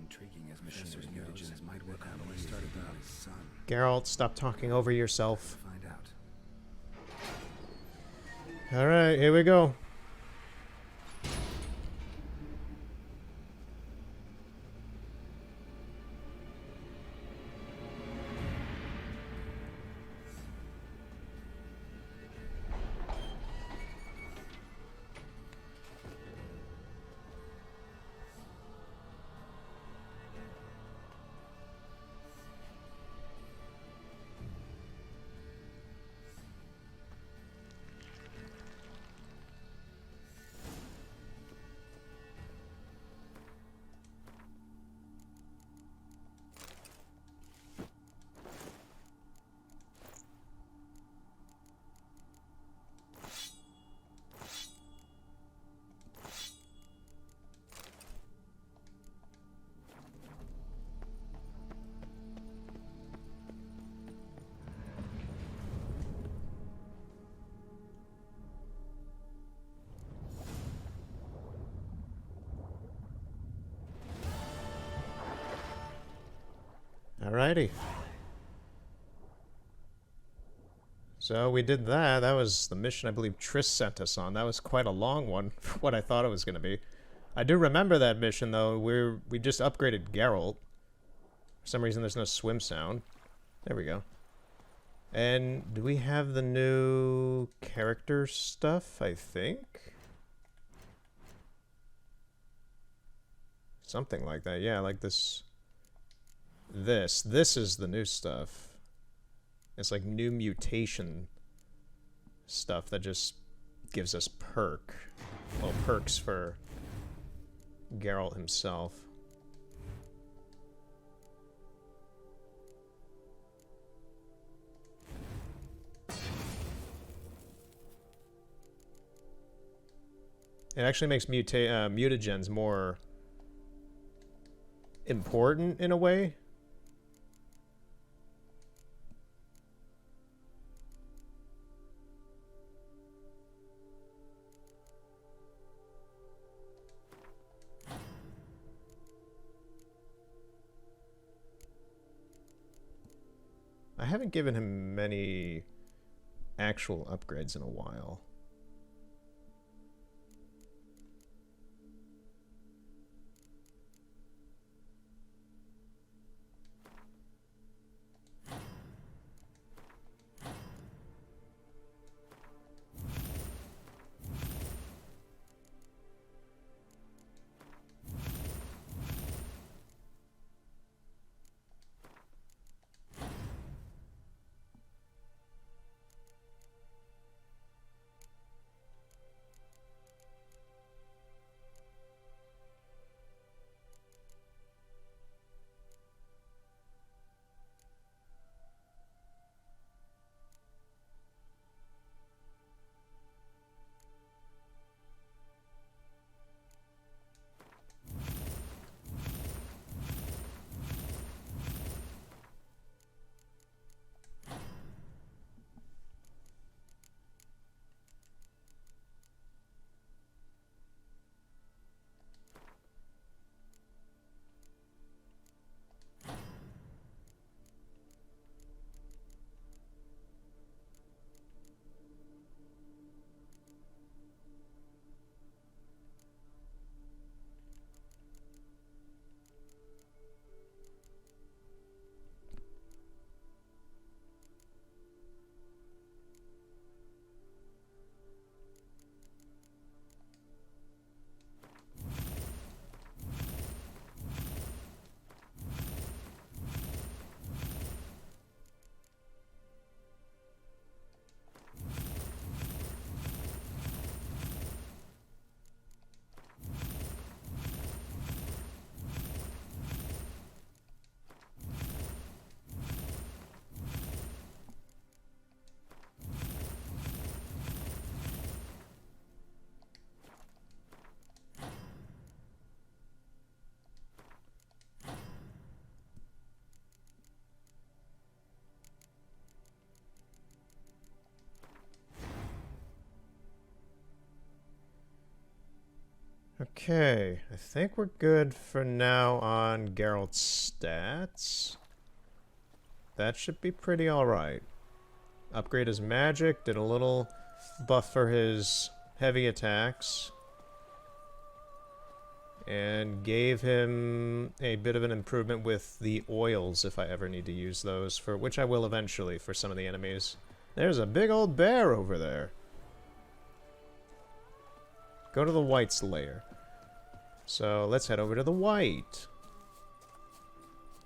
Intriguing as machinery goes, might work out when I started up. Son, Geralt, stop talking over yourself. find out. Alright, here we go. Alrighty. So we did that. That was the mission I believe Triss sent us on. That was quite a long one for what I thought it was going to be. I do remember that mission, though. We just upgraded Geralt. For some reason, there's no swim sound. There we go. And do we have the new character stuff, I think? Something like that. Yeah, like this. This is the new stuff. It's like new mutation stuff that just gives us perks for Geralt himself. It actually makes mutagens more important in a way. I haven't given him many actual upgrades in a while. Okay, I think we're good for now on Geralt's stats. That should be pretty alright. Upgrade his magic, did a little buff for his heavy attacks. And gave him a bit of an improvement with the oils if I ever need to use those, for which I will eventually for some of the enemies. There's a big old bear over there. Go to the White's lair. So let's head over to the White.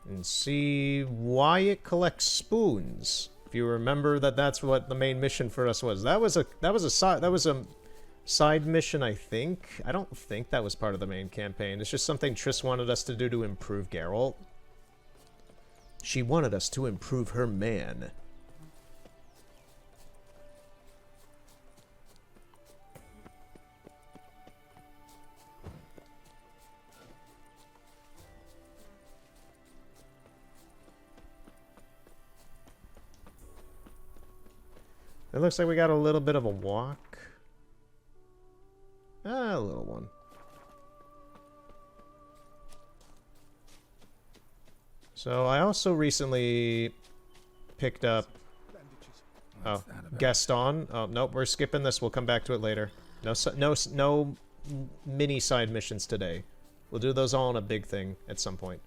And see why it collects spoons. If you remember that's what the main mission for us was. That was a side mission, I think. I don't think that was part of the main campaign. It's just something Triss wanted us to do to improve Geralt. She wanted us to improve her man. It looks like we got a little bit of a walk. A little one. So I also recently picked up What's that about? Gaston. Oh nope, we're skipping this. We'll come back to it later. No mini side missions today. We'll do those all in a big thing at some point.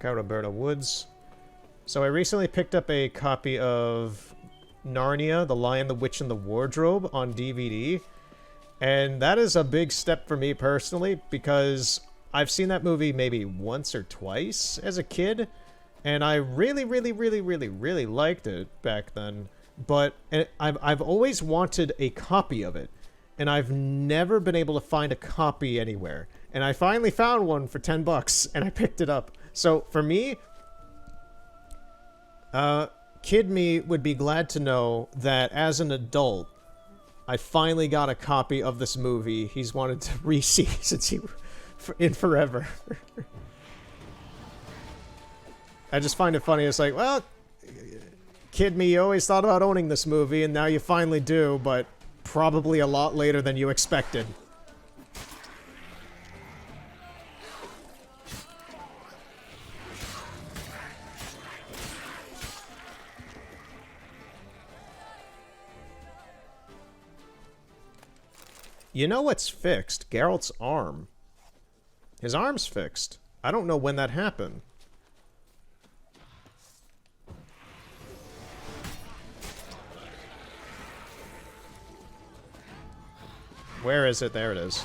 Roberta Woods. So I recently picked up a copy of Narnia: The Lion, the Witch, and the Wardrobe on DVD. And that is a big step for me personally, because I've seen that movie maybe once or twice as a kid, and I really liked it back then. But I've always wanted a copy of it, and I've never been able to find a copy anywhere. And I finally found one for $10, and I picked it up. So for me, kid me would be glad to know that as an adult, I finally got a copy of this movie he's wanted to re-see since in forever. I just find it funny. It's like, well, kid me, you always thought about owning this movie, and now you finally do, but probably a lot later than you expected. You know what's fixed? Geralt's arm. His arm's fixed. I don't know when that happened. Where is it? There it is.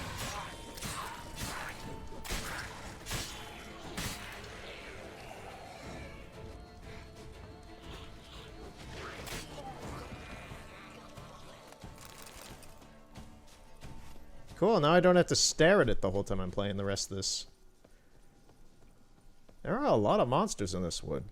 Cool, now I don't have to stare at it the whole time I'm playing the rest of this. There are a lot of monsters in this wood.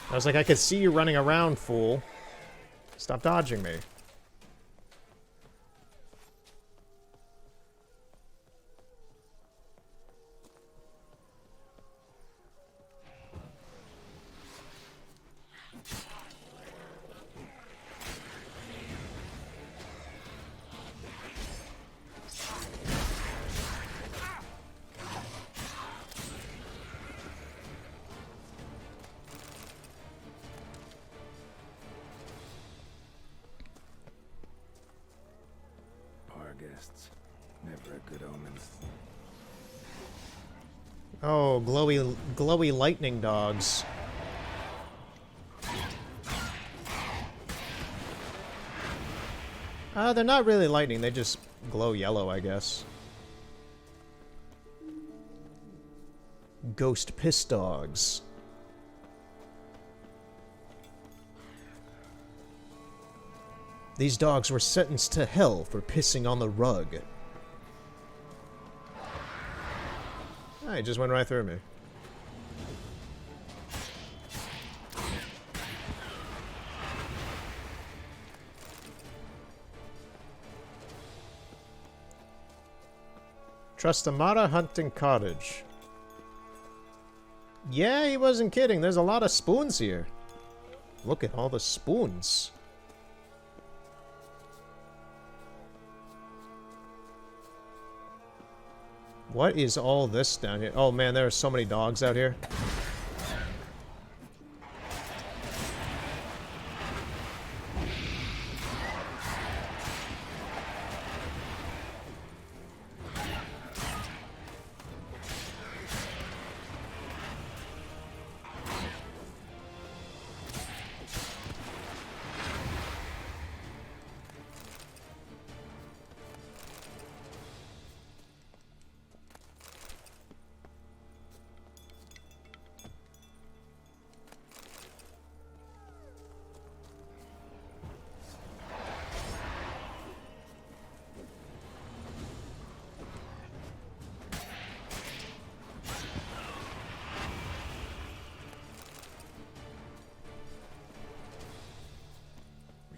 I was like, I could see you running around, fool. Stop dodging me. Guests. Never a good omen. Oh, glowy lightning dogs. They're not really lightning, they just glow yellow, I guess. Ghost piss dogs. These dogs were sentenced to hell for pissing on the rug. Ah, he just went right through me. Trustamara Hunting Cottage. Yeah, he wasn't kidding. There's a lot of spoons here. Look at all the spoons. What is all this down here? Oh man, there are so many dogs out here.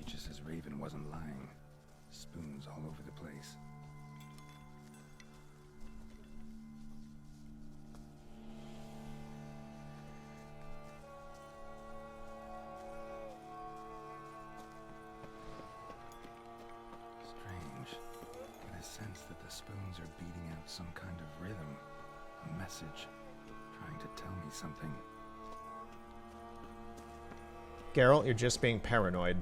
Regis' raven wasn't lying. Spoon place. Strange. Get a sense that the spoons are beating out some kind of rhythm, a message, trying to tell me something. Geralt, you're just being paranoid.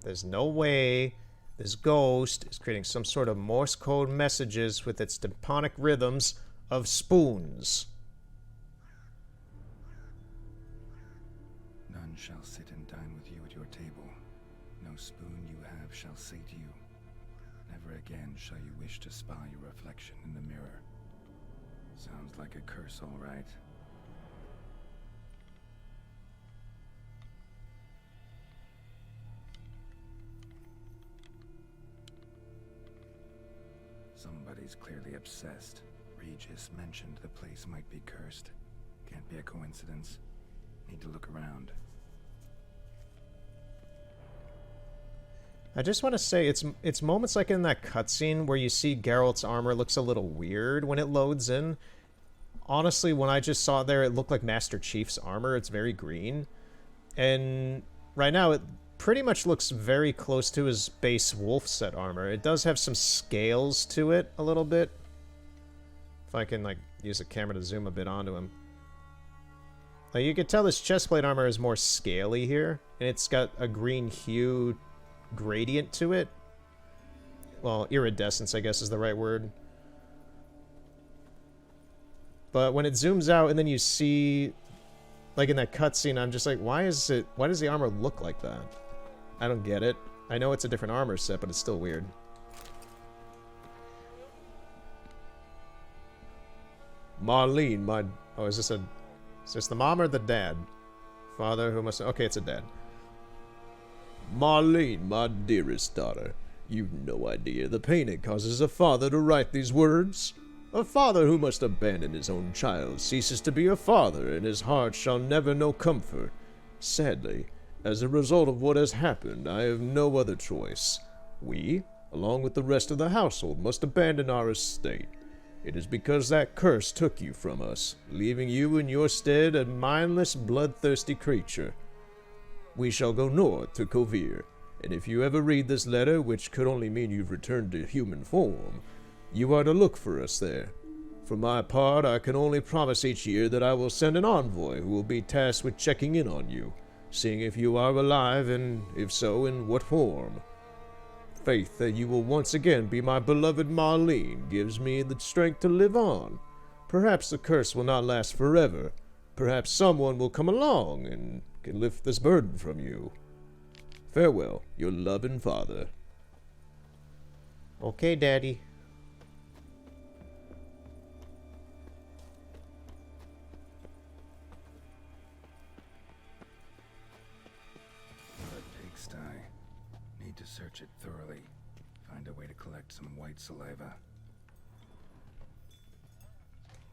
There's no way this ghost is creating some sort of Morse code messages with its demonic rhythms of spoons. None shall sit and dine with you at your table. No spoon you have shall say to you, never again shall you wish to spy your reflection in the mirror. Sounds like a curse, all right. Somebody's clearly obsessed. Regis mentioned the place might be cursed. Can't be a coincidence. Need to look around. I just want to say, it's moments like in that cutscene where you see Geralt's armor looks a little weird when it loads in. Honestly, when I just saw it there, it looked like Master Chief's armor. It's very green. And right now, it pretty much looks very close to his base wolf set armor. It does have some scales to it a little bit. If I can, like, use the camera to zoom a bit onto him. Like, you can tell this chestplate armor is more scaly here. And it's got a green hue gradient to it. Well, iridescence, I guess, is the right word. But when it zooms out and then you see, like in that cutscene, I'm just like, why does the armor look like that? I don't get it. I know it's a different armor set, but it's still weird. Marlene, oh, is this the mom or the dad? Father who must, okay, it's a dad. Marlene, my dearest daughter, you've no idea the pain it causes a father to write these words. A father who must abandon his own child ceases to be a father, and his heart shall never know comfort. Sadly, as a result of what has happened, I have no other choice. We, along with the rest of the household, must abandon our estate. It is because that curse took you from us, leaving you in your stead a mindless, bloodthirsty creature. We shall go north to Kovir, and if you ever read this letter, which could only mean you've returned to human form, you are to look for us there. For my part, I can only promise each year that I will send an envoy who will be tasked with checking in on you, seeing if you are alive, and if so, in what form. Faith that you will once again be my beloved Marlene gives me the strength to live on. Perhaps the curse will not last forever. Perhaps someone will come along and can lift this burden from you. Farewell, your loving father. Okay, Daddy. Need to search it thoroughly. Find a way to collect some white saliva.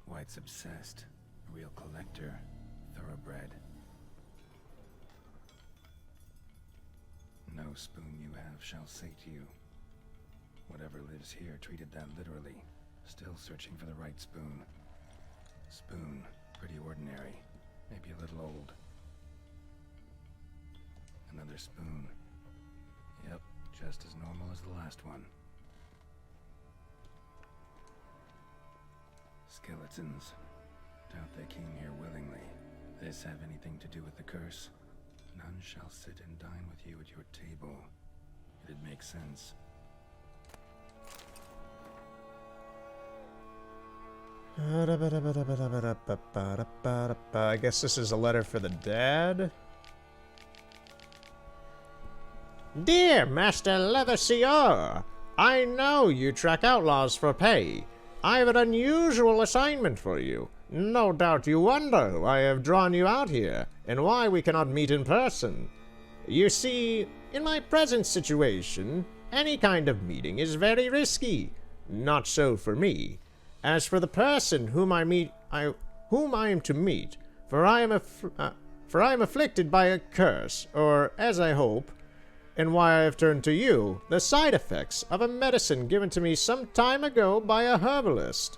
White's obsessed. A real collector. Thoroughbred. No spoon you have shall say to you. Whatever lives here treated that literally. Still searching for the right spoon. Spoon. Pretty ordinary. Maybe a little old. Another spoon. Yep, just as normal as the last one. Skeletons. Doubt they came here willingly. This have anything to do with the curse? None shall sit and dine with you at your table. It'd make sense. I guess this is a letter for the dad. Dear Master Leatherseer, I know you track outlaws for pay. I have an unusual assignment for you. No doubt you wonder why I have drawn you out here, and why we cannot meet in person. You see, in my present situation, any kind of meeting is very risky. Not so for me. As for the person whom I whom I am to meet, for I am afflicted by a curse, or, as I hope, and why I have turned to you, the side effects of a medicine given to me some time ago by a herbalist.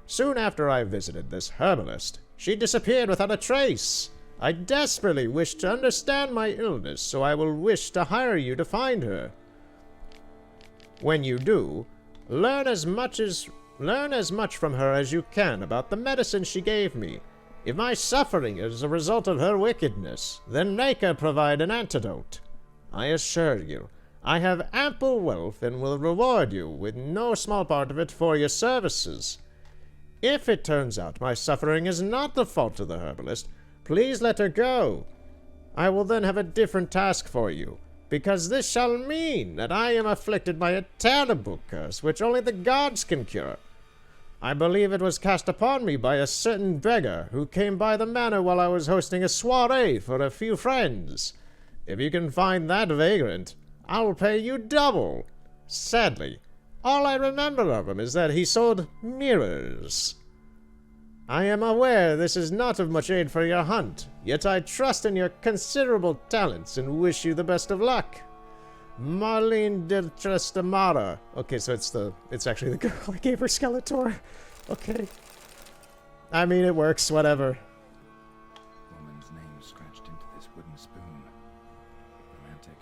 Soon after I visited this herbalist, she disappeared without a trace. I desperately wish to understand my illness, so I will wish to hire you to find her. When you do, learn as much from her as you can about the medicine she gave me. If my suffering is a result of her wickedness, then make her provide an antidote. I assure you, I have ample wealth and will reward you with no small part of it for your services. If it turns out my suffering is not the fault of the herbalist, please let her go. I will then have a different task for you, because this shall mean that I am afflicted by a terrible curse which only the gods can cure. I believe it was cast upon me by a certain beggar who came by the manor while I was hosting a soiree for a few friends. If you can find that vagrant, I will pay you double. Sadly, all I remember of him is that he sold mirrors. I am aware this is not of much aid for your hunt, yet I trust in your considerable talents and wish you the best of luck. Marlene de Trastamara. Okay, so it's actually the girl I gave her Skeletor. Okay. I mean, it works, whatever. Woman's name scratched into this wooden spoon. Romantic.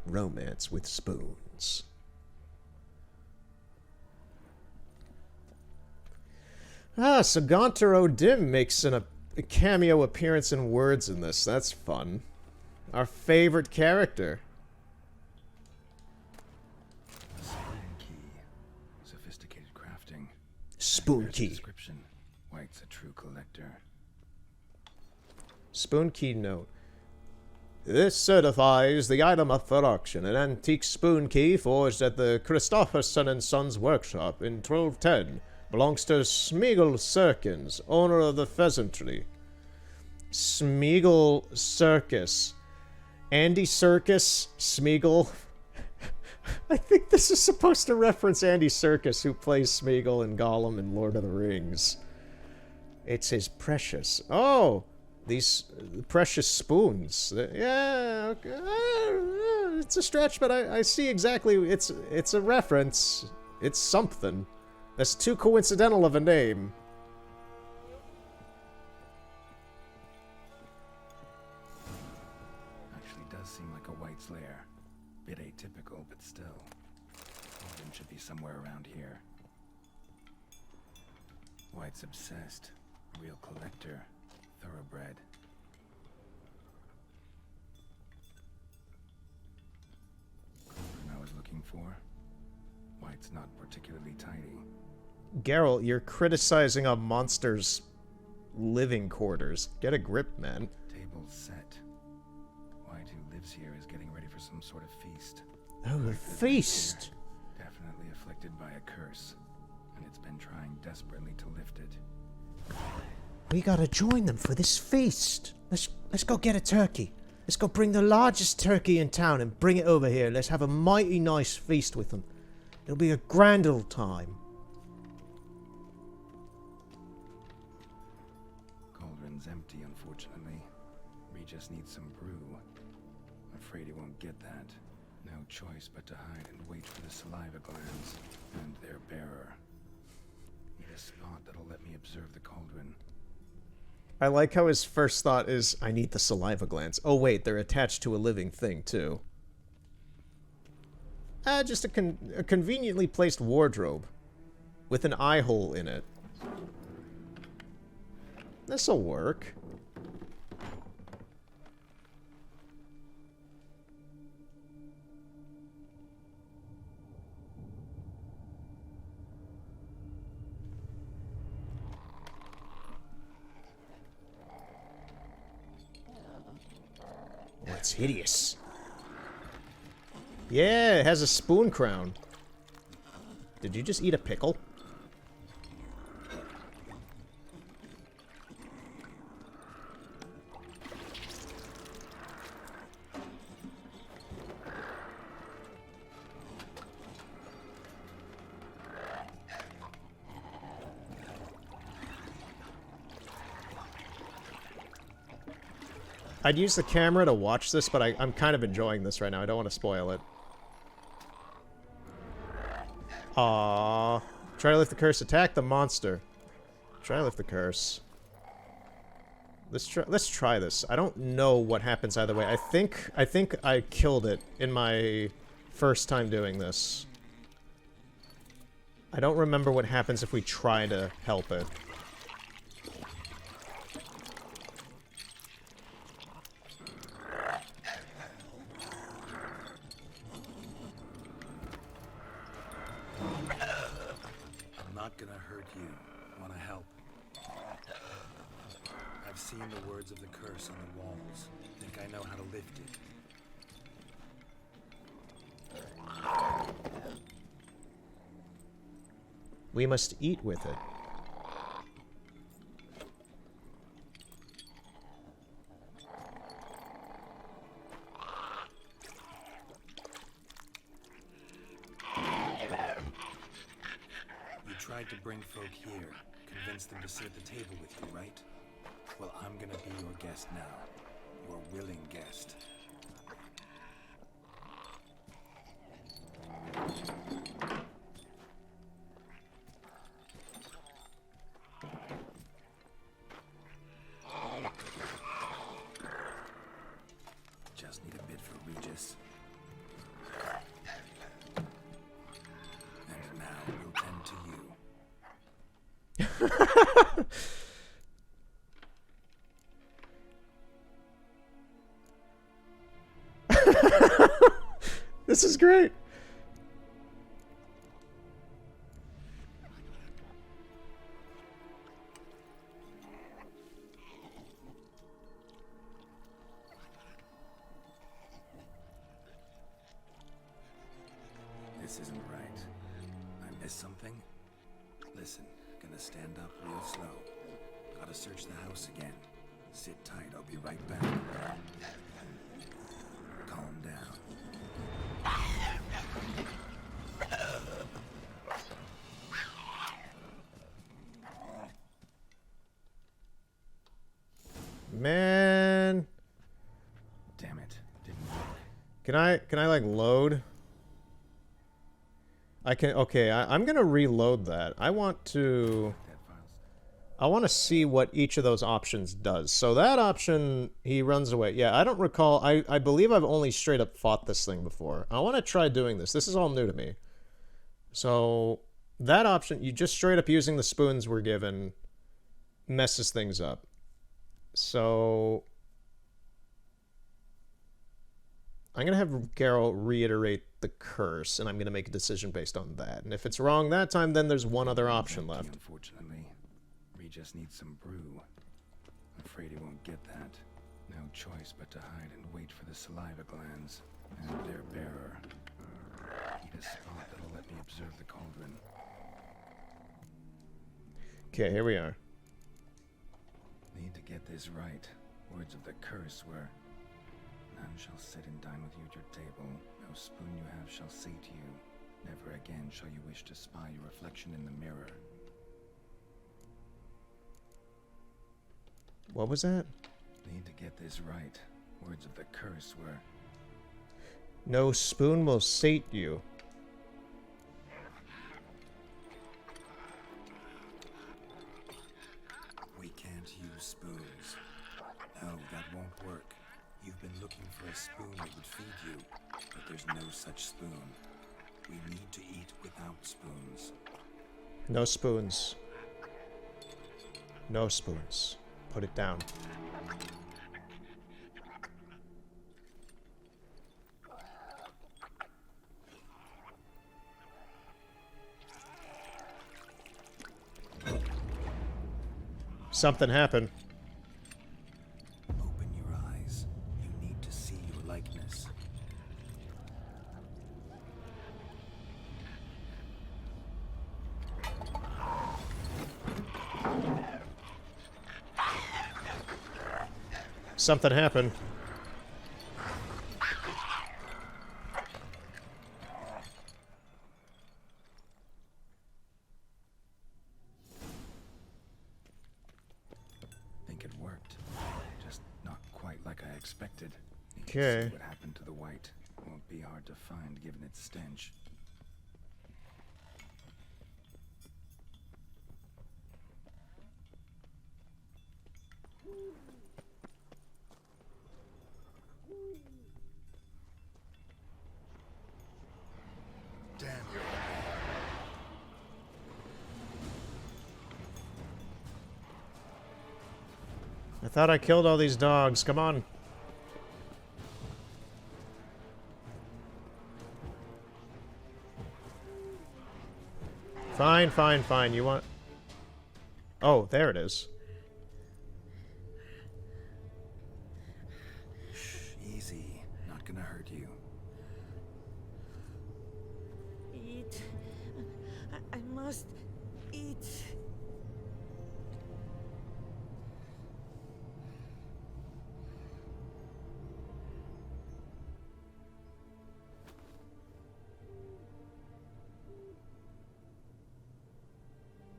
Romance with spoons. So Gaunter O'Dim makes a cameo appearance in words in this. That's fun. Our favorite character. Spoon key. Sophisticated crafting. Spoon There's a key. Description. White's a true collector. Spoon key note. This certifies the item up for auction, an antique spoon key forged at the Christopherson & Sons workshop in 1210. Belongs to Smeagol Serkins, owner of the Pheasantry. Smeagol Circus. Andy Serkis, Smeagol. I think this is supposed to reference Andy Serkis, who plays Smeagol and Gollum in Lord of the Rings. It says precious. Oh, these precious spoons. Yeah, okay. It's a stretch, but I see exactly. It's a reference. It's something. That's too coincidental of a name. Actually does seem like a White's lair. Bit atypical, but still. Alden should be somewhere around here. White's obsessed. Real collector. Thoroughbred. Cauldron I was looking for. White's not particularly tidy. Geralt, you're criticizing a monster's living quarters. Get a grip, man. Table's set. White, who lives here, is getting ready for some sort of feast. Oh, a feast. Definitely afflicted by a curse, and it's been trying desperately to lift it. We gotta join them for this feast. Let's go get a turkey. Let's go bring the largest turkey in town and bring it over here. Let's have a mighty nice feast with them. It'll be a grand old time. Cauldron's empty, unfortunately. Regis needs some brew. I'm afraid he won't get that. No choice but to hide and wait for the saliva glands and their bearer. Need a spot that'll let me observe the cauldron. I like how his first thought is, I need the saliva glands. Oh wait, they're attached to a living thing, too. Just a conveniently placed wardrobe. With an eye hole in it. This'll work. That's hideous. Yeah, it has a spoon crown. Did you just eat a pickle? I'd use the camera to watch this, but I'm kind of enjoying this right now. I don't want to spoil it. Aww. Try to lift the curse. Attack the monster. Try to lift the curse. Let's try this. I don't know what happens either way. I think I killed it in my first time doing this. I don't remember what happens if we try to help it. I'm not gonna hurt you. Wanna help? I've seen the words of the curse on the walls. Think I know how to lift it. We must eat with it. You tried to bring folk here, convince them to sit at the table with you, right? Well, I'm gonna be your guest now. Your willing guest. Just need a bit for Regis. And now we'll tend to you. This is great. This isn't right. I missed something? Listen, gonna stand up real slow. Gotta search the house again. Sit tight, I'll be right back. Calm down. Man, Damn it, didn't work. can I like load? I can. Okay, I'm gonna reload that. I want to see what each of those options does. So that option, he runs away. Yeah, I don't recall. I believe I've only straight up fought this thing before. I want to try doing this. This is all new to me. So that option, you just straight up using the spoons we're given, messes things up. So I'm going to have Geralt reiterate the curse, and I'm going to make a decision based on that. And if it's wrong that time, then there's one other option Empty, left. Unfortunately, Regis needs some brew. I'm afraid he won't get that. No choice but to hide and wait for the saliva glands and their bearer. Need a spot that'll let me observe the cauldron. Okay, here we are. Need to get this right. Words of the curse were, none shall sit and dine with you at your table. No spoon you have shall say to you, never again shall you wish to spy your reflection in the mirror. What was that? Need to get this right. Words of the curse were, No spoon will sate you. we can't use spoons. No, that won't work. You've been looking for a spoon that would feed you, but there's no such spoon. We need to eat without spoons. No spoons. No spoons. Put it down. Something happened. Open your eyes. You need to see your likeness. Something happened. Think it worked. Just not quite like I expected. Need to Okay. see what happened to the white. Won't be hard to find given its stench. Damn you. I thought I killed all these dogs. Come on. Fine, fine, fine. You want... Oh, there it is. Shh, easy. Not gonna hurt you. Eat. I must eat.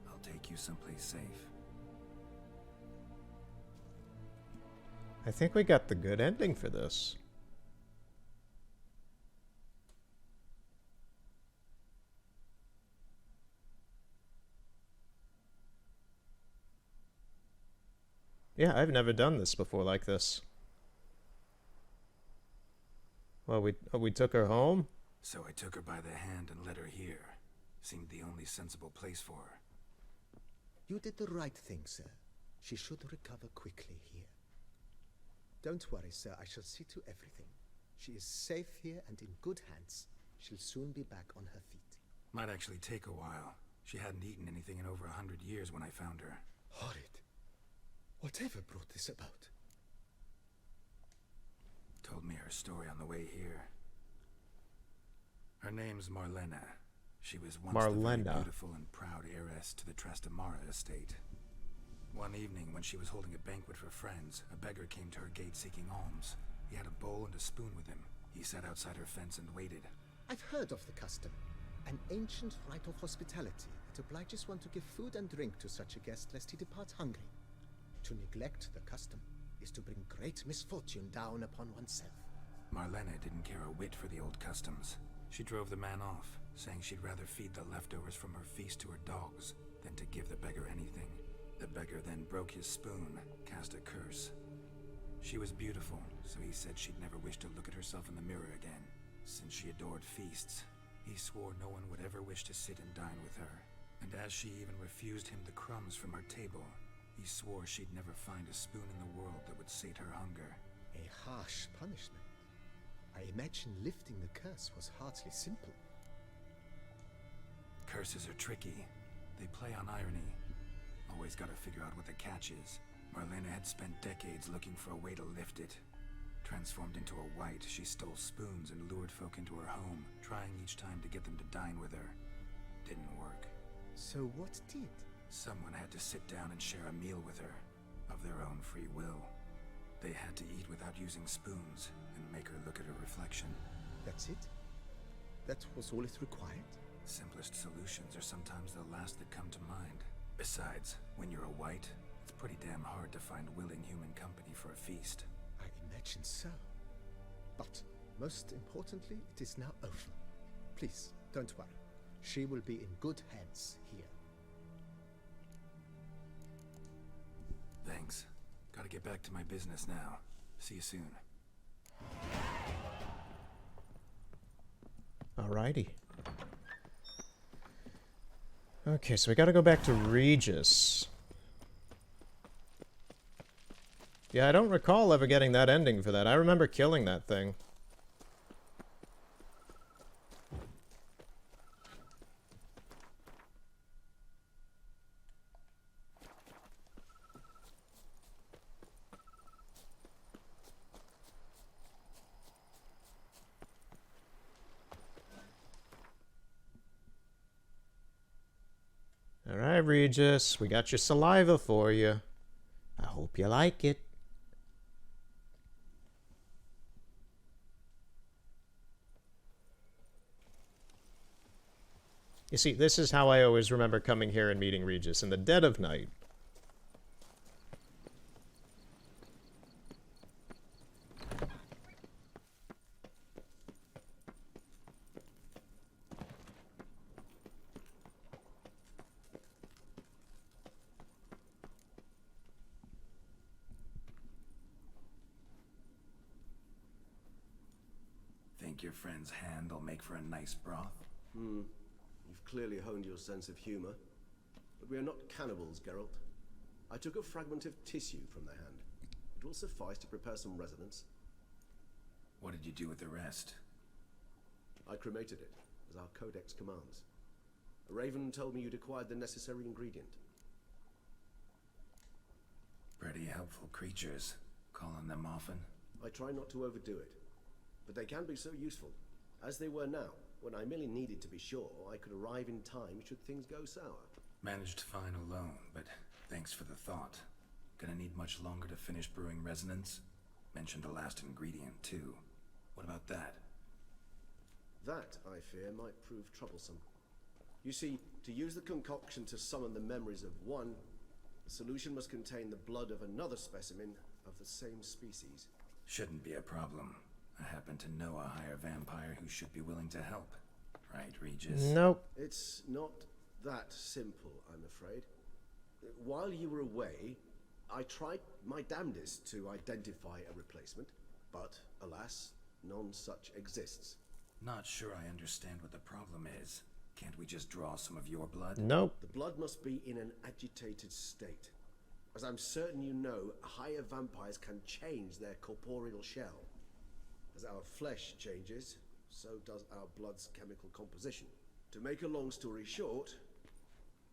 I'll take you someplace safe. I think we got the good ending for this. Yeah, I've never done this before like this. Well, we took her home? So I took her by the hand and led her here. Seemed the only sensible place for her. You did the right thing, sir. She should recover quickly here. Don't worry, sir. I shall see to everything. She is safe here and in good hands. She'll soon be back on her feet. Might actually take a while. She hadn't eaten anything in over 100 years when I found her. Horrid. Whatever brought this about? Told me her story on the way here. Her name's Marlena. She was once the very Marlena. beautiful and proud heiress to the Trastamara estate. One evening, when she was holding a banquet for friends, a beggar came to her gate seeking alms. He had a bowl and a spoon with him. He sat outside her fence and waited. I've heard of the custom. An ancient rite of hospitality that obliges one to give food and drink to such a guest lest he depart hungry. To neglect the custom is to bring great misfortune down upon oneself. Marlena didn't care a whit for the old customs. She drove the man off, saying she'd rather feed the leftovers from her feast to her dogs than to give the beggar anything. The beggar then broke his spoon, cast a curse. She was beautiful, so he said she'd never wish to look at herself in the mirror again. Since she adored feasts, he swore no one would ever wish to sit and dine with her. And as she even refused him the crumbs from her table, he swore she'd never find a spoon in the world that would sate her hunger. A harsh punishment. I imagine lifting the curse was hardly simple. Curses are tricky. They play on irony. Always gotta figure out what the catch is. Marlena had spent decades looking for a way to lift it. Transformed into a white, she stole spoons and lured folk into her home, trying each time to get them to dine with her. Didn't work. So what did? Someone had to sit down and share a meal with her, of their own free will. They had to eat without using spoons, and make her look at her reflection. That's it? That was all it required? Simplest solutions are sometimes the last that come to mind. Besides, when you're a white, it's pretty damn hard to find willing human company for a feast. I imagine so. But, most importantly, it is now over. Please, don't worry. She will be in good hands here. Thanks. Gotta get back to my business now. See you soon. Alrighty. Okay, so we gotta go back to Regis. Yeah, I don't recall ever getting that ending for that. I remember killing that thing. Alright, Regis, we got your saliva for you. I hope you like it. You see, this is how I always remember coming here and meeting Regis in the dead of night. Think your friend's hand will make for a nice broth? You've clearly honed your sense of humor. But we are not cannibals, Geralt. I took a fragment of tissue from their hand. It will suffice to prepare some resonance. What did you do with the rest? I cremated it, as our codex commands. A raven told me you'd acquired the necessary ingredient. Pretty helpful creatures. Calling them often? I try not to overdo it, but they can be so useful, as they were now, when I merely needed to be sure I could arrive in time should things go sour. Managed fine alone, but thanks for the thought. Gonna need much longer to finish brewing resonance? Mentioned the last ingredient, too. What about that? That, I fear, might prove troublesome. You see, to use the concoction to summon the memories of one, the solution must contain the blood of another specimen of the same species. Shouldn't be a problem. I happen to know a higher vampire who should be willing to help. Right, Regis? Nope. It's not that simple, I'm afraid. While you were away, I tried my damnedest to identify a replacement, but alas, none such exists. Not sure I understand what the problem is. Can't we just draw some of your blood? Nope. The blood must be in an agitated state. As I'm certain you know, higher vampires can change their corporeal shell. As our flesh changes, so does our blood's chemical composition. To make a long story short,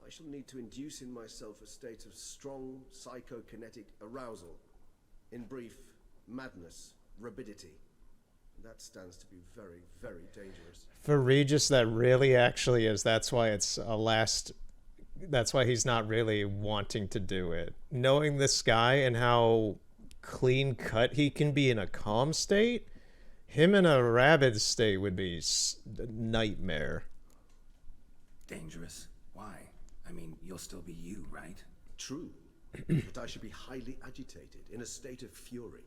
I shall need to induce in myself a state of strong psychokinetic arousal. In brief, madness, rabidity. That stands to be very, very dangerous. For Regis, that really actually is. That's why it's a last. That's why he's not really wanting to do it. Knowing this guy and how clean cut he can be in a calm state, him in a rabid state would be a nightmare. Dangerous? Why? I mean, you'll still be you, right? True, but I should be highly agitated, in a state of fury.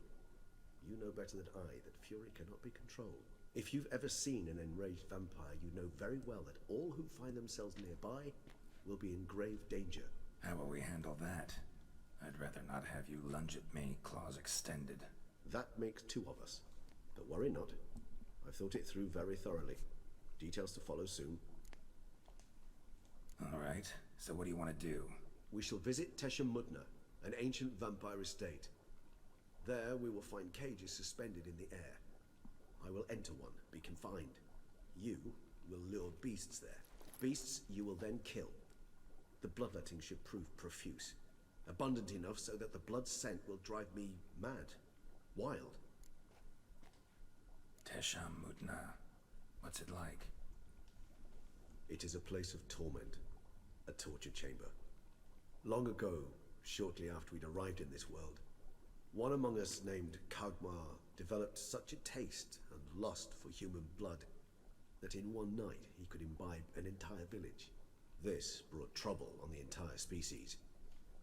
You know better than I that fury cannot be controlled. If you've ever seen an enraged vampire, you know very well that all who find themselves nearby will be in grave danger. How will we handle that? I'd rather not have you lunge at me, claws extended. That makes two of us. But worry not. I've thought it through very thoroughly. Details to follow soon. All right, so what do you want to do? We shall visit Tesha Mudna, an ancient vampire estate. There we will find cages suspended in the air. I will enter one, be confined. You will lure beasts there. Beasts you will then kill. The bloodletting should prove profuse. Abundant enough so that the blood scent will drive me mad. Wild. Tesha Mudna. What's it like? It is a place of torment. A torture chamber. Long ago, shortly after we'd arrived in this world, one among us named Kagmar developed such a taste and lust for human blood that in one night he could imbibe an entire village. This brought trouble on the entire species.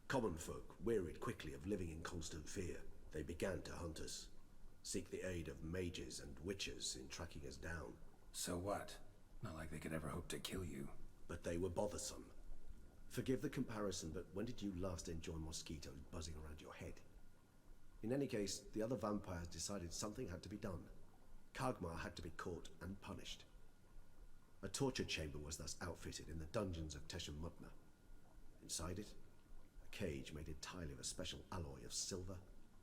Common folk wearied quickly of living in constant fear. They began to hunt us, seek the aid of mages and witches in tracking us down. So what? Not like they could ever hope to kill you. But they were bothersome. Forgive the comparison, but when did you last enjoy mosquitoes buzzing around your head? In any case, the other vampires decided something had to be done. Kagmar had to be caught and punished. A torture chamber was thus outfitted in the dungeons of Tesha Mudna. Inside it, a cage made entirely of a special alloy of silver,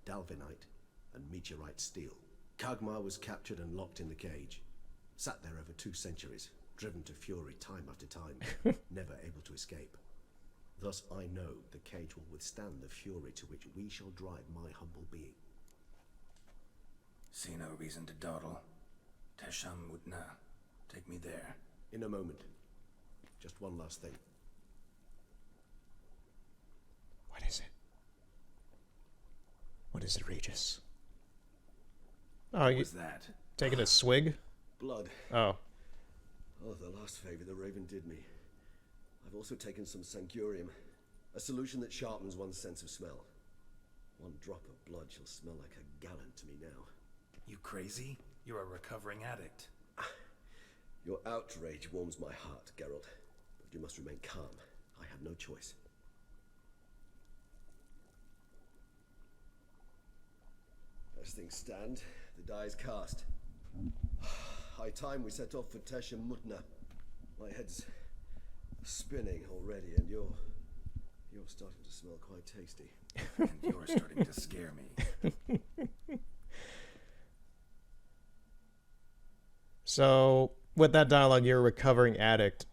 dalvinite, and meteorite steel. Kagmar was captured and locked in the cage. Sat there over 2 centuries, driven to fury time after time, never able to escape. Thus I know the cage will withstand the fury to which we shall drive my humble being. See no reason to dawdle. Tesha Mudna. Take me there. In a moment. Just one last thing. What is it? What is it, Regis? Oh, you What's that? taking a swig? Blood. Oh. Oh, the last favor the Raven did me. I've also taken some Sancurium, a solution that sharpens one's sense of smell. One drop of blood shall smell like a gallon to me now. You crazy? You're a recovering addict. Your outrage warms my heart, Geralt. But you must remain calm. I have no choice. As things stand, the die is cast. High time we set off for Tesha Mutna. My head's spinning already, and you're starting to smell quite tasty. And you're starting to scare me. So, with that dialogue, you're a recovering addict.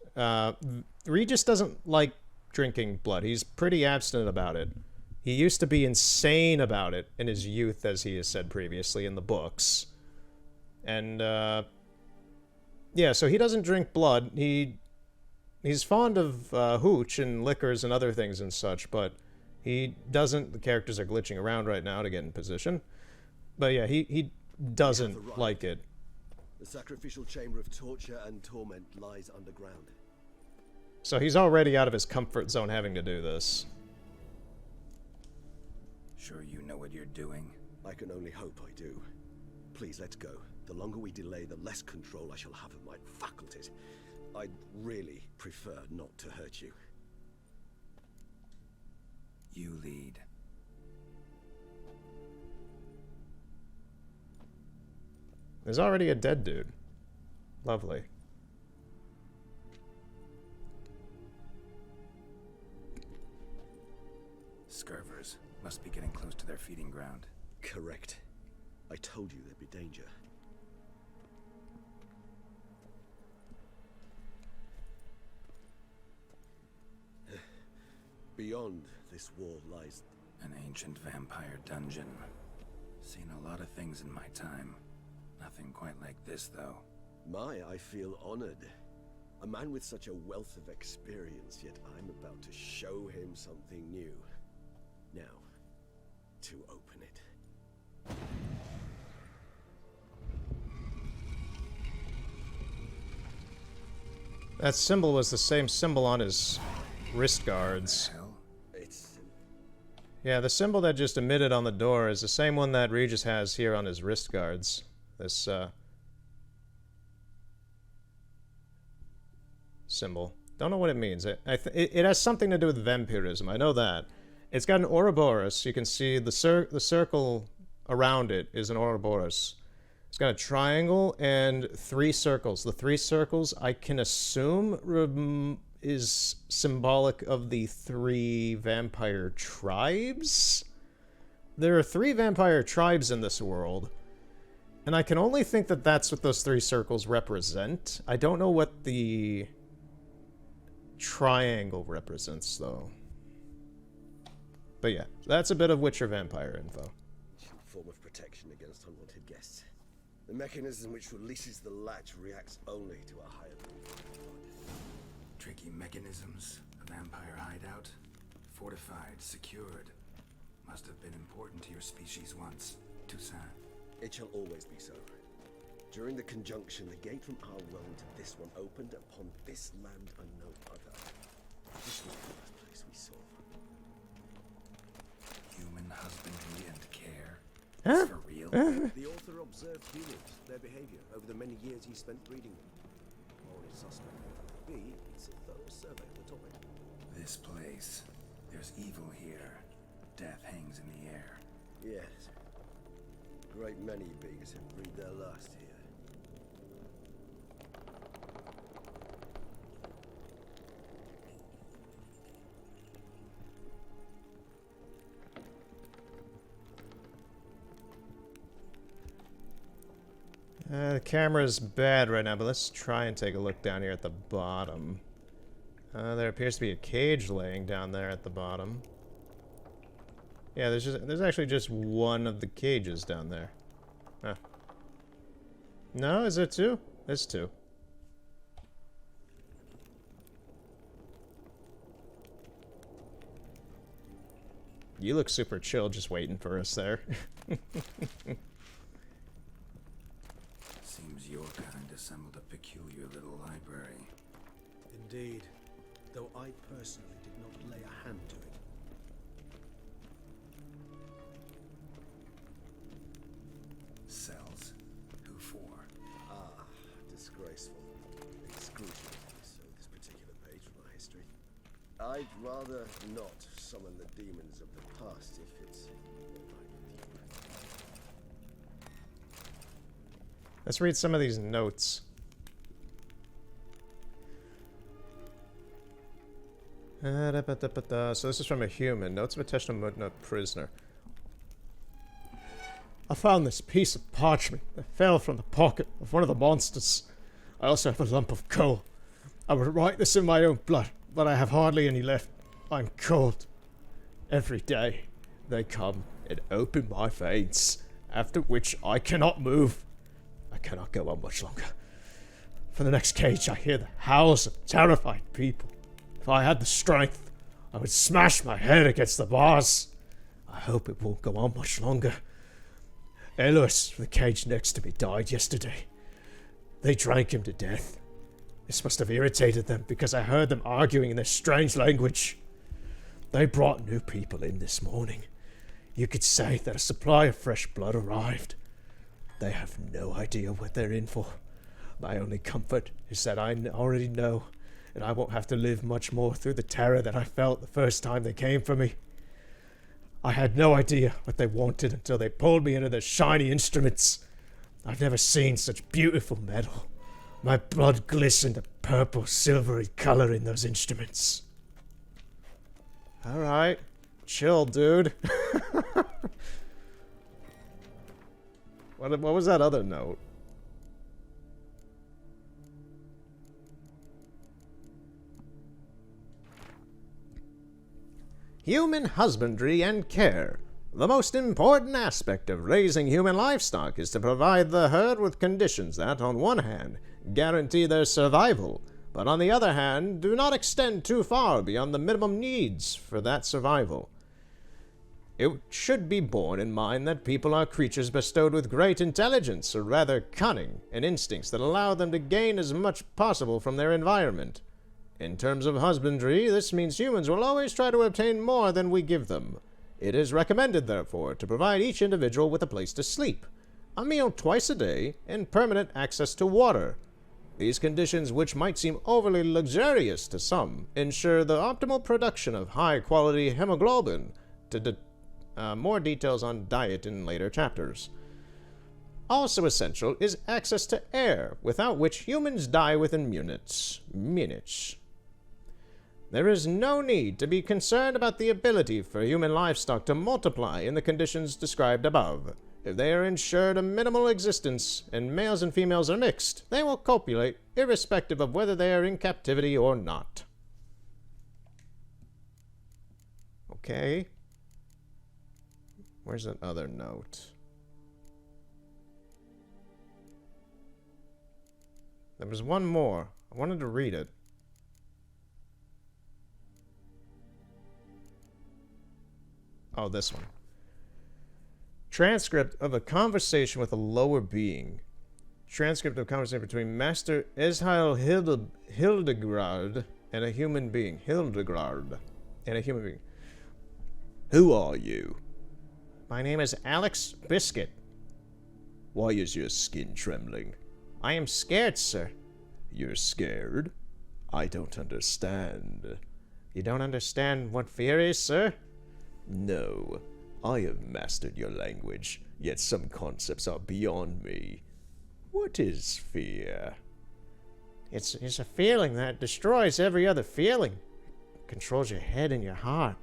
Regis doesn't like drinking blood. He's pretty abstinent about it. He used to be insane about it in his youth, as he has said previously in the books. And, yeah, so he doesn't drink blood. He's fond of hooch and liquors and other things and such, but he doesn't. The characters are glitching around right now to get in position. But yeah, he doesn't like it. The sacrificial chamber of torture and torment lies underground. So he's already out of his comfort zone having to do this. Sure you know what you're doing? I can only hope I do. Please, let's go. The longer we delay, the less control I shall have of my faculties. I'd really prefer not to hurt you. You lead. There's already a dead dude. Lovely. Scurvers must be getting close to their feeding ground. Correct. I told you there'd be danger. Beyond this wall lies an ancient vampire dungeon. Seen a lot of things in my time. Nothing quite like this, though. I feel honored. A man with such a wealth of experience, yet I'm about to show him something new. Now, to open it. That symbol was the same symbol on his wrist guards. It's... Yeah, the symbol that just emitted on the door is the same one that Regis has here on his wrist guards. This, symbol. Don't know what it means. It has something to do with vampirism. I know that. It's got an Ouroboros. You can see the circle around it is an Ouroboros. It's got a triangle and 3 circles. The 3 circles, I can assume, is symbolic of the 3 vampire tribes? There are 3 vampire tribes in this world. And I can only think that that's what those 3 circles represent. I don't know what the triangle represents, though. But yeah, that's a bit of Witcher vampire info. Form of protection against unwanted guests. The mechanism which releases the latch reacts only to a higher level. Tricky mechanisms, a vampire hideout, fortified, secured. Must have been important to your species once, Toussaint. It shall always be so. During the conjunction, the gate from our realm to this one opened upon this land and no other. This was the first place we saw. Human husbandry and care. Huh? For real? The author observed humans, their behavior, over the many years he spent breeding them. Or it's suspect. B, it's a thorough survey of the topic. This place. There's evil here. Death hangs in the air. Yes. A great many beings have breathed their last here. The camera's bad right now, but let's try and take a look down here at the bottom. There appears to be a cage laying down there at the bottom. Yeah, there's actually just one of the cages down there. Huh. No, is there 2? There's 2. You look super chill just waiting for us there. Seems your kind assembled a peculiar little library. Indeed, though I personally did not lay a hand to it. Cells? Who for? Ah, disgraceful. Excruciating, so this particular page from our history. I'd rather not summon the demons of the past if it's all right with you. Let's read some of these notes. So this is from a human. Notes of attention to a prisoner. I found this piece of parchment that fell from the pocket of one of the monsters. I also have a lump of coal. I would write this in my own blood, but I have hardly any left. I'm cold. Every day they come and open my veins, after which I cannot move. I cannot go on much longer. From the next cage I hear the howls of terrified people. If I had the strength, I would smash my head against the bars. I hope it won't go on much longer. Elois, from the cage next to me, died yesterday. They drank him to death. This must have irritated them, because I heard them arguing in their strange language. They brought new people in this morning. You could say that a supply of fresh blood arrived. They have no idea what they're in for. My only comfort is that I already know, and I won't have to live much more through the terror that I felt the first time they came for me. I had no idea what they wanted until they pulled me into their shiny instruments. I've never seen such beautiful metal. My blood glistened a purple, silvery color in those instruments. Alright. Chill, dude. What was that other note? Human husbandry and care. The most important aspect of raising human livestock is to provide the herd with conditions that, on one hand, guarantee their survival, but on the other hand, do not extend too far beyond the minimum needs for that survival. It should be borne in mind that people are creatures bestowed with great intelligence, or rather cunning, and instincts that allow them to gain as much possible from their environment. In terms of husbandry, this means humans will always try to obtain more than we give them. It is recommended, therefore, to provide each individual with a place to sleep, a meal twice a day, and permanent access to water. These conditions, which might seem overly luxurious to some, ensure the optimal production of high-quality hemoglobin. More details on diet in later chapters. Also essential is access to air, without which humans die within minutes. There is no need to be concerned about the ability for human livestock to multiply in the conditions described above. If they are ensured a minimal existence, and males and females are mixed, they will copulate, irrespective of whether they are in captivity or not. Okay. Where's that other note? There was one more. I wanted to read it. Oh, this one. Transcript of a conversation with a lower being. Transcript of a conversation between Master Eshael Hildegard and a human being. Who are you? My name is Alex Biscuit. Why is your skin trembling? I am scared, sir. You're scared? I don't understand. You don't understand what fear is, sir? No. I have mastered your language, yet some concepts are beyond me. What is fear? It's a feeling that destroys every other feeling. It controls your head and your heart.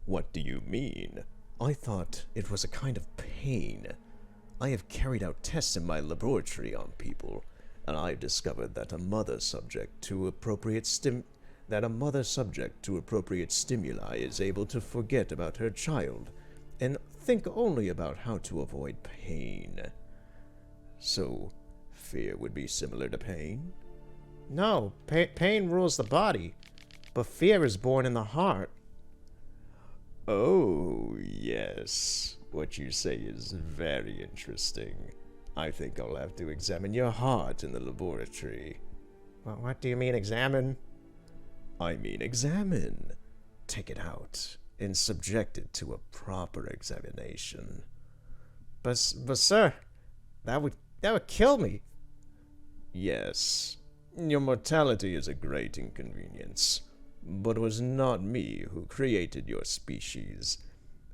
What do you mean? I thought it was a kind of pain. I have carried out tests in my laboratory on people, and I've discovered that a mother subject to appropriate stimuli is able to forget about her child and think only about how to avoid pain. So, fear would be similar to pain? No, pain rules the body, but fear is born in the heart. Oh, yes. What you say is very interesting. I think I'll have to examine your heart in the laboratory. Well, what do you mean, examine? I mean examine. Take it out and subject it to a proper examination. But sir, that would kill me. Yes, your mortality is a great inconvenience, but it was not me who created your species,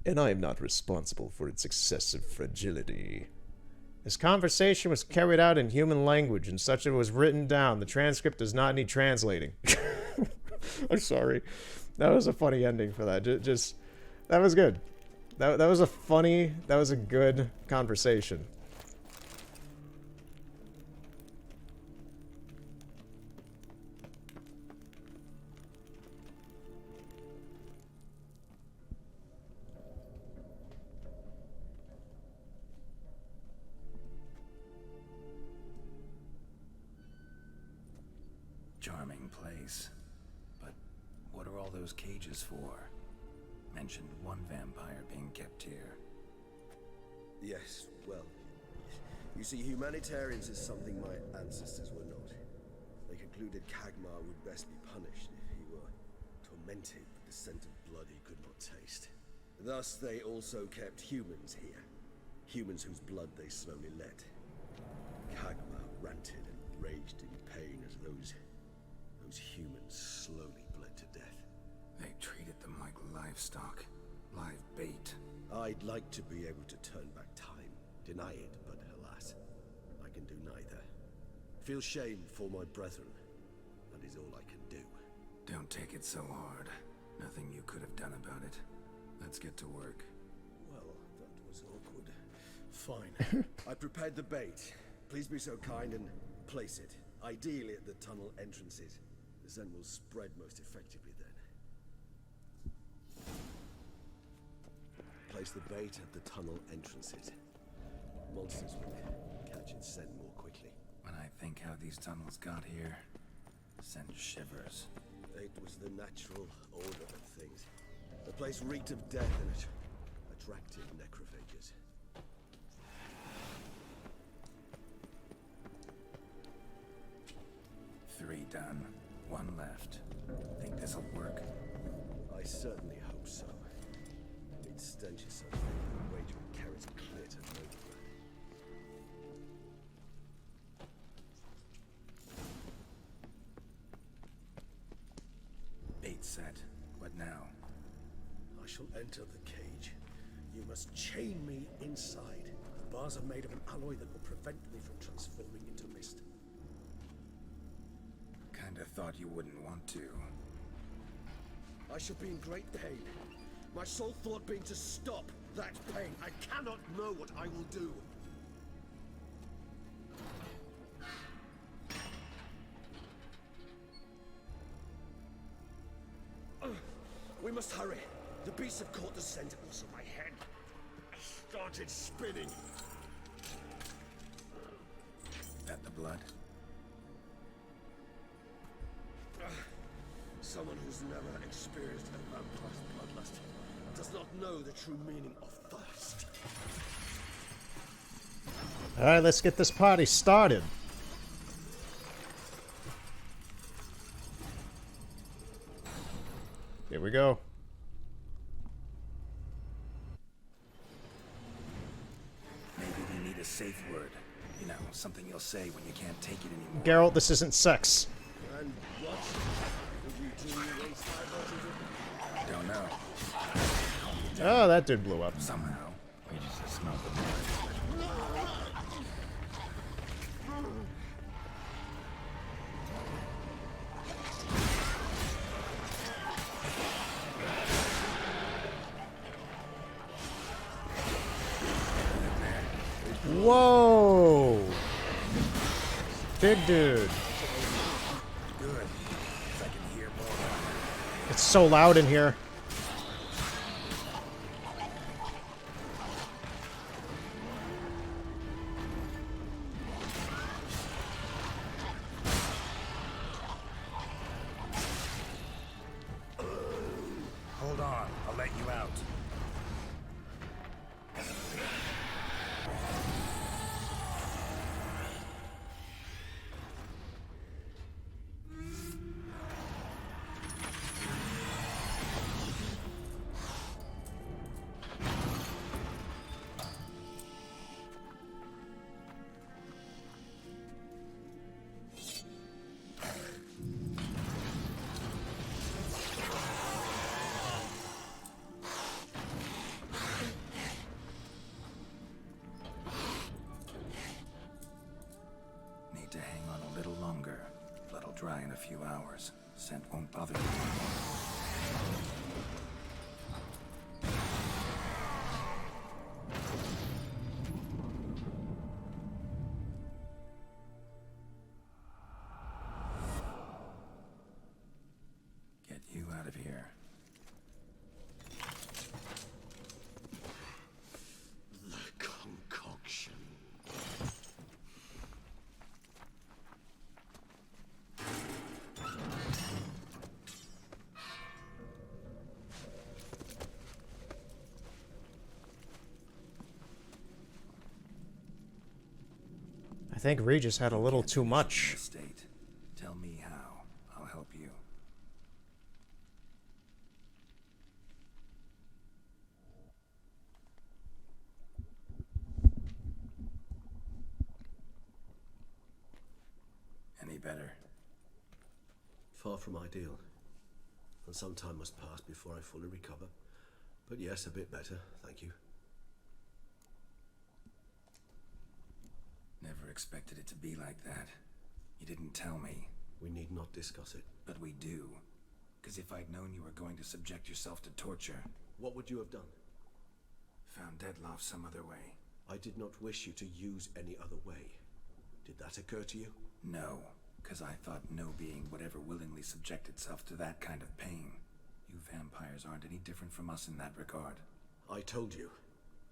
and I am not responsible for its excessive fragility. This conversation was carried out in human language, and such it was written down. The transcript does not need translating. I'm sorry. That was a funny ending for that. Just that was good. That was a good conversation. Charming place. But what are all those cages for? Mentioned one vampire being kept here. Yes, well, you see, humanitarians is something my ancestors were not. They concluded Kagmar would best be punished if he were tormented with the scent of blood he could not taste. Thus, they also kept humans here. Humans whose blood they slowly let. Kagmar ranted and raged in pain as those humans slowly bled to death. They treated them like livestock. Live bait. I'd like to be able to turn back time. Deny it, but alas, I can do neither. Feel shame for my brethren. That is all I can do. Don't take it so hard. Nothing you could have done about it. Let's get to work. Well, that was awkward. Fine. I prepared the bait. Please be so kind and place it. Ideally at the tunnel entrances. The Zen will spread most effectively then. Place the bait at the tunnel entrances. Monsters will catch its scent more quickly. When I think how these tunnels got here, send shivers. It was the natural order of things. The place reeked of death and it attracted necrophages. Three done. One left. Think this'll work? I certainly hope so. Its stench is so thick that a wager it carries clear to nowhere. Bait set. What now? I shall enter the cage. You must chain me inside. The bars are made of an alloy that will prevent me from transforming into mist. Kinda thought you wouldn't want to. I shall be in great pain. My sole thought being to stop that pain. I cannot know what I will do. We must hurry. The beasts have caught the scent, also my head started spinning. That the blood? Someone who's never experienced a vampire's bloodlust does not know the true meaning of thirst. Alright, let's get this party started. Here we go. Maybe we need a safe word. You know, something you'll say when you can't take it anymore. Geralt, this isn't sex. And what would you do against my body? Don't know. Oh, that dude blew up. Somehow, we just smell the blood. Whoa! Big dude. Good. 'Cause I can hear more. It's so loud in here. Hold on, I'll let you out. few hours. Scent won't bother you. Get you out of here. The concoction. I think Regis had a little too much. State. Tell me how. I'll help you. Any better? Far from ideal. And some time must pass before I fully recover. But yes, a bit better, thank you. Never expected it to be like that. You didn't tell me. We need not discuss it. But we do. Because if I'd known you were going to subject yourself to torture... What would you have done? Found Dettlaff some other way. I did not wish you to use any other way. Did that occur to you? No. Because I thought no being would ever willingly subject itself to that kind of pain. You vampires aren't any different from us in that regard. I told you.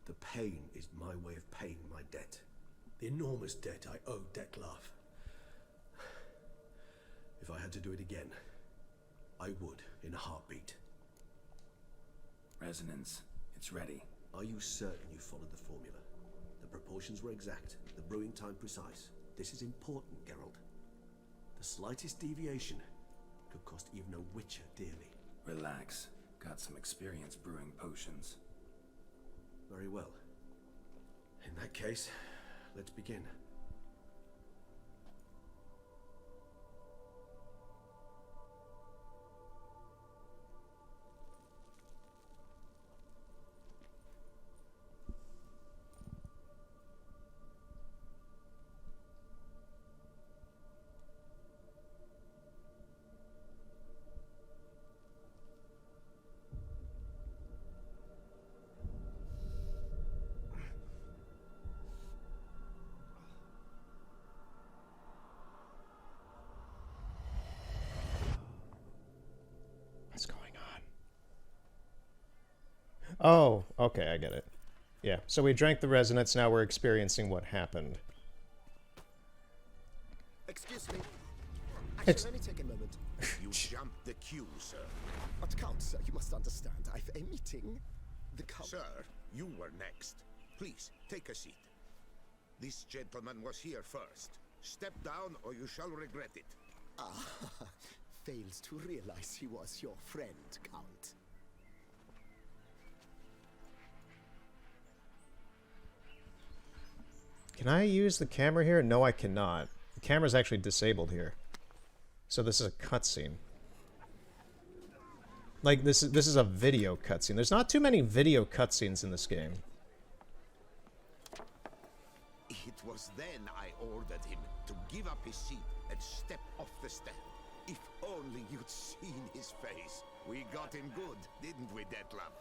The pain is my way of paying my debt. The enormous debt I owe Dettlaff. If I had to do it again, I would in a heartbeat. Resonance. It's ready. Are you certain you followed the formula? The proportions were exact, the brewing time precise. This is important, Geralt. The slightest deviation could cost even a witcher dearly. Relax. Got some experience brewing potions. Very well. In that case, let's begin. What's going on? Oh, okay, I get it. Yeah, so we drank the resonance, now we're experiencing what happened. Excuse me. Actually, let me take a moment. You jumped the queue, sir. But Count, sir, you must understand. I've a meeting. The Count... Sir, you were next. Please, take a seat. This gentleman was here first. Step down or you shall regret it. Ah, fails to realize he was your friend, Count. Can I use the camera here? No, I cannot. The camera's actually disabled here. So this is a cutscene. Like, this is a video cutscene. There's not too many video cutscenes in this game. It was then I ordered him to give up his seat and step off the stand. If only you'd seen his face. We got him good, didn't we, Dettlaff?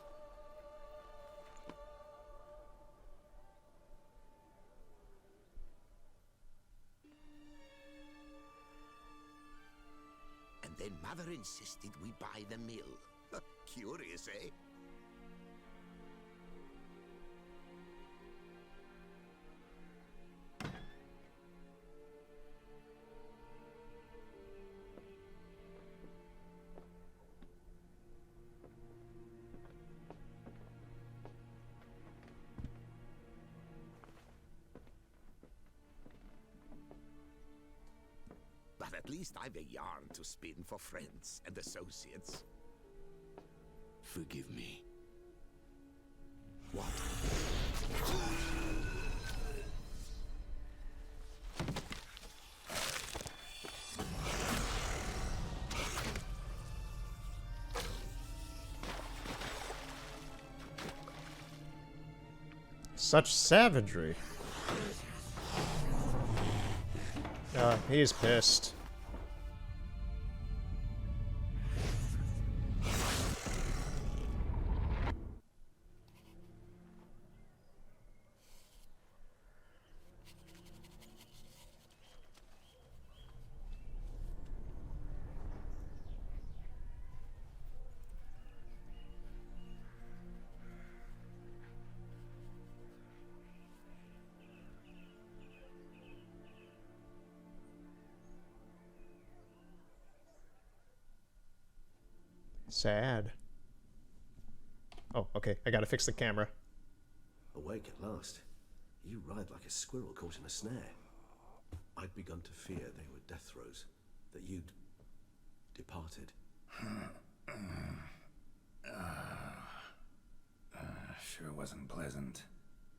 And then Mother insisted we buy the mill. Curious, eh? But at least I've a yarn to spin for friends and associates. Forgive me. What? Such savagery. He's pissed. Sad. Oh, okay. I gotta fix the camera. Awake at last. You ride like a squirrel caught in a snare. I'd begun to fear they were death throes, that you'd departed. Sure wasn't pleasant,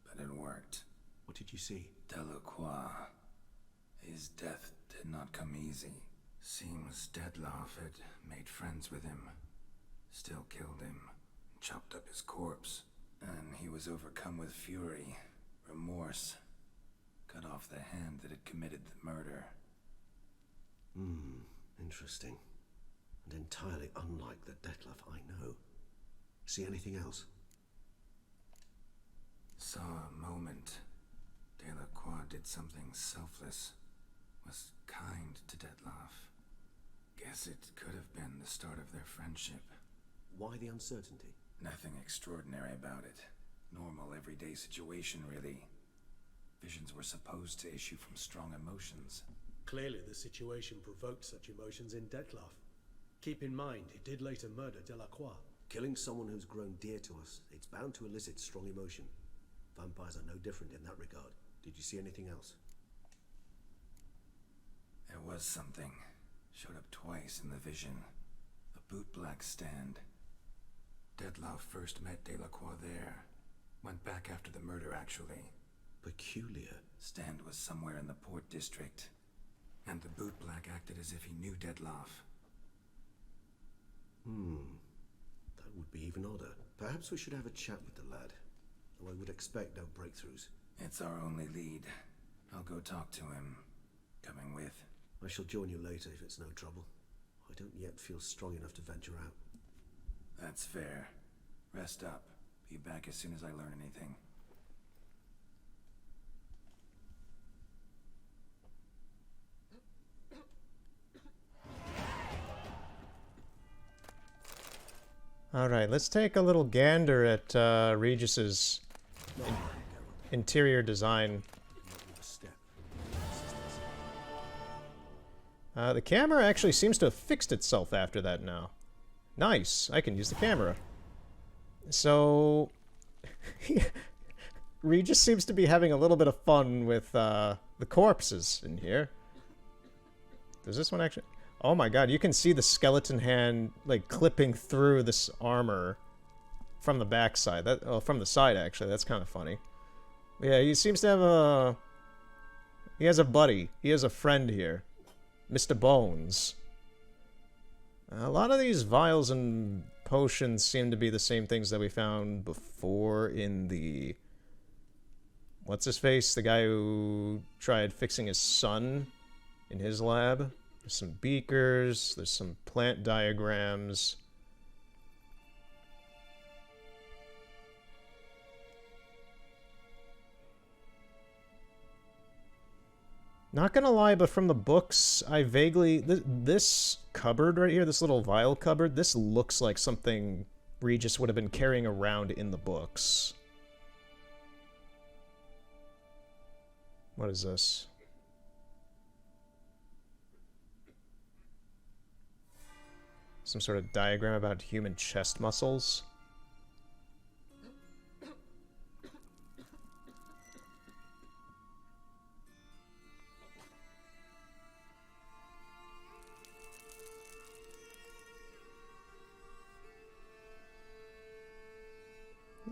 but it worked. What did you see? Delacroix. His death did not come easy. Seems Dettlaff had made friends with him, still killed him, chopped up his corpse, and he was overcome with fury, remorse, cut off the hand that had committed the murder. Interesting. And entirely unlike the Dettlaff I know. See anything else? Saw a moment. Delacroix did something selfless. Was kind to Dettlaff. Guess it could have been the start of their friendship. Why the uncertainty? Nothing extraordinary about it. Normal, everyday situation, really. Visions were supposed to issue from strong emotions. Clearly the situation provoked such emotions in Dettlaff. Keep in mind, he did later murder Delacroix. Killing someone who's grown dear to us, it's bound to elicit strong emotion. Vampires are no different in that regard. Did you see anything else? There was something. Showed up twice in the vision. A bootblack stand. Dettlaff first met Delacroix there. Went back after the murder, actually. Peculiar. Stand was somewhere in the Port District. And the bootblack acted as if he knew Dettlaff. That would be even odder. Perhaps we should have a chat with the lad. Though I would expect no breakthroughs. It's our only lead. I'll go talk to him. Coming with? I shall join you later if it's no trouble. I don't yet feel strong enough to venture out. That's fair. Rest up. Be back as soon as I learn anything. Alright, let's take a little gander at Regis's interior design. The camera actually seems to have fixed itself after that now. Nice, I can use the camera. So, Regis seems to be having a little bit of fun with the corpses in here. Does this one actually... Oh my god, you can see the skeleton hand, like, clipping through this armor from the backside. From the side, actually. That's kind of funny. Yeah, he seems to have a... He has a buddy. He has a friend here. Mr. Bones. A lot of these vials and potions seem to be the same things that we found before in the... What's-his-face? The guy who tried fixing his son in his lab. There's some beakers, there's some plant diagrams. Not gonna lie, but from the books, I vaguely... This cupboard right here, this little vial cupboard, this looks like something Regis would have been carrying around in the books. What is this? Some sort of diagram about human chest muscles.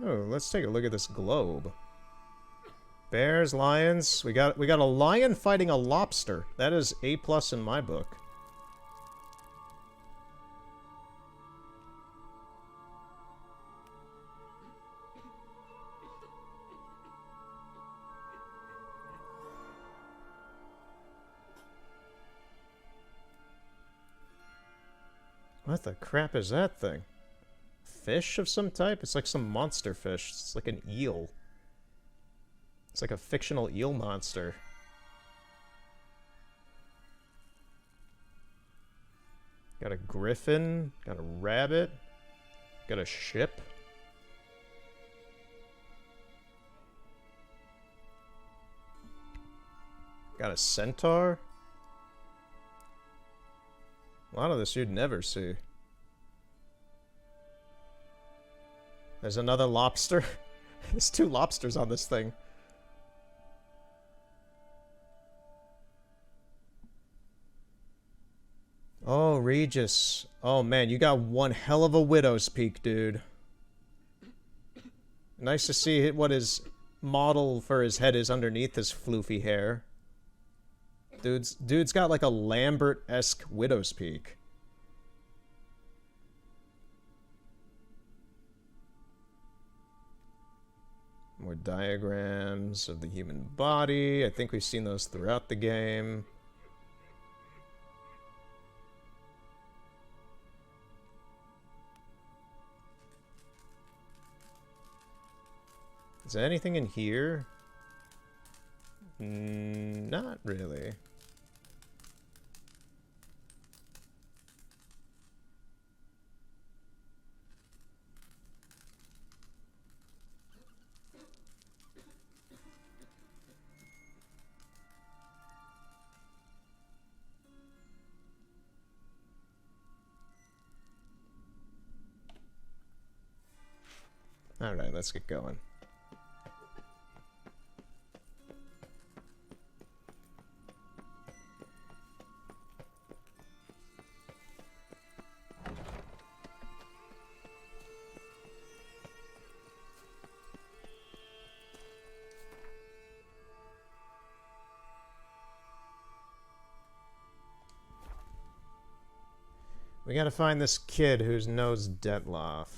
Oh, let's take a look at this globe. Bears, lions. We got a lion fighting a lobster. That is A+ in my book. What the crap is that thing? Fish of some type? It's like some monster fish. It's like an eel. It's like a fictional eel monster. Got a griffin. Got a rabbit. Got a ship. Got a centaur. A lot of this you'd never see. There's another lobster. There's 2 lobsters on this thing. Oh, Regis. Oh, man, you got one hell of a widow's peak, dude. Nice to see what his model for his head is underneath his floofy hair. Dude's got like a Lambert-esque widow's peak. More diagrams of the human body. I think we've seen those throughout the game. Is there anything in here? Not really. Alright, let's get going. We gotta find this kid who knows Detloff.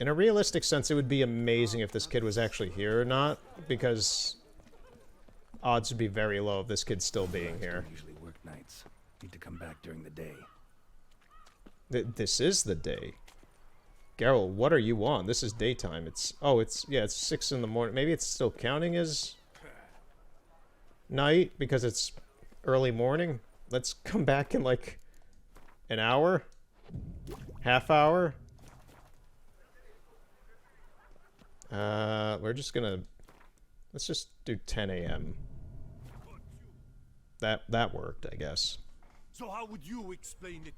In a realistic sense, it would be amazing if this kid was actually here or not, because odds would be very low of this kid still being here. Usually work nights. Need to come back during the day. This is the day. Geralt, what are you on? This is daytime. It's it's 6 in the morning. Maybe it's still counting as night because it's early morning. Let's come back in like an hour, half hour. Let's just do 10 a.m. That worked, I guess. So how would you explain it?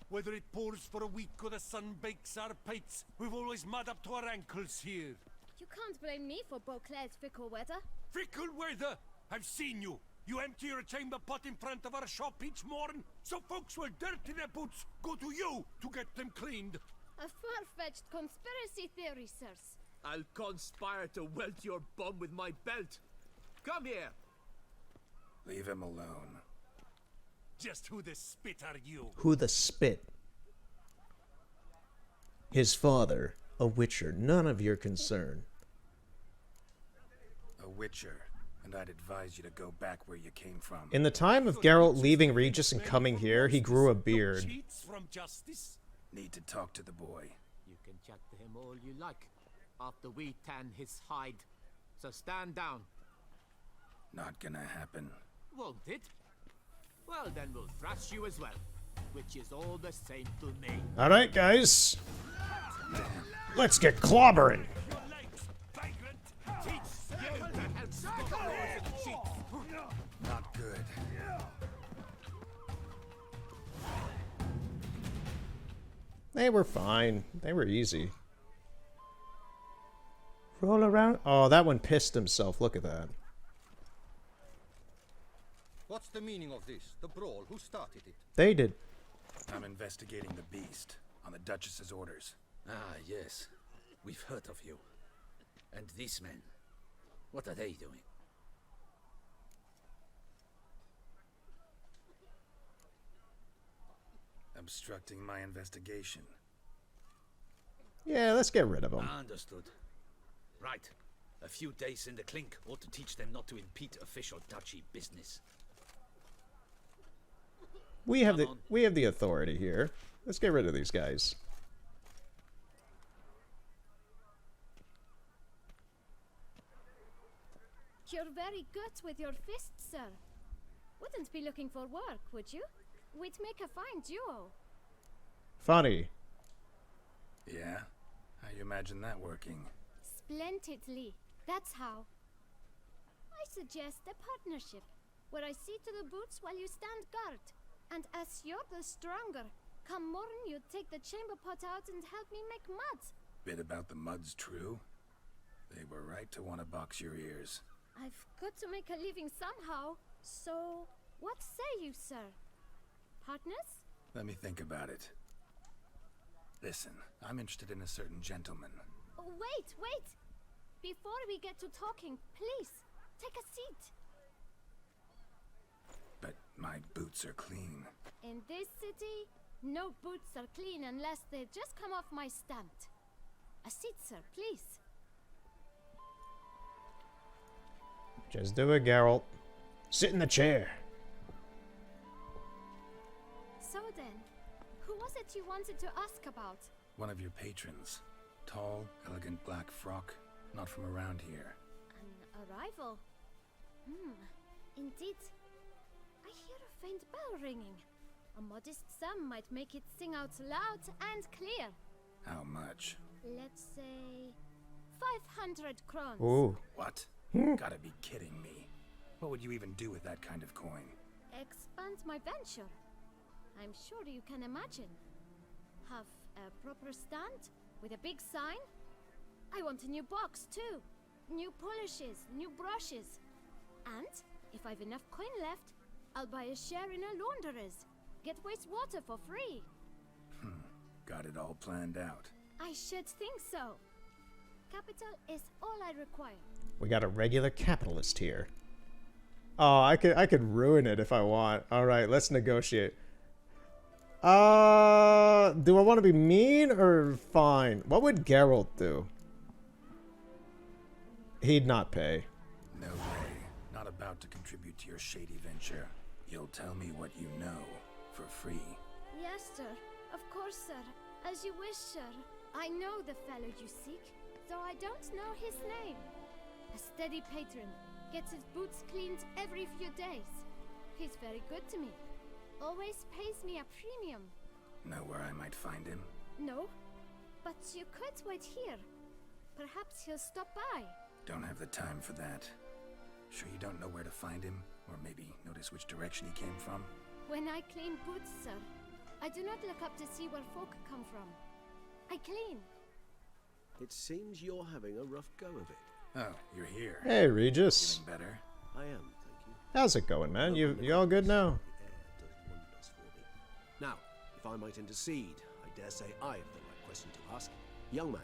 Whether it pours for a week or the sun bakes our pipes, we've always mud up to our ankles here. You can't blame me for Beauclair's fickle weather. Fickle weather? I've seen you. You empty your chamber pot in front of our shop each morn, so folks will dirty their boots, go to you to get them cleaned. A far-fetched conspiracy theory, sirs. I'll conspire to welt your bum with my belt. Come here. Leave him alone. Just who the spit are you? Who the spit? His father, a witcher, none of your concern. A witcher, and I'd advise you to go back where you came from. In the time of Geralt leaving Regis and coming here, he grew a beard. Need to talk to the boy. You can chat to him all you like, after we tan his hide. So stand down. Not gonna happen. Won't it? Well, then we'll thrash you as well, which is all the same to me. Alright, guys. Let's get clobbering. Not good. They were fine. They were easy. Roll around. Oh, that one pissed himself. Look at that. What's the meaning of this? The brawl? Who started it? They did. I'm investigating the beast on the Duchess's orders. Ah, yes. We've heard of you. And these men, what are they doing? Obstructing my investigation. Yeah, let's get rid of them. Understood. Right. A few days in the clink ought to teach them not to impede official duchy business. We have the authority here. Let's get rid of these guys. You're very good with your fists, sir. Wouldn't be looking for work, would you? We'd make a fine duo. Funny. Yeah? How you imagine that working? Splendidly. That's how. I suggest a partnership. where I see to the boots while you stand guard. And as you're the stronger, come morn you take the chamber pot out and help me make mud. Bit about the mud's true? They were right to want to box your ears. I've got to make a living somehow, so what say you, sir? Partners? Let me think about it. Listen, I'm interested in a certain gentleman. Oh, wait, wait! Before we get to talking, please, take a seat. But my boots are clean. In this city, no boots are clean unless they just come off my stand. A seat, sir, please. Just do it, Geralt. Sit in the chair. So then, who was it you wanted to ask about? One of your patrons. Tall, elegant black frock. Not from around here. An arrival? Indeed. I hear a faint bell ringing. A modest sum might make it sing out loud and clear. How much? Let's say 500 crowns. Ooh. What? Gotta be kidding me. What would you even do with that kind of coin? Expand my venture. I'm sure you can imagine. Have a proper stand with a big sign. I want a new box too. New polishes, new brushes. And if I've enough coin left, I'll buy a share in a launderer's. Get wastewater for free. Got it all planned out. I should think so. Capital is all I require. We got a regular capitalist here. Oh, I could ruin it if I want. All right, let's negotiate. Do I want to be mean or fine? What would Geralt do? He'd not pay. No way. Not about to contribute to your shady venture. You'll tell me what you know for free. Yes, sir. Of course, sir. As you wish, sir. I know the fellow you seek, though I don't know his name. A steady patron. Gets his boots cleaned every few days. He's very good to me. Always pays me a premium. Know where I might find him? No, but you could wait here. Perhaps he'll stop by. Don't have the time for that. Sure you don't know where to find him? Or maybe notice which direction he came from? When I clean boots, sir, I do not look up to see where folk come from. I clean. It seems you're having a rough go of it. Oh, you're here. Hey, Regis. Feeling better? I am, thank you. How's it going, man? You all good now? The air does wonders for me. Now, if I might intercede, I dare say I have the right question to ask. Young man,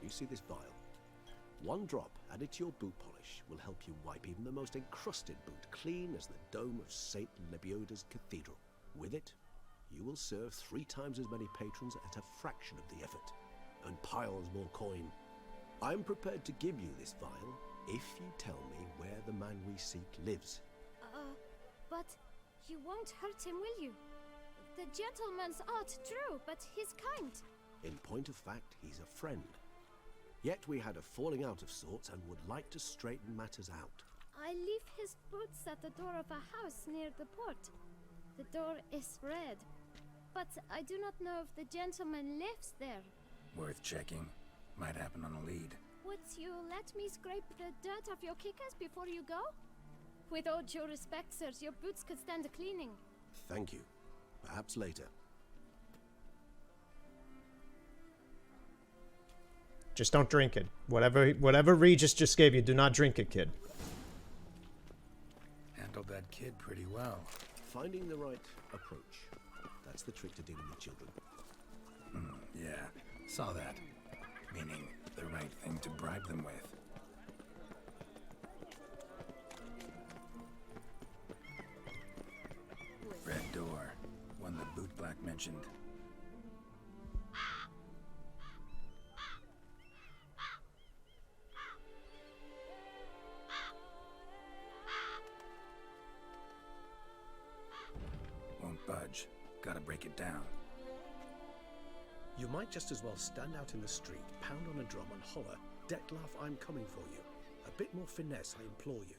you see this vial? One drop added to your boot polish will help you wipe even the most encrusted boot clean as the dome of St. Lebioda's Cathedral. With it, you will serve 3 times as many patrons at a fraction of the effort, and piles more coin. I'm prepared to give you this vial if you tell me where the man we seek lives. But you won't hurt him, will you? The gentleman's art, true, but he's kind. In point of fact, he's a friend. Yet we had a falling out of sorts and would like to straighten matters out. I leave his boots at the door of a house near the port. The door is red, but I do not know if the gentleman lives there. Worth checking. Might happen on a lead. Would you let me scrape the dirt off your kickers before you go? With all due respect, sirs, your boots could stand a cleaning. Thank you. Perhaps later. Just don't drink it. Whatever Regis just gave you, do not drink it, kid. Handled that kid pretty well. Finding the right approach. That's the trick to dealing with children. Yeah, saw that. Meaning the right thing to bribe them with. Red door. One the boot black mentioned. Won't budge. Gotta break it down. You might just as well stand out in the street, pound on a drum and holler, "Dettlaff, I'm coming for you." A bit more finesse, I implore you.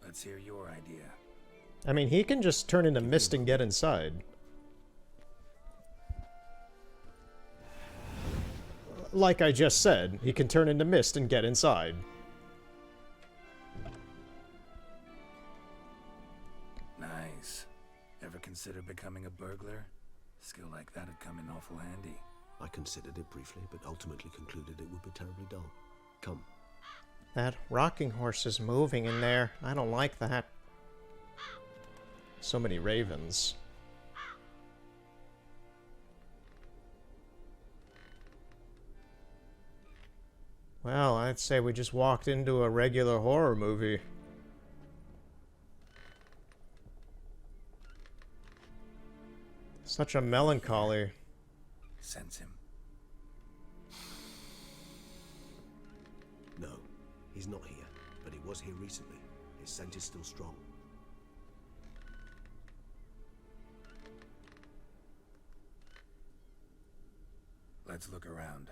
Let's hear your idea. I mean, he can just turn into mist and get inside. Like I just said, he can turn into mist and get inside. consider becoming a burglar? Skill like that'd come in awful handy. I considered it briefly, but ultimately concluded it would be terribly dull. Come. That rocking horse is moving in there. I don't like that. So many ravens. Well, I'd say we just walked into a regular horror movie. Such a melancholy. Sense him. No, he's not here, but he was here recently. His scent is still strong. Let's look around.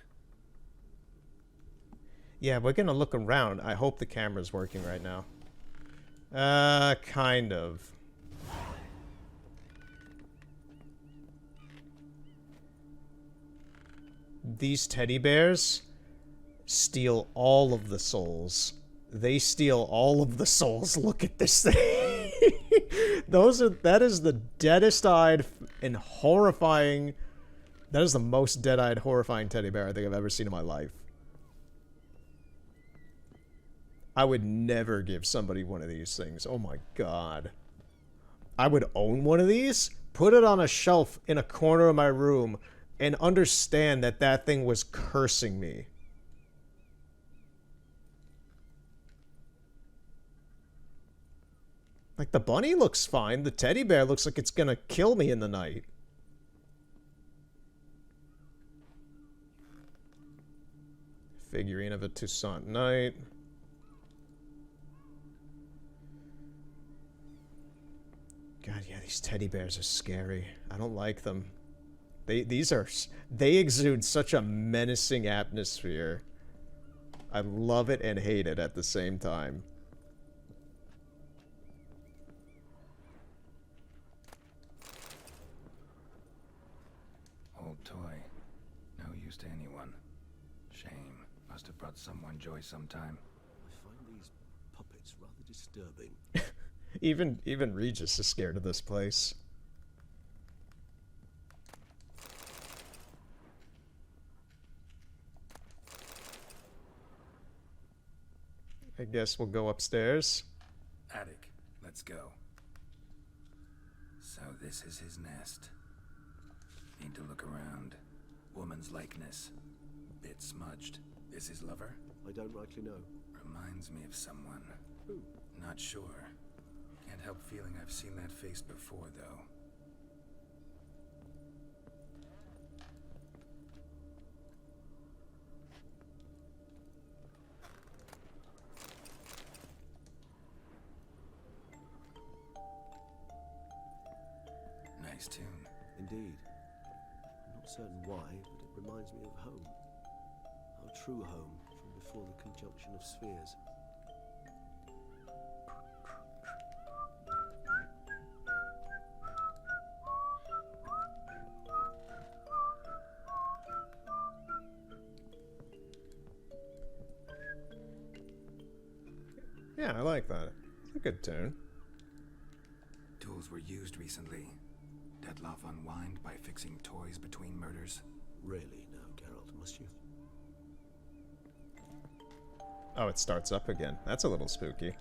Yeah, we're gonna look around. I hope the camera's working right now. Kind of. These teddy bears steal all of the souls. They steal all of the souls. Look at this thing. That is the deadest-eyed and horrifying. That is the most dead-eyed, horrifying teddy bear I think I've ever seen in my life. I would never give somebody one of these things. Oh my god. I would own one of these, put it on a shelf in a corner of my room, and understand that that thing was cursing me. Like, the bunny looks fine. The teddy bear looks like it's gonna kill me in the night. Figurine of a Toussaint Knight. God, yeah, these teddy bears are scary. I don't like them. They exude such a menacing atmosphere. I love it and hate it at the same time. Old toy. No use to anyone. Shame. Must have brought someone joy sometime. I find these puppets rather disturbing. Even Regis is scared of this place. I guess we'll go upstairs. Attic. Let's go. So this is his nest. Need to look around. Woman's likeness. Bit smudged. This his lover? I don't rightly know. Reminds me of someone. Who? Not sure. Can't help feeling I've seen that face before, though. Nice tune. Indeed. I'm not certain why, but it reminds me of home. Our true home from before the conjunction of spheres. Yeah, I like that. It's a good tune. Tools were used recently. Dettlaff unwind by fixing toys between murders. Really now, Geralt, must you? Oh, it starts up again. That's a little spooky.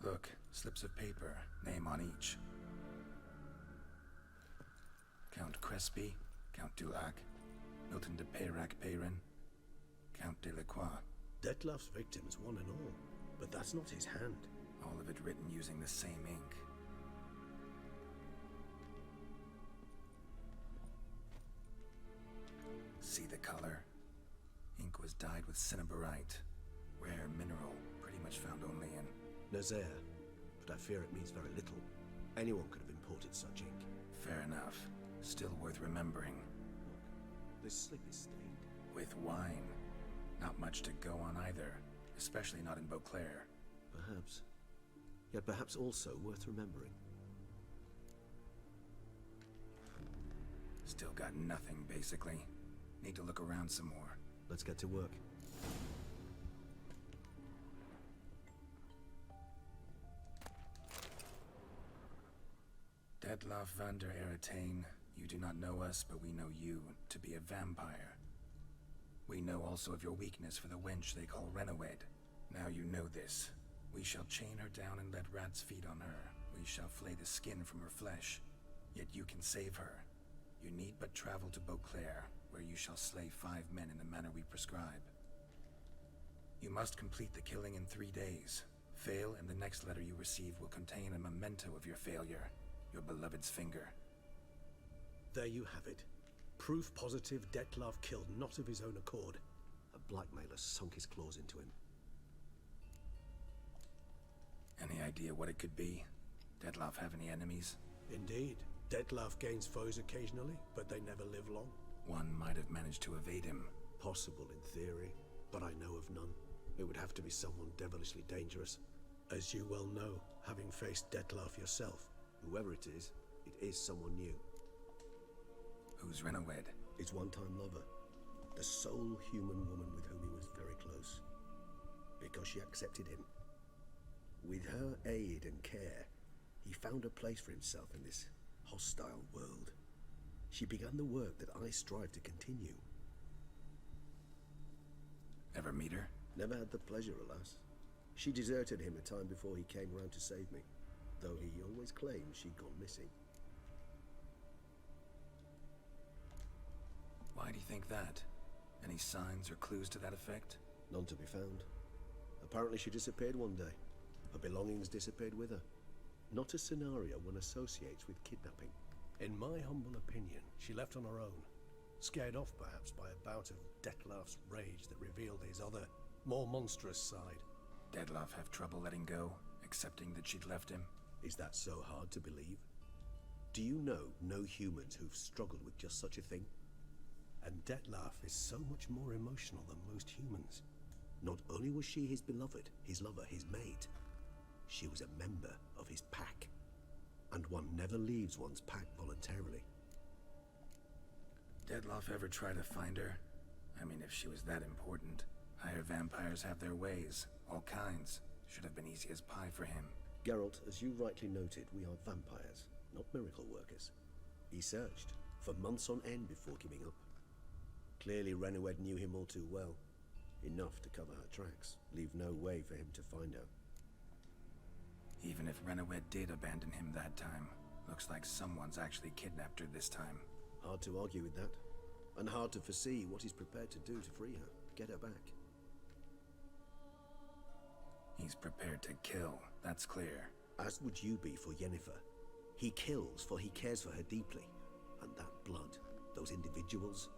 Look, slips of paper, name on each. Count Crespi, Count Dulac, Milton de Peyrac-Peyrin, Count Delacroix. Dettlaff's victims, one and all. But that's not his hand. All of it written using the same ink. See the color? Ink was dyed with cinnabarite. Rare mineral, pretty much found only in Nazaire. But I fear it means very little. Anyone could have imported such ink. Fair enough. Still worth remembering. Look, this slip is stained. With wine. Not much to go on either. Especially not in Beauclair. Perhaps. Yet perhaps also worth remembering. Still got nothing, basically. Need to look around some more. Let's get to work. Dettlaff van der Eretain, you do not know us, but we know you to be a vampire. We know also of your weakness for the wench they call Renawed. Now you know this. We shall chain her down and let rats feed on her. We shall flay the skin from her flesh. Yet you can save her. You need but travel to Beauclair, where you shall slay 5 men in the manner we prescribe. You must complete the killing in 3 days. Fail, and the next letter you receive will contain a memento of your failure. Your beloved's finger. There you have it. Proof positive Dettlaff killed not of his own accord. A blackmailer sunk his claws into him. Any idea what it could be? Dettlaff have any enemies? Indeed. Dettlaff gains foes occasionally, but they never live long. One might have managed to evade him. Possible in theory, but I know of none. It would have to be someone devilishly dangerous. As you well know, having faced Dettlaff yourself. Whoever it is someone new. Who's Renawed? His one-time lover. The sole human woman with whom he was very close. Because she accepted him. With her aid and care, he found a place for himself in this hostile world. She began the work that I strive to continue. Ever meet her? Never had the pleasure, alas. She deserted him a time before he came round to save me, though he always claimed she'd gone missing. Why do you think that? Any signs or clues to that effect? None to be found. Apparently she disappeared one day. Her belongings disappeared with her. Not a scenario one associates with kidnapping. In my humble opinion, she left on her own. Scared off perhaps by a bout of Dettlaff's rage that revealed his other, more monstrous side. Dettlaff have trouble letting go, accepting that she'd left him? Is that so hard to believe? Do you know no humans who've struggled with just such a thing? And Dettlaff is so much more emotional than most humans. Not only was she his beloved, his lover, his mate, she was a member of his pack. And one never leaves one's pack voluntarily. Dettlaff ever try to find her? I mean, if she was that important. Higher vampires have their ways, all kinds. Should have been easy as pie for him. Geralt, as you rightly noted, we are vampires, not miracle workers. He searched, for months on end before giving up. Clearly Renawed knew him all too well. Enough to cover her tracks, leave no way for him to find her. Even if Renawed did abandon him that time, looks like someone's actually kidnapped her this time. Hard to argue with that, and hard to foresee what he's prepared to do to free her, get her back. He's prepared to kill, that's clear. As would you be for Yennefer. He kills for he cares for her deeply, and that blood, those individuals,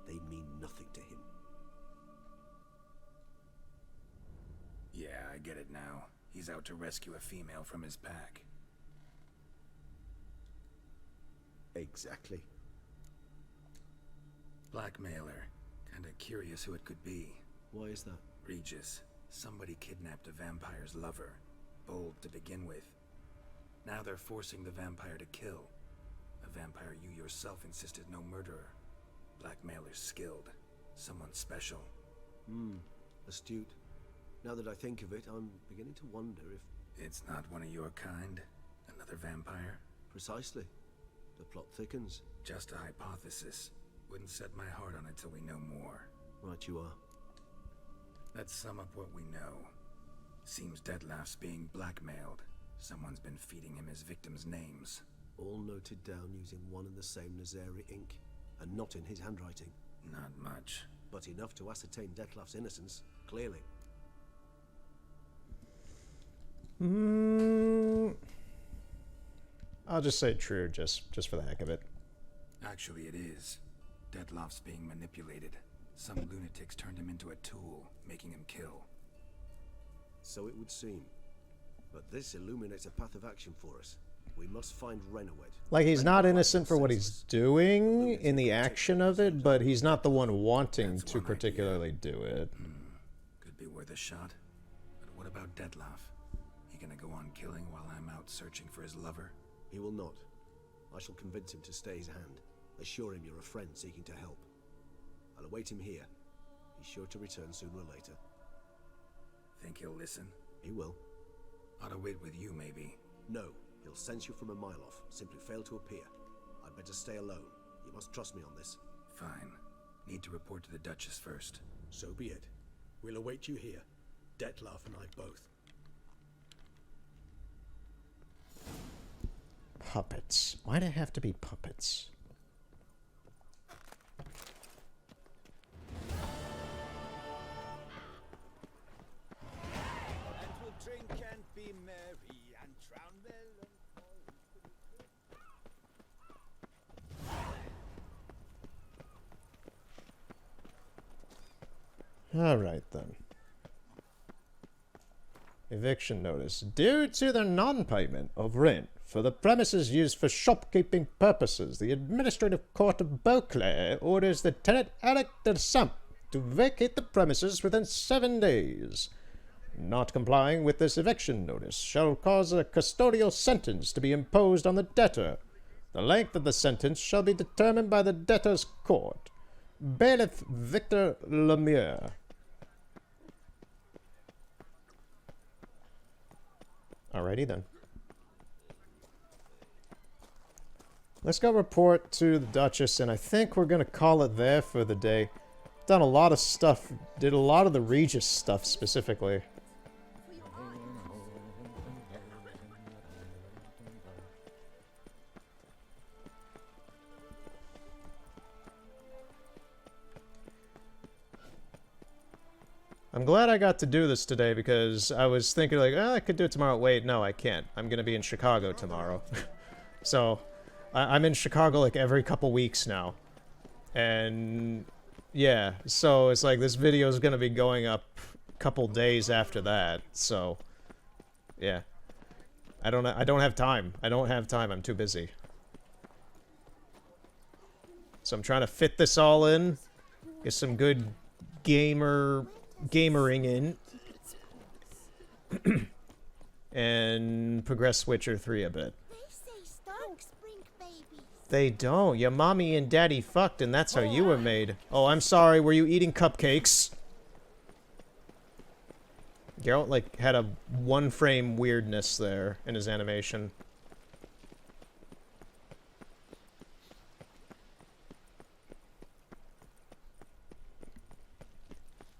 they mean nothing to him. Yeah, I get it now. He's out to rescue a female from his pack. Exactly. Blackmailer. Kinda curious who it could be. Why is that? Regis. Somebody kidnapped a vampire's lover. Bold to begin with. Now they're forcing the vampire to kill. A vampire you yourself insisted no murderer. Blackmailer's skilled. Someone special. Astute. Now that I think of it, I'm beginning to wonder if... It's not one of your kind? Another vampire? Precisely. The plot thickens. Just a hypothesis. Wouldn't set my heart on it till we know more. Right you are. Let's sum up what we know. Seems Dettlaff's being blackmailed. Someone's been feeding him his victims' names. All noted down using one and the same Nazari ink, and not in his handwriting. Not much. But enough to ascertain Dettlaff's innocence, clearly. I'll just say true, just for the heck of it. Actually, it is. Dettlaff's being manipulated. Some lunatics turned him into a tool, making him kill. So it would seem. But this illuminates a path of action for us. We must find Renawed. Like, he's not innocent for what he's doing in the action of it, but he's not the one wanting to particularly do it. Could be worth a shot. But what about Dettlaff? He gonna go on killing while I'm out searching for his lover? He will not. I shall convince him to stay his hand. Assure him you're a friend seeking to help. I'll await him here. He's sure to return sooner or later. Think he'll listen? He will. Ought to wait with you, maybe. No, he'll sense you from a mile off. Simply fail to appear. I'd better stay alone. You must trust me on this. Fine. Need to report to the Duchess first. So be it. We'll await you here. Dettlaff and I both. Puppets. Why'd it have to be puppets? And we'll drink and be merry and drown Alright then. Eviction notice. Due to the non-payment of rent for the premises used for shopkeeping purposes, the Administrative Court of Beauclair orders the tenant Alec de Samp to vacate the premises within 7 days. Not complying with this eviction notice shall cause a custodial sentence to be imposed on the debtor. The length of the sentence shall be determined by the debtor's court. Bailiff Victor Lemieux. Alrighty then. Let's go report to the Duchess, and I think we're gonna call it there for the day. Done a lot of stuff, did a lot of the Regis stuff specifically. I'm glad I got to do this today because I was thinking like, oh, I could do it tomorrow. Wait, no, I can't. I'm going to be in Chicago tomorrow. So, I'm in Chicago like every couple weeks now. And, yeah, so it's like this video is going to be going up a couple days after that. So, yeah. I don't have time. I don't have time. I'm too busy. So I'm trying to fit this all in. Get some good gamering in. And progress Witcher 3 a bit. They don't. Your mommy and daddy fucked and that's how you were made. Oh, I'm sorry. Were you eating cupcakes? Geralt, like, had a one-frame weirdness there in his animation.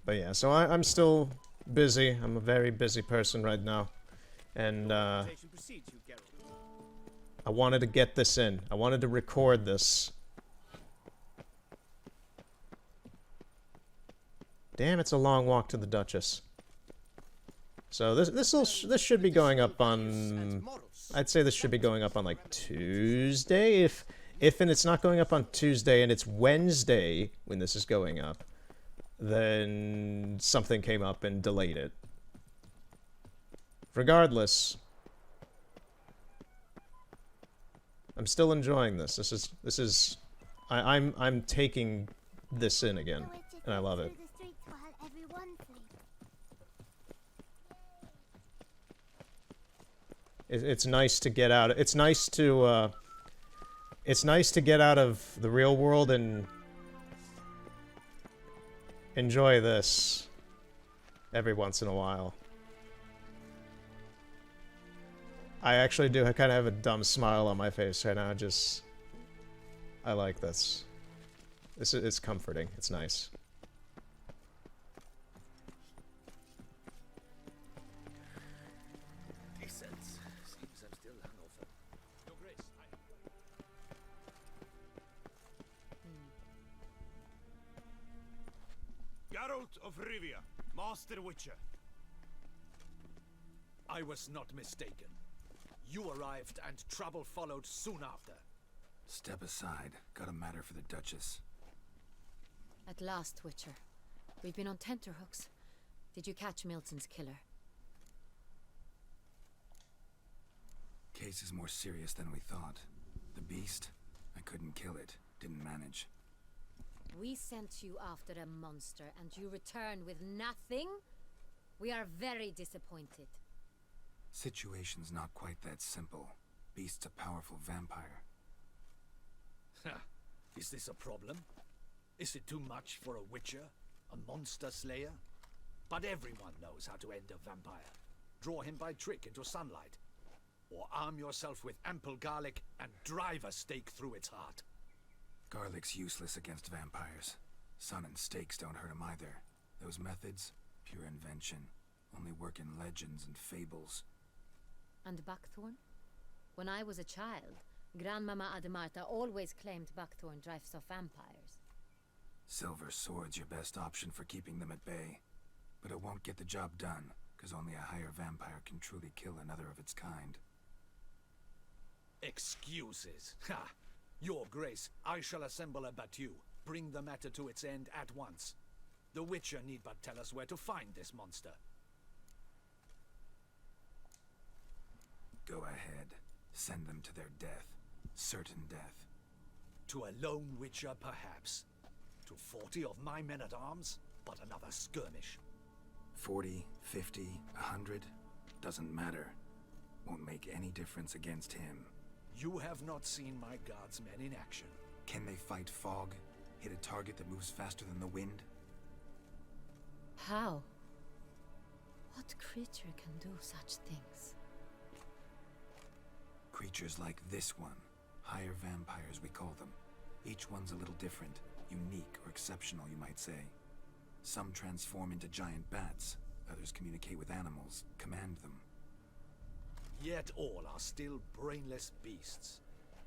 But yeah, so I'm still busy. I'm a very busy person right now. And, I wanted to get this in. I wanted to record this. Damn, it's a long walk to the Duchess. So this should be going up on... I'd say this should be going up on, like, Tuesday? If and it's not going up on Tuesday and it's Wednesday when this is going up, then something came up and delayed it. Regardless, I'm still enjoying this. This is I'm taking this in again, and I love it. It's nice to get out. It's nice to get out of the real world and enjoy this every once in a while. I actually do kind of have a dumb smile on my face right now. I like this. It's comforting. It's nice. Geralt of Rivia, Master Witcher. I was not mistaken. You arrived and trouble followed soon after. Step aside. Got a matter for the Duchess. At last, Witcher. We've been on tenterhooks. Did you catch Milton's killer? Case is more serious than we thought. The beast? I couldn't kill it. Didn't manage. We sent you after a monster and you return with nothing? We are very disappointed. Situation's not quite that simple. Beast's a powerful vampire. Is this a problem? Is it too much for a witcher? A monster slayer? But everyone knows how to end a vampire. Draw him by trick into sunlight. Or arm yourself with ample garlic and drive a stake through its heart. Garlic's useless against vampires. Sun and stakes don't hurt him either. Those methods, pure invention. Only work in legends and fables. And buckthorn? When I was a child, Grandmama Ademarta always claimed buckthorn drives off vampires. Silver sword's your best option for keeping them at bay. But it won't get the job done, because only a higher vampire can truly kill another of its kind. Excuses. Ha! Your Grace, I shall assemble a battue. Bring the matter to its end at once. The Witcher need but tell us where to find this monster. Go ahead. Send them to their death. Certain death. To a lone Witcher, perhaps. To 40 of my men-at-arms, but another skirmish. 40, 50, 100, doesn't matter. Won't make any difference against him. You have not seen my guardsmen in action. Can they fight fog? Hit a target that moves faster than the wind? How? What creature can do such things? Creatures like this one. Higher vampires, we call them. Each one's a little different. Unique or exceptional, you might say. Some transform into giant bats. Others communicate with animals, command them. Yet all are still brainless beasts.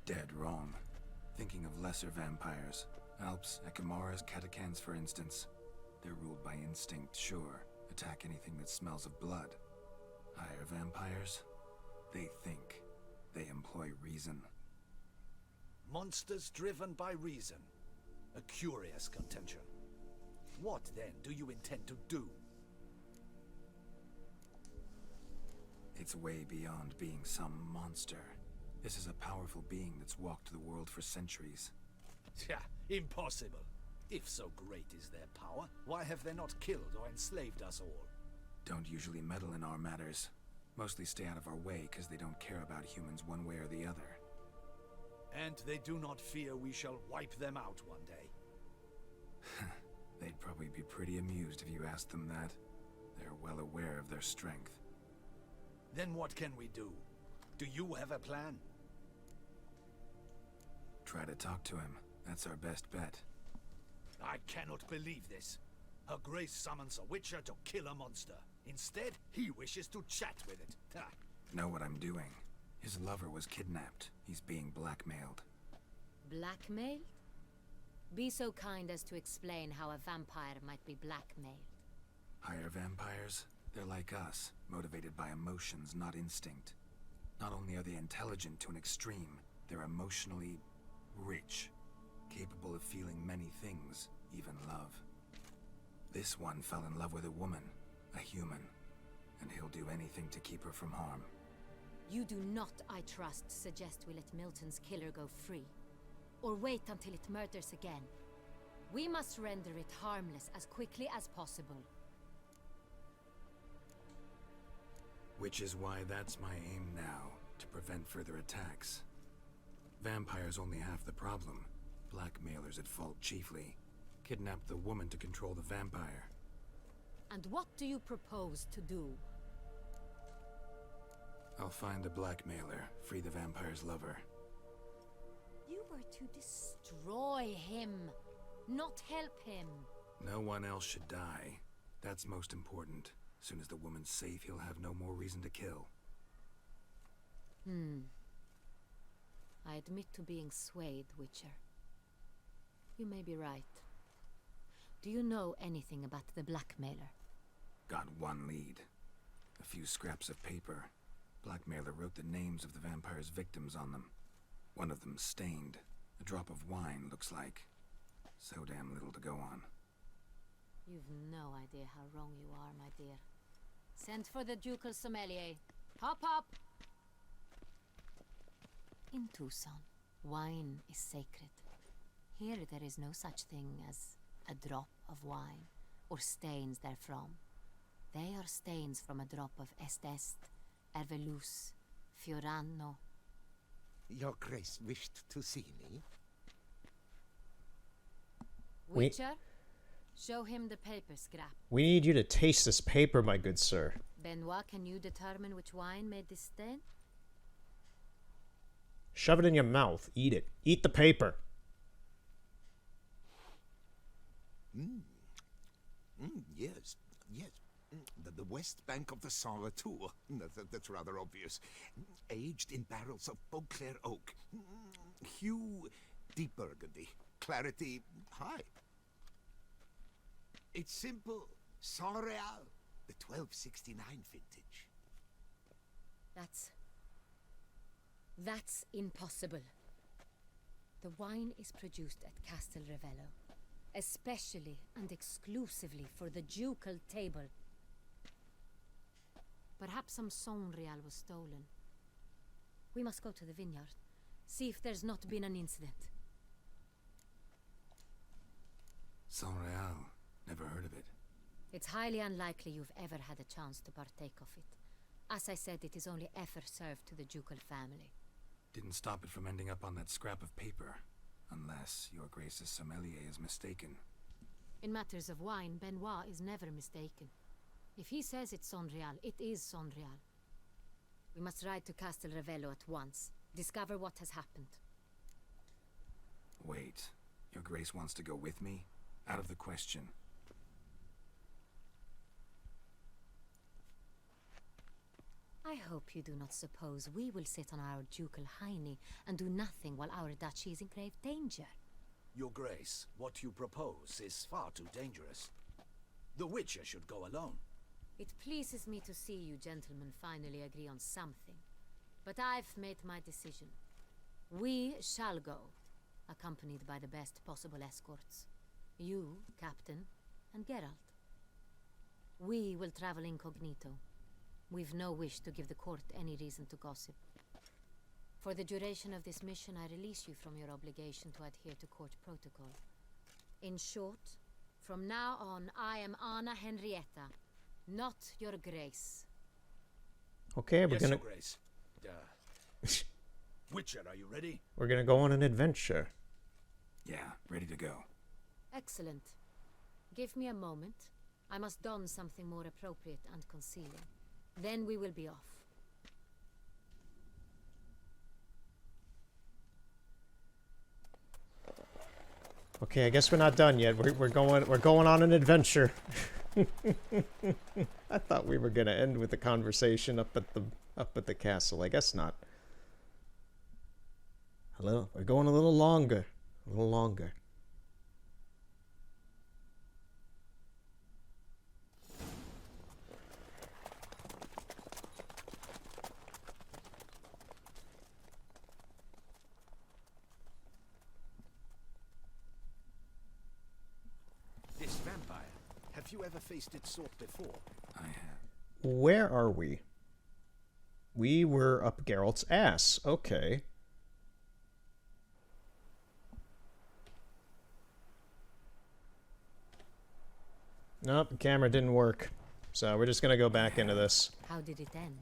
Dead wrong. Thinking of lesser vampires. Alps, Ekamaras, Catacans, for instance. They're ruled by instinct, sure. Attack anything that smells of blood. Higher vampires? They think. They employ reason. Monsters driven by reason. A curious contention. What, then, do you intend to do? It's way beyond being some monster. This is a powerful being that's walked the world for centuries. Yeah, impossible. If so great is their power, why have they not killed or enslaved us all? Don't usually meddle in our matters. Mostly stay out of our way because they don't care about humans one way or the other. And they do not fear we shall wipe them out one day. They'd probably be pretty amused if you asked them that. They're well aware of their strength. Then what can we do? Do you have a plan? Try to talk to him. That's our best bet. I cannot believe this. Her Grace summons a Witcher to kill a monster. Instead, he wishes to chat with it. Ha. Know what I'm doing. His lover was kidnapped. He's being blackmailed. Blackmailed? Be so kind as to explain how a vampire might be blackmailed. Higher vampires? They're like us, motivated by emotions, not instinct. Not only are they intelligent to an extreme, they're emotionally rich, capable of feeling many things, even love. This one fell in love with a woman, a human, and he'll do anything to keep her from harm. You do not, I trust, suggest we let Milton's killer go free. Or wait until it murders again. We must render it harmless as quickly as possible. Which is why that's my aim now, to prevent further attacks. Vampires only half the problem. Blackmailers at fault chiefly. Kidnap the woman to control the vampire. And what do you propose to do? I'll find the blackmailer, free the vampire's lover. You were to destroy him, not help him. No one else should die. That's most important. Soon as the woman's safe, he'll have no more reason to kill. I admit to being swayed, Witcher. You may be right. Do you know anything about the blackmailer? Got one lead. A few scraps of paper. Blackmailer wrote the names of the vampire's victims on them. One of them stained. A drop of wine, looks like. So damn little to go on. You've no idea how wrong you are, my dear. Send for the ducal sommelier. Hop, hop! In Tucson, wine is sacred. Here there is no such thing as a drop of wine, or stains therefrom. They are stains from a drop of Estest, Ervelus, Fiorano. Your Grace wished to see me? Witcher, show him the paper scrap. We need you to taste this paper, my good sir. Benoit, can you determine which wine made this stain? Shove it in your mouth. Eat it. Eat the paper. Yes, yes. The west bank of the Saint Latour. That's rather obvious. Aged in barrels of Beauclair oak. Hue, deep burgundy. Clarity, high. It's simple. Saint Real, the 1269 vintage. That's impossible. The wine is produced at Castel Ravello, especially and exclusively for the ducal table. Perhaps some Saint Real was stolen. We must go to the vineyard, see if there's not been an incident. Saint Real. Never heard of it. It's highly unlikely you've ever had a chance to partake of it. As I said, it is only ever served to the ducal family. Didn't stop it from ending up on that scrap of paper. Unless your Grace's sommelier is mistaken. In matters of wine, Benoit is never mistaken. If he says it's Saint Real, it is Saint Real. We must ride to Castel Ravello at once. Discover what has happened. Wait. Your Grace wants to go with me? Out of the question. I hope you do not suppose we will sit on our ducal hiney and do nothing while our duchy is in grave danger. Your Grace, what you propose is far too dangerous. The Witcher should go alone. It pleases me to see you gentlemen finally agree on something. But I've made my decision. We shall go, accompanied by the best possible escorts. You, Captain, and Geralt. We will travel incognito. We've no wish to give the court any reason to gossip. For the duration of this mission, I release you from your obligation to adhere to court protocol. In short, from now on, I am Anna Henrietta, not your Grace. Okay, we're Yes, gonna... Your Grace. Witcher, are you ready? We're gonna go on an adventure. Yeah, ready to go. Excellent. Give me a moment. I must don something more appropriate and concealing. Then we will be off. Okay, I guess we're not done yet. We're going on an adventure. I thought we were gonna end with the conversation up at the castle. I guess not. Hello, we're going a little longer. A little longer. This vampire, have you ever faced its sort before? I have. Where are we? We were up Geralt's ass. Okay. Nope, the camera didn't work. So we're just gonna go back into this. How did it end?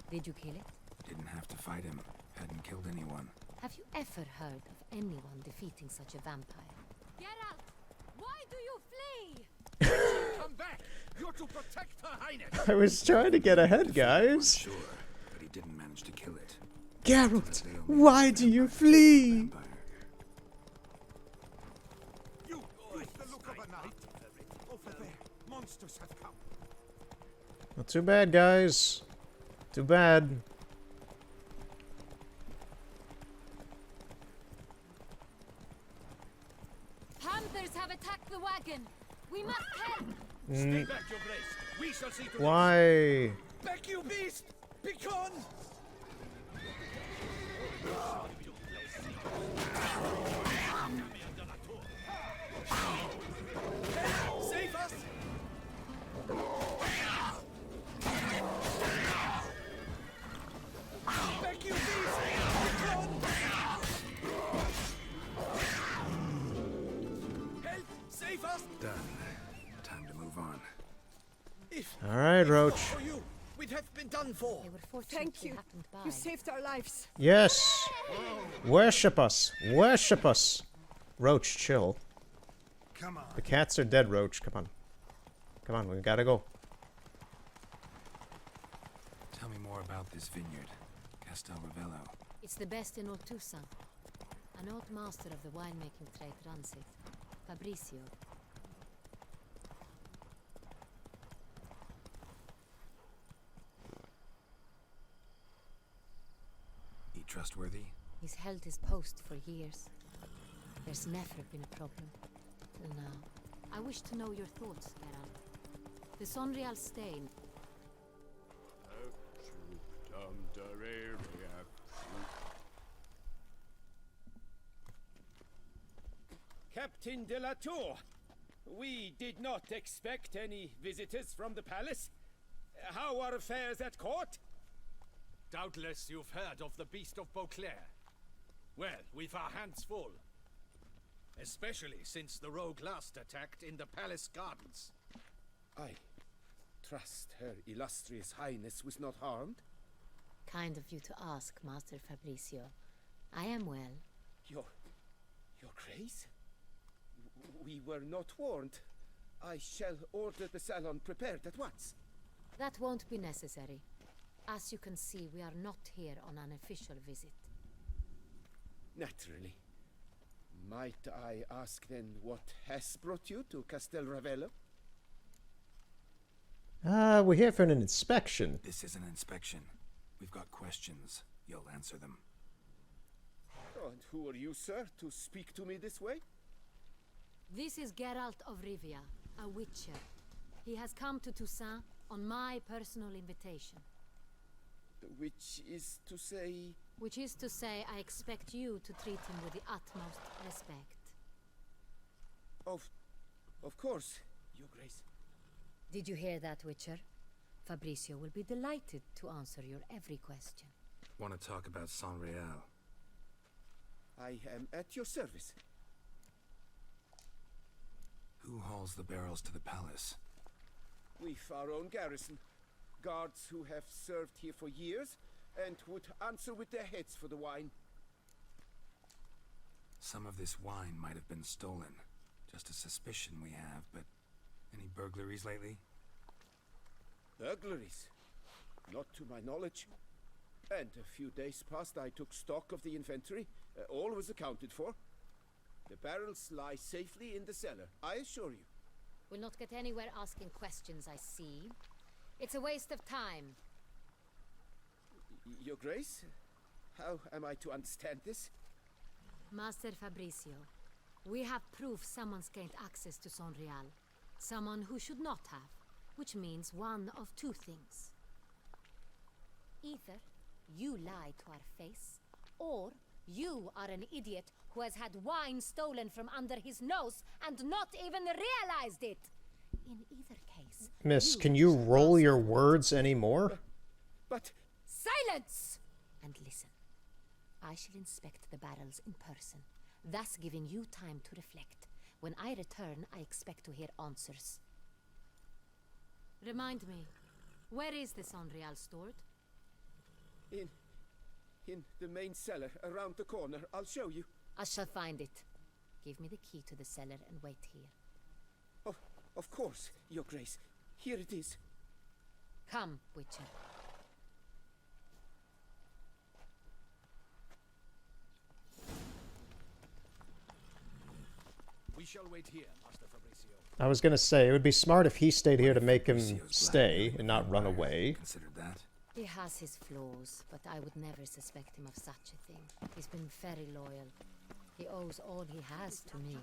Did you kill it? Didn't have to fight him. Hadn't killed anyone. Have you ever heard of anyone defeating such a vampire? Geralt, why do you flee? Come back! You're to protect Her Highness! I was trying to get ahead, guys. Sure, but he didn't manage to kill it. Geralt, why do you flee? You with the look of a knight. Over there, monsters have come. Not too bad, guys. Too bad. Panthers have attacked the wagon. We must help. Stay back, Your Grace. We shall see to Why? Back, you beast! Begone! Save us! Back, you beast! Begone! Help! Save us! Done. Time to move on. All right, Roach. For you, we'd have been done for. Thank you. You saved our lives. Yes. Worship us. Worship us. Roach, chill. Come on. The cats are dead, Roach. Come on. Come on, we gotta go. Tell me more about this vineyard, Castel Ravello. It's the best in all Toussaint. An old master of the winemaking trade runs it. Fabricio. He trustworthy? He's held his post for years. There's never been a problem. Till now. I wish to know your thoughts, Geralt. The Sonreal stain. Captain de la Tour, we did not expect any visitors from the palace. How are affairs at court? Doubtless you've heard of the Beast of Beauclair. Well, we've our hands full. Especially since the rogue last attacked in the palace gardens. I trust Her Illustrious Highness was not harmed? Kind of you to ask, Master Fabricio. I am well. Your Grace? We were not warned. I shall order the salon prepared at once. That won't be necessary. As you can see, we are not here on an official visit. Naturally. Might I ask then what has brought you to Castel Ravello? We're here for an inspection. This is an inspection. We've got questions. You'll answer them. Oh, and who are you, sir, to speak to me this way? This is Geralt of Rivia, a witcher. He has come to Toussaint on my personal invitation. Which is to say... Which is to say, I expect you to treat him with the utmost respect. Of course, Your Grace. Did you hear that, Witcher? Fabricio will be delighted to answer your every question. Want to talk about Sonreal? I am at your service. Who hauls the barrels to the palace? We've our own garrison. Guards who have served here for years and would answer with their heads for the wine. Some of this wine might have been stolen. Just a suspicion we have, but any burglaries lately? Burglaries? Not to my knowledge. And a few days past I took stock of the inventory. All was accounted for. The barrels lie safely in the cellar, I assure you. We'll not get anywhere asking questions, I see. It's a waste of time. Your Grace? How am I to understand this? Master Fabricio, we have proof someone's gained access to Sonreal. Someone who should not have. Which means one of two things. Either you lie to our face, or you are an idiot who has had wine stolen from under his nose and not even realized it. In either case... Miss, can you roll your words anymore? But... Silence! And listen. I shall inspect the barrels in person, thus giving you time to reflect. When I return, I expect to hear answers. Remind me, where is the Sonreal stored? In the main cellar, around the corner. I'll show you. I shall find it. Give me the key to the cellar and wait here. Oh, of course, Your Grace. Here it is. Come, Witcher. We shall wait here, Master Fabricio. I was gonna say, it would be smart if he stayed here to make him stay and not run away. Considered that. He has his flaws, but I would never suspect him of such a thing. He's been very loyal. He owes all he has to me.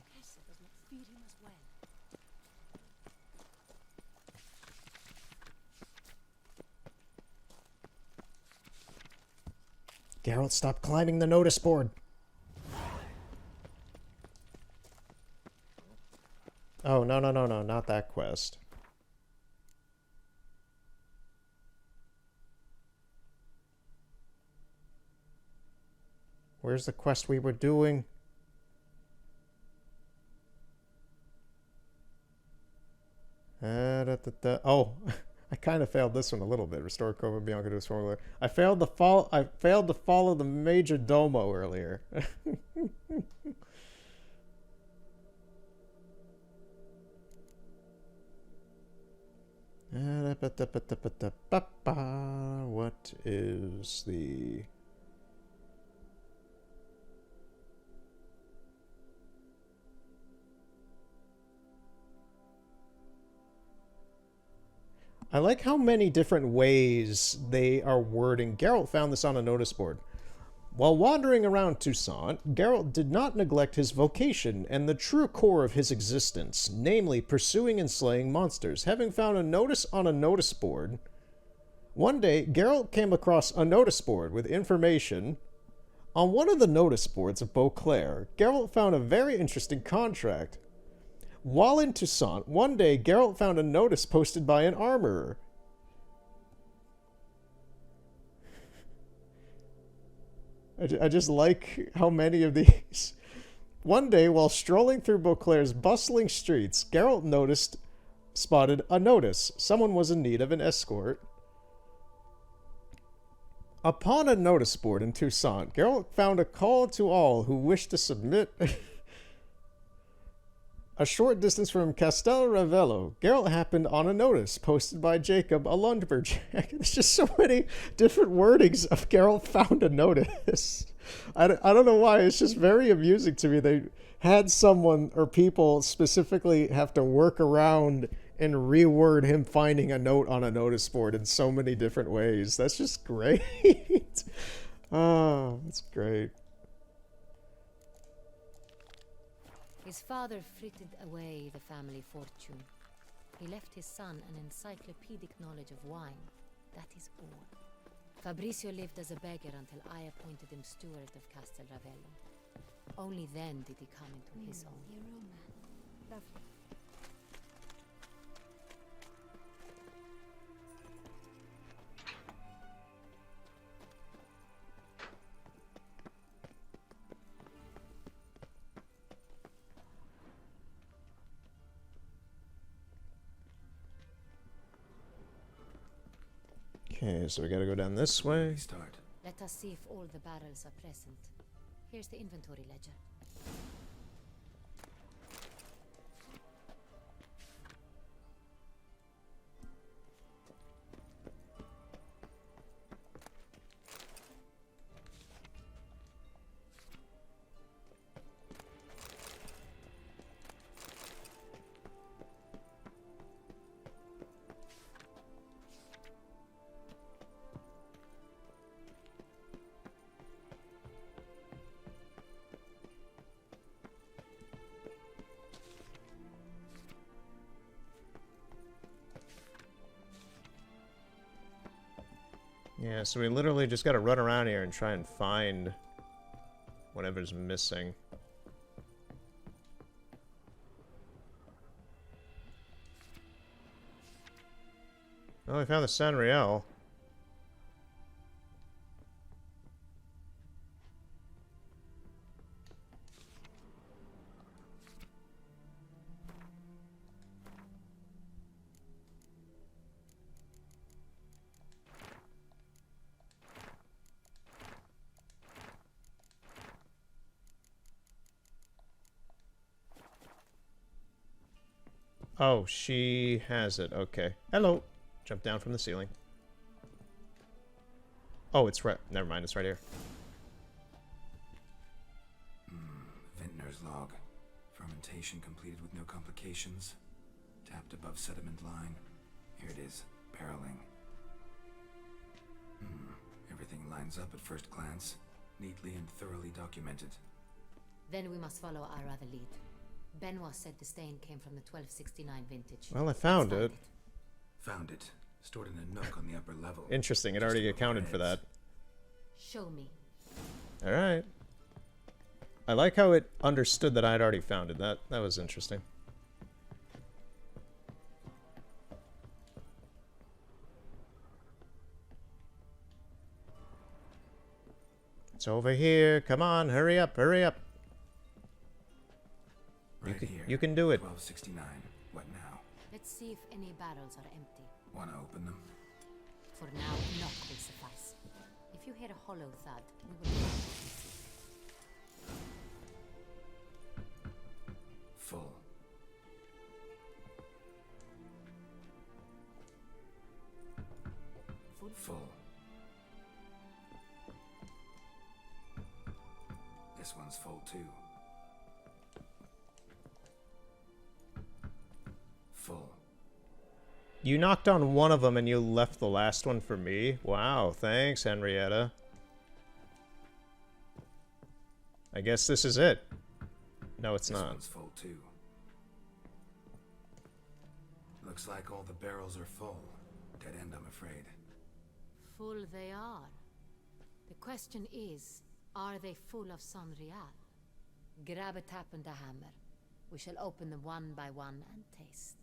Geralt, stop climbing the notice board. Oh, no, not that quest. Where's the quest we were doing? Oh, I kind of failed this one a little bit. Restore Cova Bianca to its former. I failed to follow the Major Domo earlier. What is the... I like how many different ways they are wording. Geralt found this on a notice board. While wandering around Toussaint, Geralt did not neglect his vocation and the true core of his existence, namely pursuing and slaying monsters. Having found a notice on a notice board, one day Geralt came across a notice board with information. On one of the notice boards of Beauclair, Geralt found a very interesting contract. While in Toussaint, one day Geralt found a notice posted by an armorer. I just like how many of these. One day, while strolling through Beauclair's bustling streets, Geralt spotted a notice. Someone was in need of an escort. Upon a notice board in Toussaint, Geralt found a call to all who wished to submit. A short distance from Castel Ravello, Geralt happened on a notice posted by Jacob, a lumberjack. There's just so many different wordings of Geralt found a notice. I don't know why. It's just very amusing to me. They had someone or people specifically have to work around and reword him finding a note on a notice board in so many different ways. That's just great. Oh, that's great. His father frittered away the family fortune. He left his son an encyclopedic knowledge of wine. That is all. Fabrizio lived as a beggar until I appointed him steward of Castel Ravello. Only then did he come into his own. Lovely. Okay, so we gotta go down this way. Let us see if all the barrels are present. Here's the inventory ledger. Yeah, so we literally just gotta run around here and try and find whatever's missing. Oh, we found the Sanriel. Oh, she has it. Okay. Hello. Jump down from the ceiling. Oh, it's right. Never mind. It's right here. Vintner's log. Fermentation completed with no complications. Tapped above sediment line. Here it is. Barreling. Everything lines up at first glance. Neatly and thoroughly documented. Then we must follow our other lead. Benoit said the stain came from the 1269 vintage. Well, I found it. Found it. Stored in a nook on the upper level. Interesting. It already accounted for that. Show me. Alright. I like how it understood that I had already found it. That was interesting. It's over here. Come on, hurry up, hurry up. You can do it. 1269. What now? Let's see if any barrels are empty. Want to open them? For now, a knock will suffice. If you hear a hollow thud, we will... Full. Full. This one's full too. Full. You knocked on one of them and you left the last one for me? Wow, thanks, Henrietta. I guess this is it. No, it's This not. one's full too. Looks like all the barrels are full. Dead end, I'm afraid. Full they are. The question is, are they full of Sonreal? Grab a tap and a hammer. We shall open them one by one and taste.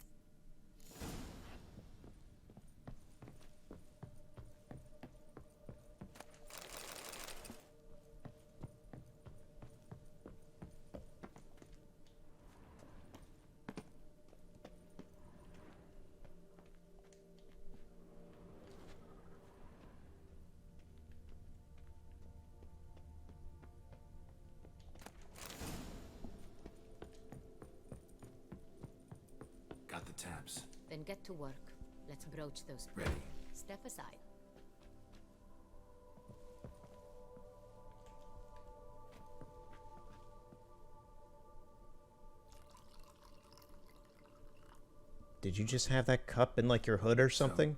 Got the taps. Then get to work. Let's broach those. Ready. Step aside. Did you just have that cup in like your hood or something?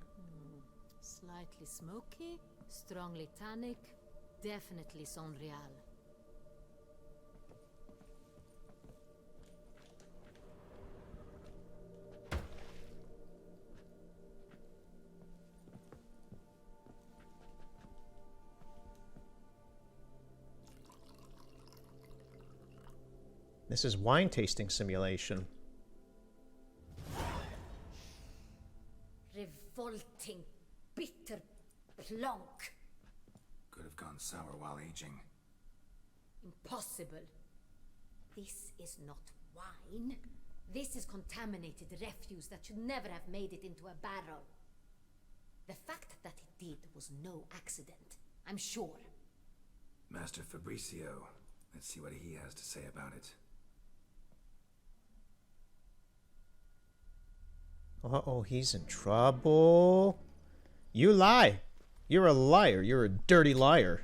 Slightly smoky, strongly tannic, definitely Sonreal. This is wine tasting simulation. Revolting, bitter plonk. Could have gone sour while aging. Impossible. This is not wine. This is contaminated refuse that should never have made it into a barrel. The fact that it did was no accident, I'm sure. Master Fabricio. Let's see what he has to say about it. Uh-oh, he's in trouble. You lie. You're a liar. You're a dirty liar.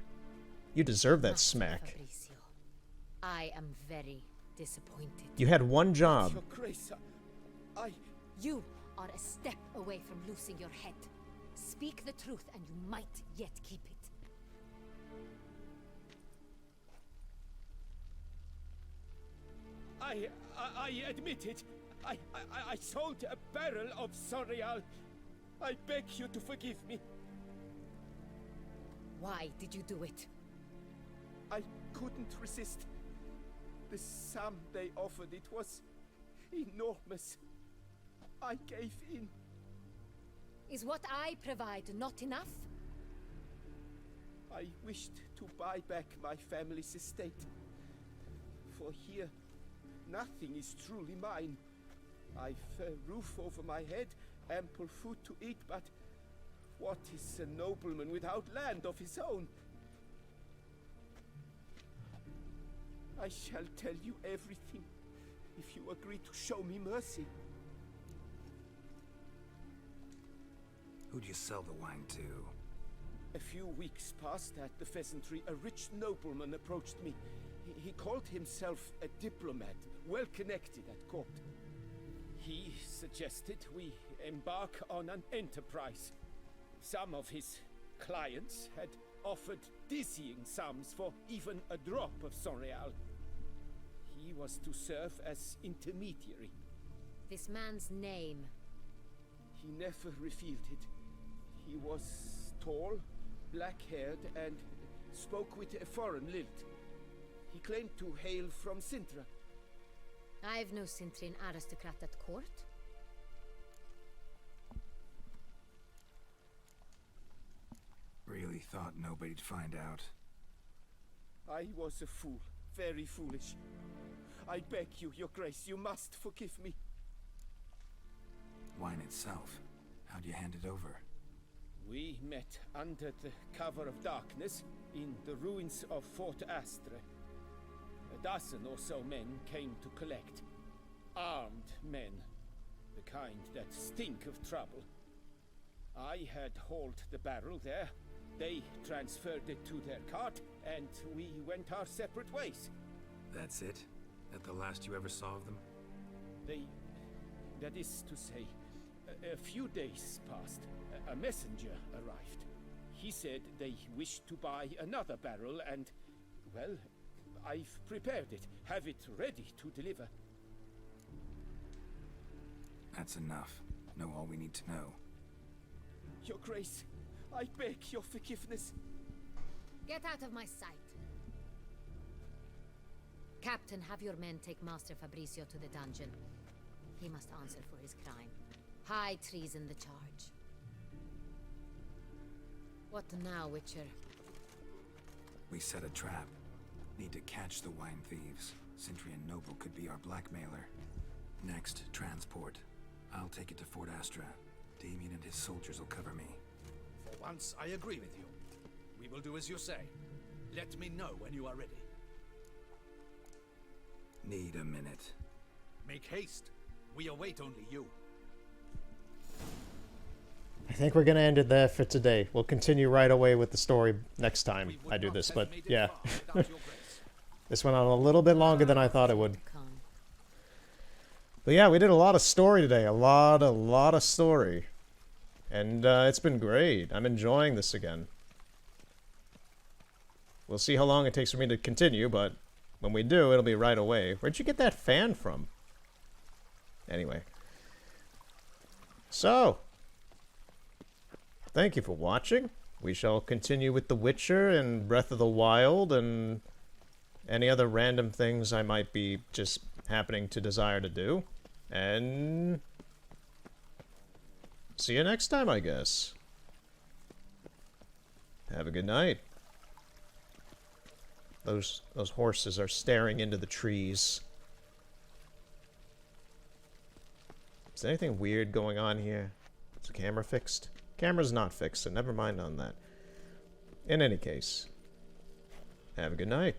You deserve that smack. Fabricio, I am very disappointed. You had one job. Your Grace, You are a step away from losing your head. Speak the truth and you might yet keep it. I admit it. I sold a barrel of Sonreal. I beg you to forgive me. Why did you do it? I couldn't resist. The sum they offered, it was enormous. I gave in. Is what I provide not enough? I wished to buy back my family's estate. For here, nothing is truly mine. I've a roof over my head, ample food to eat, but what is a nobleman without land of his own? I shall tell you everything, if you agree to show me mercy. Who'd you sell the wine to? A few weeks past at the Pheasantry, a rich nobleman approached me. He called himself a diplomat, well connected at court. He suggested we embark on an enterprise. Some of his clients had offered dizzying sums for even a drop of Sonreal. He was to serve as intermediary. This man's name? He never revealed it. He was tall, black-haired, and spoke with a foreign lilt. He claimed to hail from Sintra. I've no Cintrian aristocrat at court. Really thought nobody'd find out. I was a fool, very foolish. I beg you, Your Grace, you must forgive me. Wine itself. How'd you hand it over? We met under the cover of darkness in the ruins of Fort Astre. A dozen or so men came to collect. Armed men. The kind that stink of trouble. I had hauled the barrel there. They transferred it to their cart, and we went our separate ways. That's it? That the last you ever saw of them? That is to say, a few days passed. A messenger arrived. He said they wished to buy another barrel and, well, I've prepared it. Have it ready to deliver. That's enough. Know all we need to know. Your Grace, I beg your forgiveness. Get out of my sight. Captain, have your men take Master Fabrizio to the dungeon. He must answer for his crime. High treason the charge. What now, Witcher? We set a trap. Need to catch the wine thieves. Sentry and Noble could be our blackmailer. Next, transport. I'll take it to Fort Astra. Damien and his soldiers will cover me. For once, I agree with you. We will do as you say. Let me know when you are ready. Need a minute. Make haste. We await only you. I think we're going to end it there for today. We'll continue right away with the story next time I do this, but yeah. This went on a little bit longer than I thought it would. But yeah, we did a lot of story today. A lot of story. And it's been great. I'm enjoying this again. We'll see how long it takes for me to continue, but when we do, it'll be right away. Where'd you get that fan from? Anyway. So, thank you for watching. We shall continue with The Witcher and Breath of the Wild and any other random things I might be just happening to desire to do. And see you next time, I guess. Have a good night. Those horses are staring into the trees. Is there anything weird going on here? Is the camera fixed? Camera's not fixed, so never mind on that. In any case, have a good night.